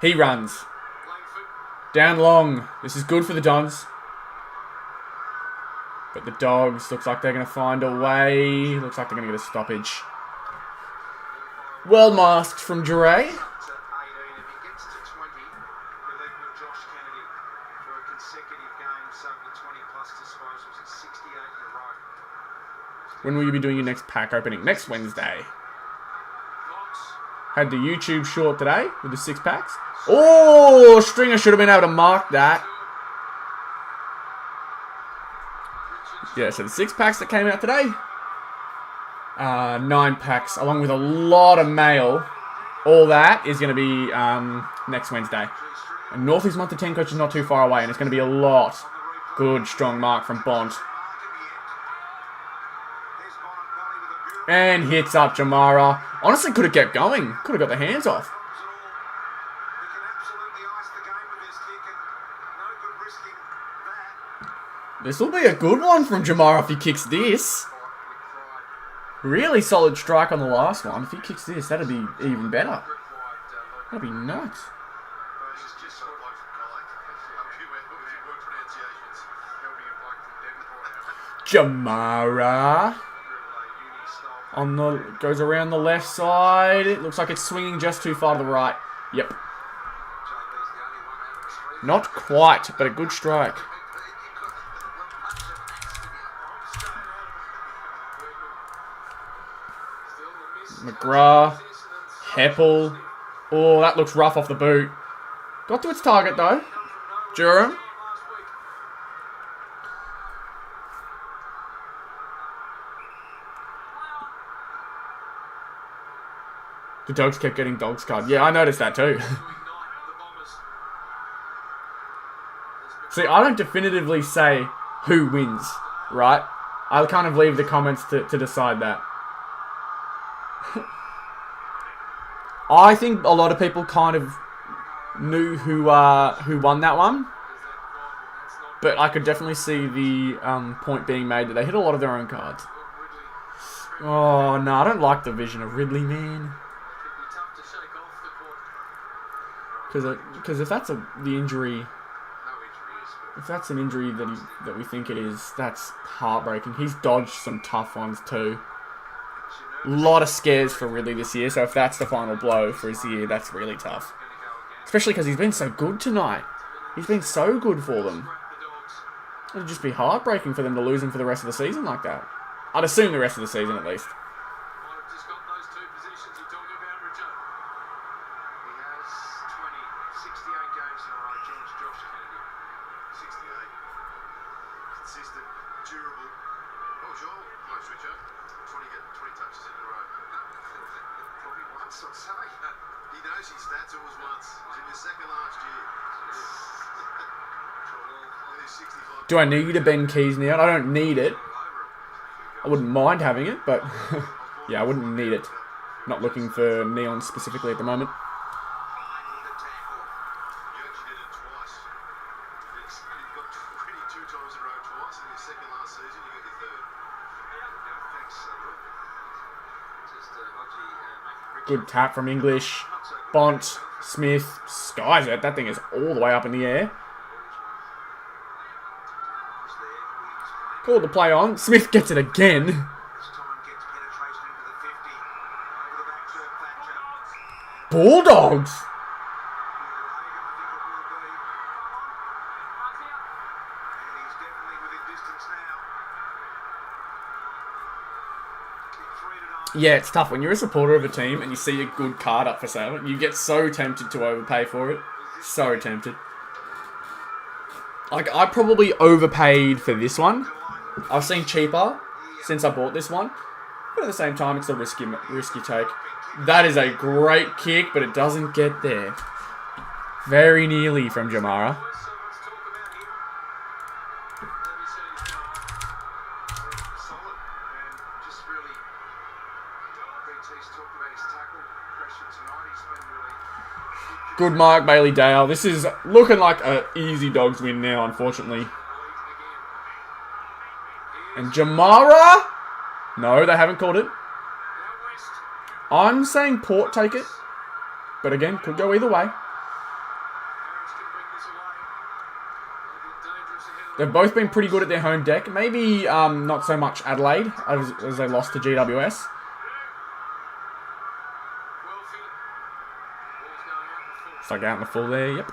He runs. Down long. This is good for the Dons. But the Dogs, looks like they're going to find a way. Looks like they're going to get a stoppage. Well masked from Jure. When will you be doing your next pack opening? Next Wednesday. Had the YouTube short today with the 6 packs. Oh, Stringer should have been able to mark that. Yeah, so the 6 packs that came out today. 9 packs, along with a lot of mail. All that is going to be next Wednesday. And Northy's month to 10 coach is not too far away, and it's going to be a lot. Good, strong mark from Bont. And hits up Jamara. Honestly, could have kept going. Could have got the hands off. This will be a good one from Jamara if he kicks this. Really solid strike on the last one. If he kicks this, that'd be even better. That'd be nuts. Jamara. Goes around the left side. It looks like it's swinging just too far to the right. Yep. Not quite, but a good strike. McGrath. Heppel. Oh, that looks rough off the boot. Got to its target though. Durham. The Dogs kept getting Dogs card. Yeah, I noticed that too. See, I don't definitively say who wins, right? I'll kind of leave the comments to decide that. I think a lot of people kind of knew who won that one. But I could definitely see the point being made that they hit a lot of their own cards. Oh, no, I don't like the vision of Ridley, man. Because if that's the injury, if that's an injury that we think it is, that's heartbreaking. He's dodged some tough ones too. A lot of scares for Ridley this year, so if that's the final blow for his year, that's really tough. Especially because he's been so good tonight. He's been so good for them. It'd just be heartbreaking for them to lose him for the rest of the season like that. I'd assume the rest of the season at least. Do I need a Ben Keys now? I don't need it. I wouldn't mind having it, but yeah, I wouldn't need it. Not looking for Neon specifically at the moment. Good tap from English. Bont, Smith, skies it. That thing is all the way up in the air. Called the play on. Smith gets it again. Bulldogs. Yeah, it's tough. When you're a supporter of a team and you see a good card up for sale, you get so tempted to overpay for it. So tempted. Like, I probably overpaid for this one. I've seen cheaper since I bought this one. But at the same time, it's a risky take. That is a great kick, but it doesn't get there. Very nearly from Jamara. Good mark, Bailey Dale. This is looking like an easy Dogs win now, unfortunately. And Jamara? No, they haven't called it. I'm saying Port take it. But again, could go either way. They've both been pretty good at their home deck. Maybe not so much Adelaide as they lost to GWS. Stuck out in the full there, yep.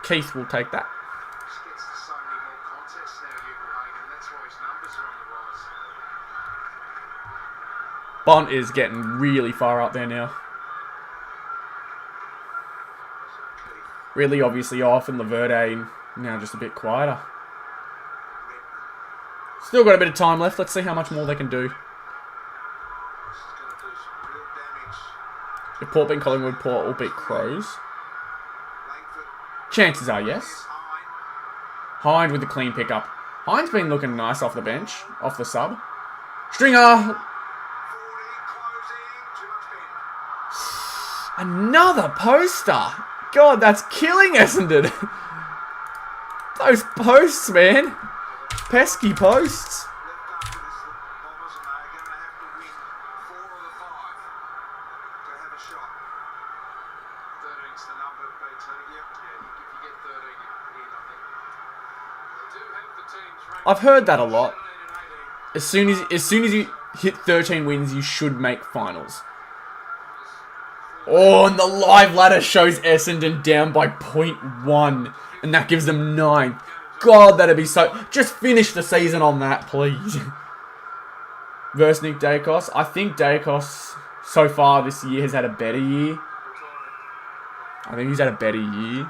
Keith will take that. Bont is getting really far up there now. Really obviously off, and Laverde now just a bit quieter. Still got a bit of time left. Let's see how much more they can do. If Port beat Collingwood, Port will beat Crows. Chances are yes. Hind with the clean pickup. Hind's been looking nice off the bench, off the sub. Stringer. Another poster. God, that's killing Essendon. Those posts, man. Pesky posts. I've heard that a lot. As soon as you hit 13 wins, you should make finals. Oh, and the live ladder shows Essendon down by 0.1. And that gives them 9. God, that'd be so... Just finish the season on that, please. Versus Nick Dacos. I think Dacos, so far this year, has had a better year. I think he's had a better year.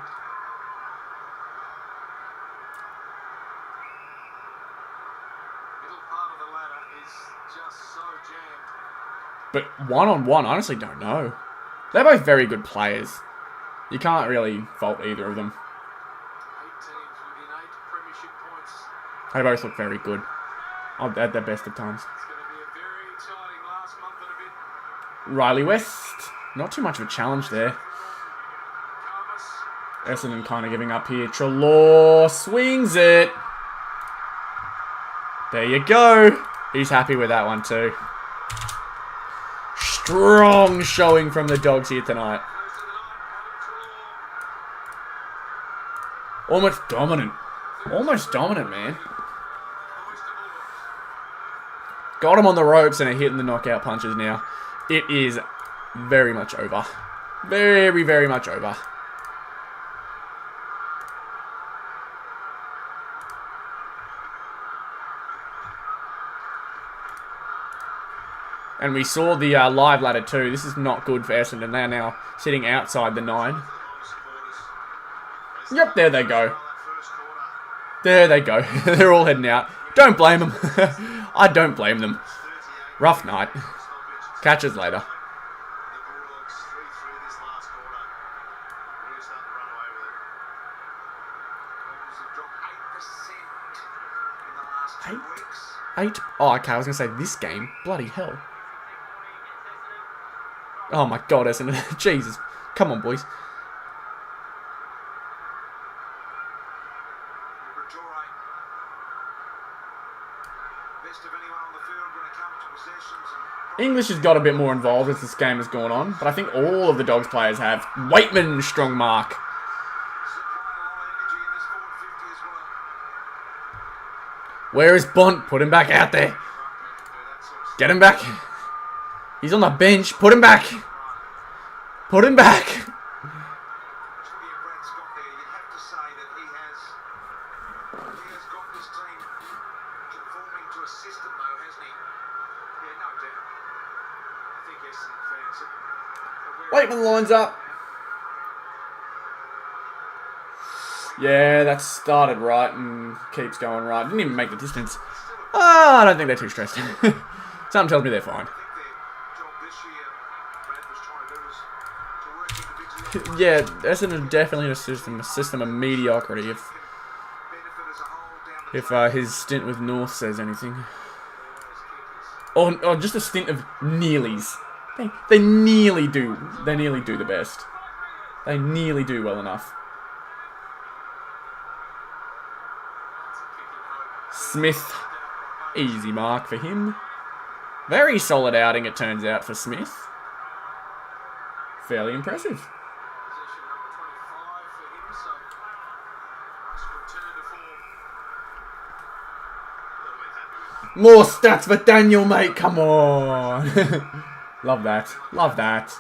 But one-on-one, I honestly don't know. They're both very good players. You can't really fault either of them. They both look very good. At their best of times. Riley West. Not too much of a challenge there. Essendon kind of giving up here. Trelaw swings it. There you go. He's happy with that one too. Strong showing from the Dogs here tonight. Almost dominant. Almost dominant, man. Got him on the ropes and are hitting the knockout punches now. It is very much over. Very, very much over. And we saw the live ladder too. This is not good for Essendon. They are now sitting outside the 9. Yep, there they go. There they go. They're all heading out. Don't blame them. I don't blame them. Rough night. Catch us later. Eight? Oh, okay, I was going to say this game. Bloody hell. Oh my god, Essendon. Jesus. Come on, boys. English has got a bit more involved as this game has gone on, but I think all of the Dogs players have. Waitman, strong mark. Where is Bont? Put him back out there. Get him back. He's on the bench. Put him back. Put him back. Waitman lines up. Yeah, that started right and keeps going right. Didn't even make the distance. Oh, I don't think they're too stressed. Something tells me they're fine. Yeah, Essendon definitely a system of mediocrity if his stint with North says anything. Or just a stint of nearlies. They nearly do. They nearly do the best. They nearly do well enough. Smith. Easy mark for him. Very solid outing, it turns out, for Smith. Fairly impressive. More stats for Daniel, mate. Come on. Love that. Love that.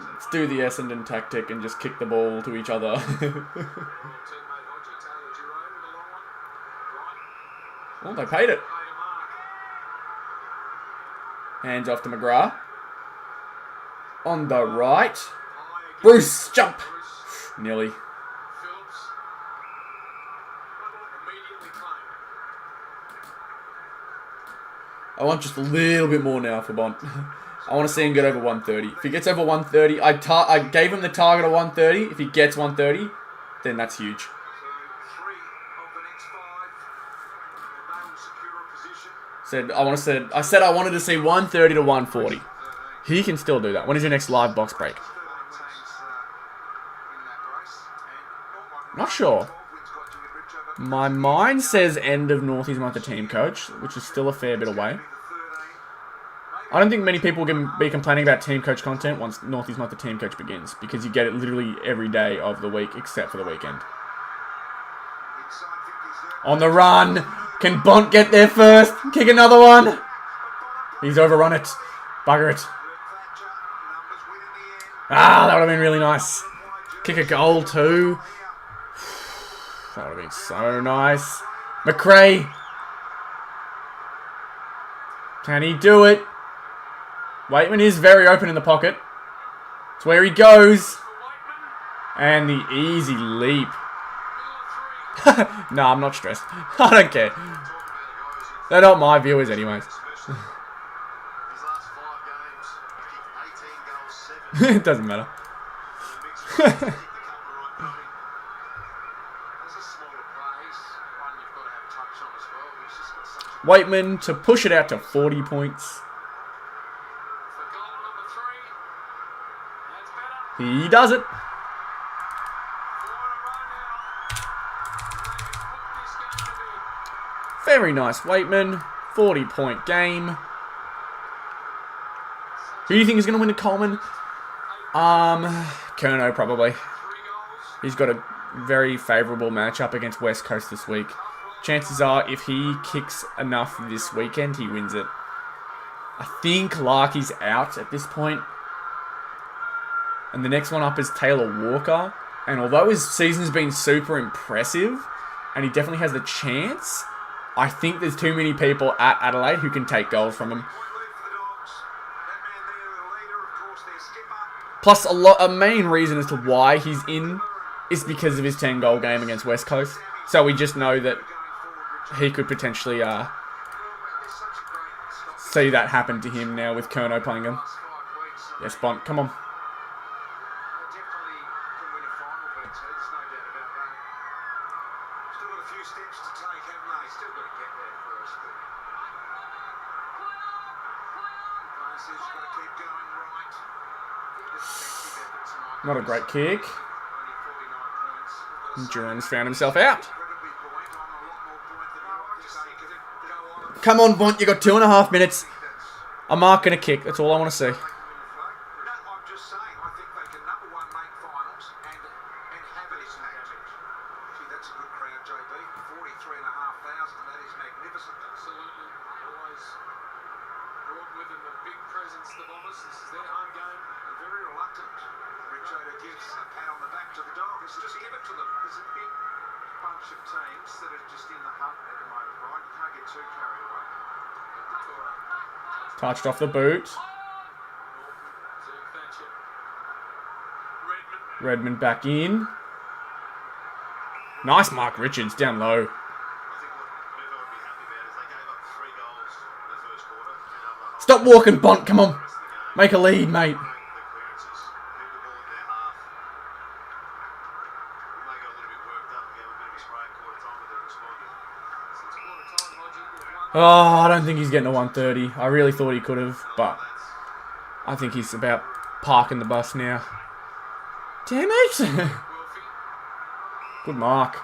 Let's do the Essendon tactic and just kick the ball to each other. Oh, they paid it. Hands off to McGrath. On the right. Bruce, jump. Nearly. I want just a little bit more now for Bont. I want to see him get over 130. If he gets over 130, I gave him the target of 130. If he gets 130, then that's huge. I said I wanted to see 130 to 140. He can still do that. When is your next live box break? Not sure. My mind says end of Northy's month of team coach, which is still a fair bit away. I don't think many people can be complaining about team coach content once Northy's month of team coach begins, because you get it literally every day of the week except for the weekend. On the run! Can Bont get there first? Kick another one! He's overrun it. Bugger it. Ah, that would have been really nice. Kick a goal too. That would have been so nice. McRae. Can he do it? Waitman is very open in the pocket. It's where he goes. And the easy leap. No, I'm not stressed. I don't care. They're not my viewers anyways. It doesn't matter. Waitman to push it out to 40 points. He does it. Very nice, Waitman. 40-point game. Who do you think is going to win the Coleman? Kerno, probably. He's got a very favourable matchup against West Coast this week. Chances are, if he kicks enough this weekend, he wins it. I think Larky's out at this point. And the next one up is Taylor Walker. And although his season's been super impressive, and he definitely has the chance, I think there's too many people at Adelaide who can take goals from him. Plus, a main reason as to why he's in is because of his 10-goal game against West Coast. So we just know that he could potentially see that happen to him now with Kerno playing him. Yes, Bont, come on. Not a great kick. Duran's found himself out. Come on, Bont, you got 2.5 minutes. I'm marking a kick. That's all I want to see. Touched off the boot. Redmond back in. Nice Mark Richards down low. Stop walking, Bont. Come on. Make a lead, mate. Oh, I don't think he's getting a 130. I really thought he could have, but I think he's about parking the bus now. Damn it! Good mark.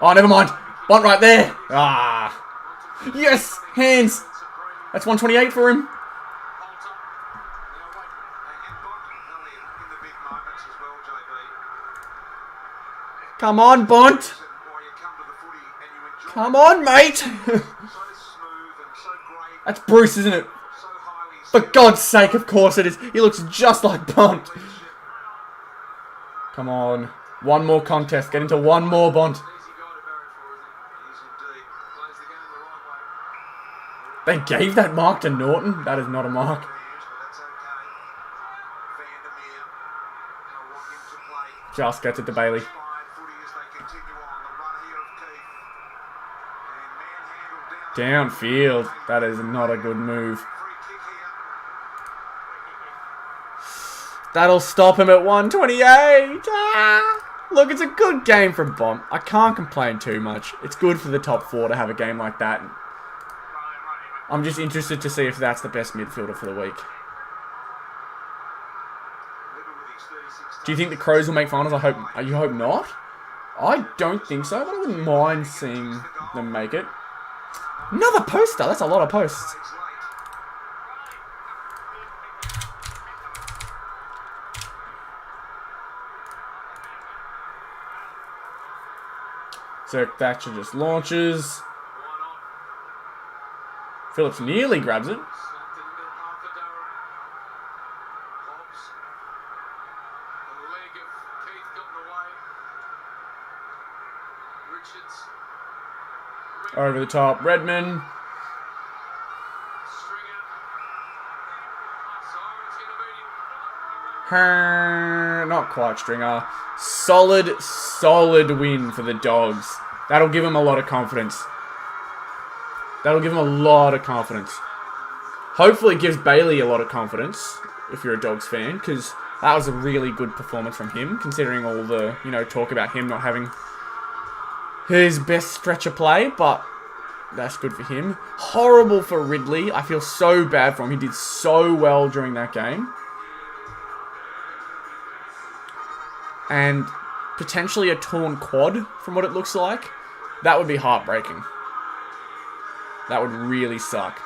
Oh, never mind. Bont right there. Ah. Yes! Hands! That's 128 for him. Come on, Bont. Come on, mate. That's Bruce, isn't it? For God's sake, of course it is. He looks just like Bont. Come on. One more contest. Get into one more, Bont. They gave that mark to Norton? That is not a mark. Just gets it to Bailey. Downfield. That is not a good move. That'll stop him at 128. Ah! Look, it's a good game from Bont. I can't complain too much. It's good for the top 4 to have a game like that. I'm just interested to see if that's the best midfielder for the week. Do you think the Crows will make finals? You hope not. I don't think so, but I wouldn't mind seeing them make it. Another poster. That's a lot of posts. Zerk Thatcher just launches. Phillips nearly grabs it. Over the top, Redmond. Not quite Stringer. Solid win for the Dogs. That'll give him a lot of confidence. Hopefully it gives Bailey a lot of confidence, if you're a Dogs fan, because that was a really good performance from him, considering all the, talk about him not having his best stretch of play, but that's good for him. Horrible for Ridley. I feel so bad for him. He did so well during that game. And potentially a torn quad, from what it looks like. That would be heartbreaking. That would really suck.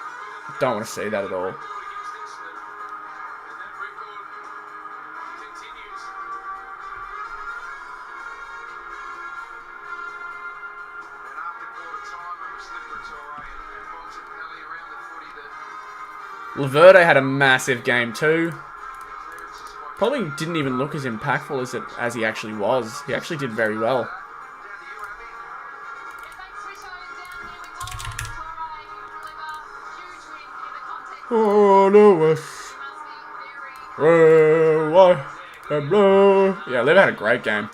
Don't want to see that at all. Laverde had a massive game too. Probably didn't even look as impactful as he actually was. He actually did very well. Oh, Lewis. Yeah, Liv had a great game.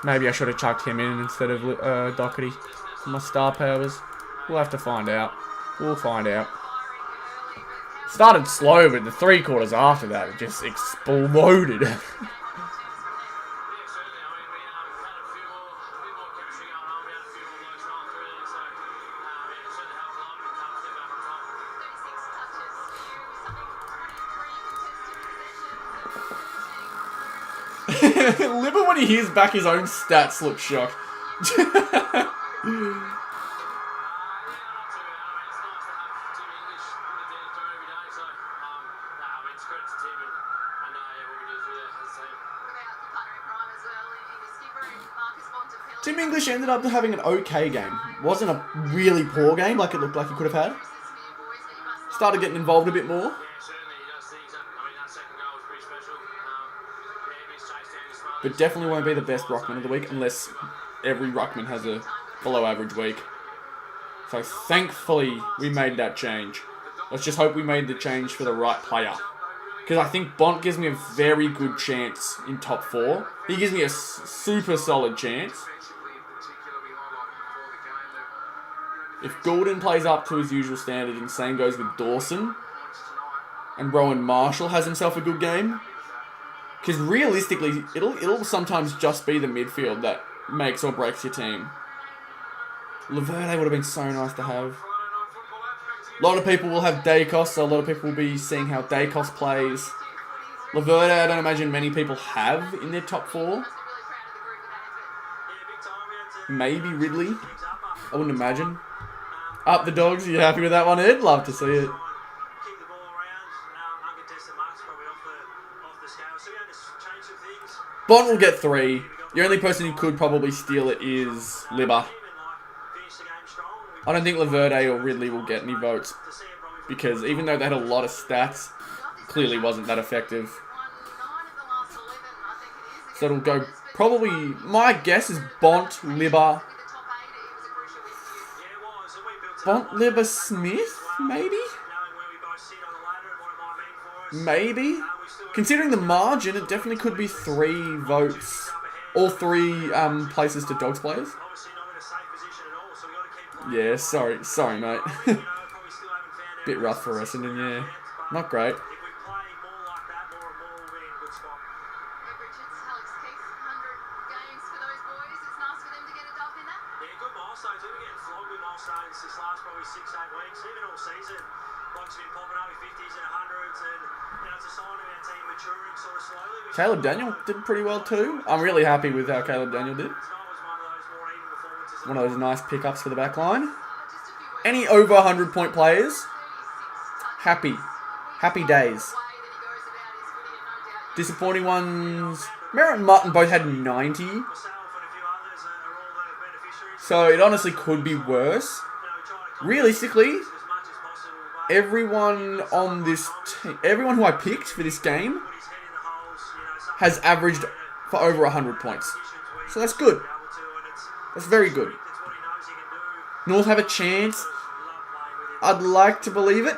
Maybe I should have chucked him in instead of Doherty for my star powers. We'll have to find out. We'll find out. Started slow, but the 3 quarters after that, it just exploded. Libba, when he hears back his own stats, looks shocked. Tim English ended up having an okay game. Wasn't a really poor game like it looked like he could have had. Started getting involved a bit more. But definitely won't be the best ruckman of the week unless every ruckman has a below average week. So thankfully we made that change. Let's just hope we made the change for the right player. Because I think Bont gives me a very good chance in top 4. He gives me a super solid chance. If Goulden plays up to his usual standard and same goes with Dawson, and Rowan Marshall has himself a good game, because realistically, it'll sometimes just be the midfield that makes or breaks your team. Laverde would have been so nice to have. A lot of people will have Dacos, so a lot of people will be seeing how Dacos plays. Laverde, I don't imagine many people have in their top 4. Maybe Ridley. I wouldn't imagine. Up the Dogs, you happy with that one, Ed? Love to see it. Bont will get 3. The only person who could probably steal it is Libba. I don't think Laverde or Ridley will get any votes, because even though they had a lot of stats, clearly wasn't that effective. So it'll go probably, my guess is Bont, Libba, Libba, Smith, maybe? Maybe? Considering the margin, it definitely could be 3 votes. All 3 places to Dogs players. Yeah, sorry mate. Bit rough for Essendon, yeah. Not great. Caleb Daniel did pretty well too. I'm really happy with how Caleb Daniel did. One of those nice pickups for the back line. Any over 100-point players? Happy. Happy days. Disappointing ones. Merritt and Mutton both had 90. So it honestly could be worse. Realistically, everyone on this everyone who I picked for this game has averaged for over 100 points. So that's good. That's very good. North have a chance. I'd like to believe it.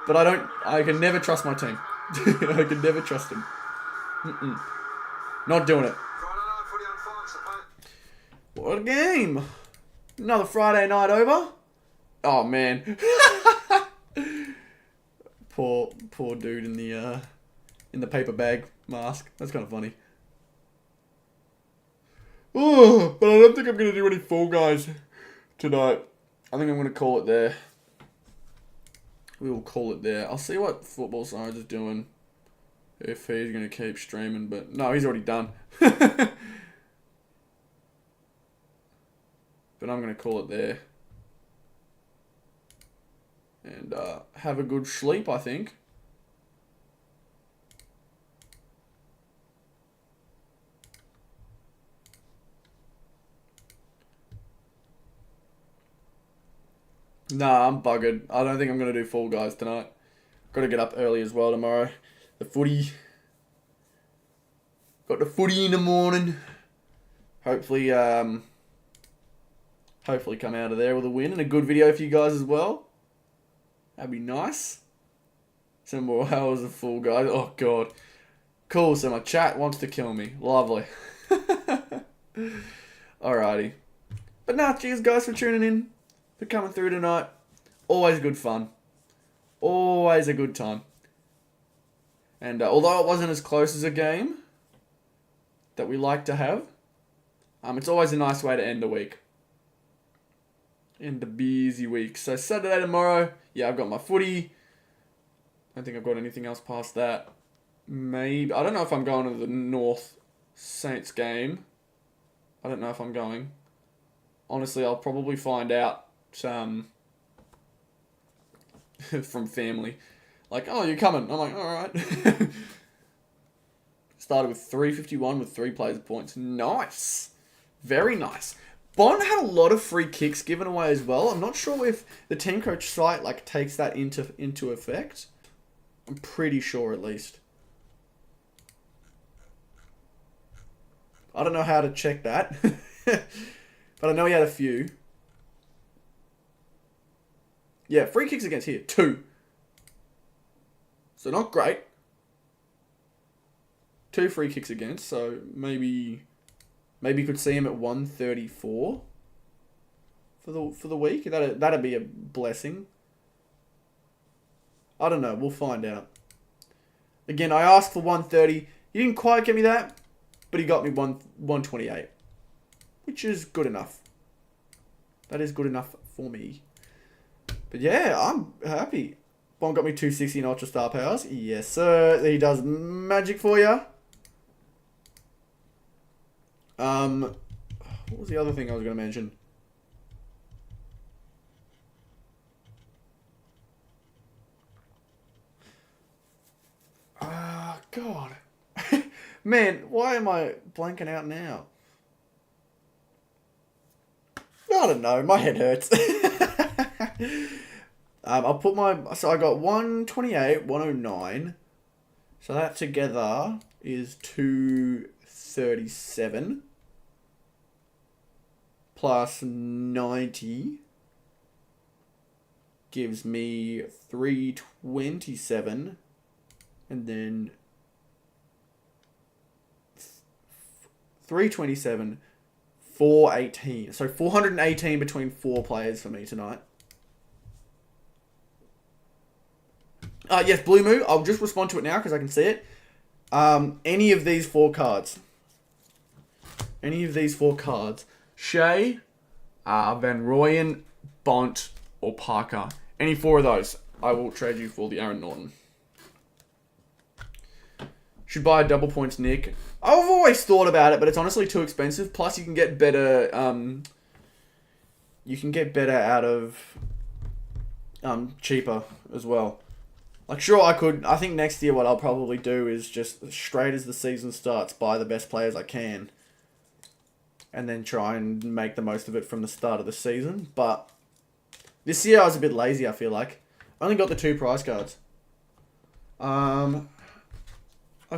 But I can never trust my team. I can never trust them. Not doing it. What a game. Another Friday night over. Oh man. poor dude in the paper bag mask. That's kind of funny. Oh, but I don't think I'm going to do any Fall Guys tonight. I think I'm going to call it there. We will call it there. I'll see what Football Science is doing. If he's going to keep streaming, but no, he's already done. But I'm going to call it there. And have a good sleep, I think. Nah, I'm buggered. I don't think I'm going to do Fall Guys tonight. Got to get up early as well tomorrow. The footy. Got the footy in the morning. Hopefully come out of there with a win and a good video for you guys as well. That'd be nice. Some more hours of Fall Guys. Oh, God. Cool, so my chat wants to kill me. Lovely. Alrighty. But nah, cheers guys for tuning in. For coming through tonight. Always good fun. Always a good time. And although it wasn't as close as a game that we like to have, it's always a nice way to end the week. End a busy week. So Saturday tomorrow, yeah, I've got my footy. I don't think I've got anything else past that. Maybe, I don't know if I'm going to the North Saints game. I don't know if I'm going. Honestly, I'll probably find out from family. Like, oh, you're coming. I'm like, alright. Started with 351 with 3 players points. Nice. Very nice. Bond had a lot of free kicks given away as well. I'm not sure if the team coach site like takes that into effect. I'm pretty sure at least. I don't know how to check that. But I know he had a few. Yeah, free kicks against here. 2. So not great. 2 free kicks against. So maybe you could see him at 134 for the week. That'd be a blessing. I don't know. We'll find out. Again, I asked for 130. He didn't quite get me that, but he got me 128, which is good enough. That is good enough for me. But yeah, I'm happy. Bond got me 260 in Ultra Star Powers. Yes, sir. He does magic for you. What was the other thing I was going to mention? God. Man, why am I blanking out now? I don't know. My head hurts. I'll put so I got 128, 109. So that together is 237. Plus 90 gives me 327. And then 327, 418. So 418 between 4 players for me tonight. Yes, Blue Moo. I'll just respond to it now because I can see it. Any of these 4 cards. Shea, Van Rooyen, Bont, or Parker. Any 4 of those, I will trade you for the Aaron Norton. Should buy a double points Nick. I've always thought about it, but it's honestly too expensive. Plus, you can get better. You can get better out of cheaper as well. Like, sure, I could. I think next year what I'll probably do is just straight as the season starts, buy the best players I can, and then try and make the most of it from the start of the season. But this year I was a bit lazy. I feel like I only got the 2 prize cards. I've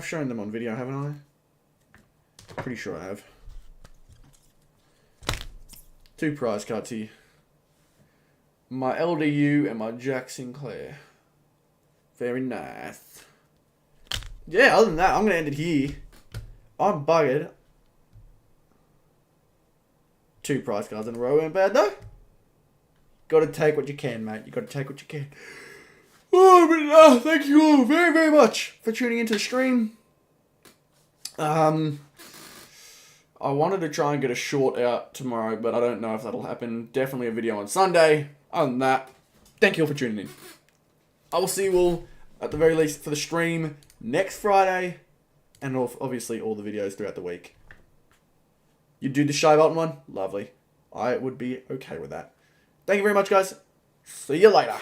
shown them on video, haven't I? Pretty sure I have. 2 prize cards here. My LDU and my Jack Sinclair. Very nice. Yeah, other than that, I'm going to end it here. I'm buggered. 2 prize cards in a row ain't bad, though. Got to take what you can, mate. You got to take what you can. Oh, but thank you all very, very much for tuning into the stream. I I wanted to try and get a short out tomorrow, but I don't know if that'll happen. Definitely a video on Sunday. Other than that, thank you all for tuning in. I will see you all, at the very least, for the stream next Friday, and obviously all the videos throughout the week. You do the Shy Bolton one? Lovely. I would be okay with that. Thank you very much, guys. See you later.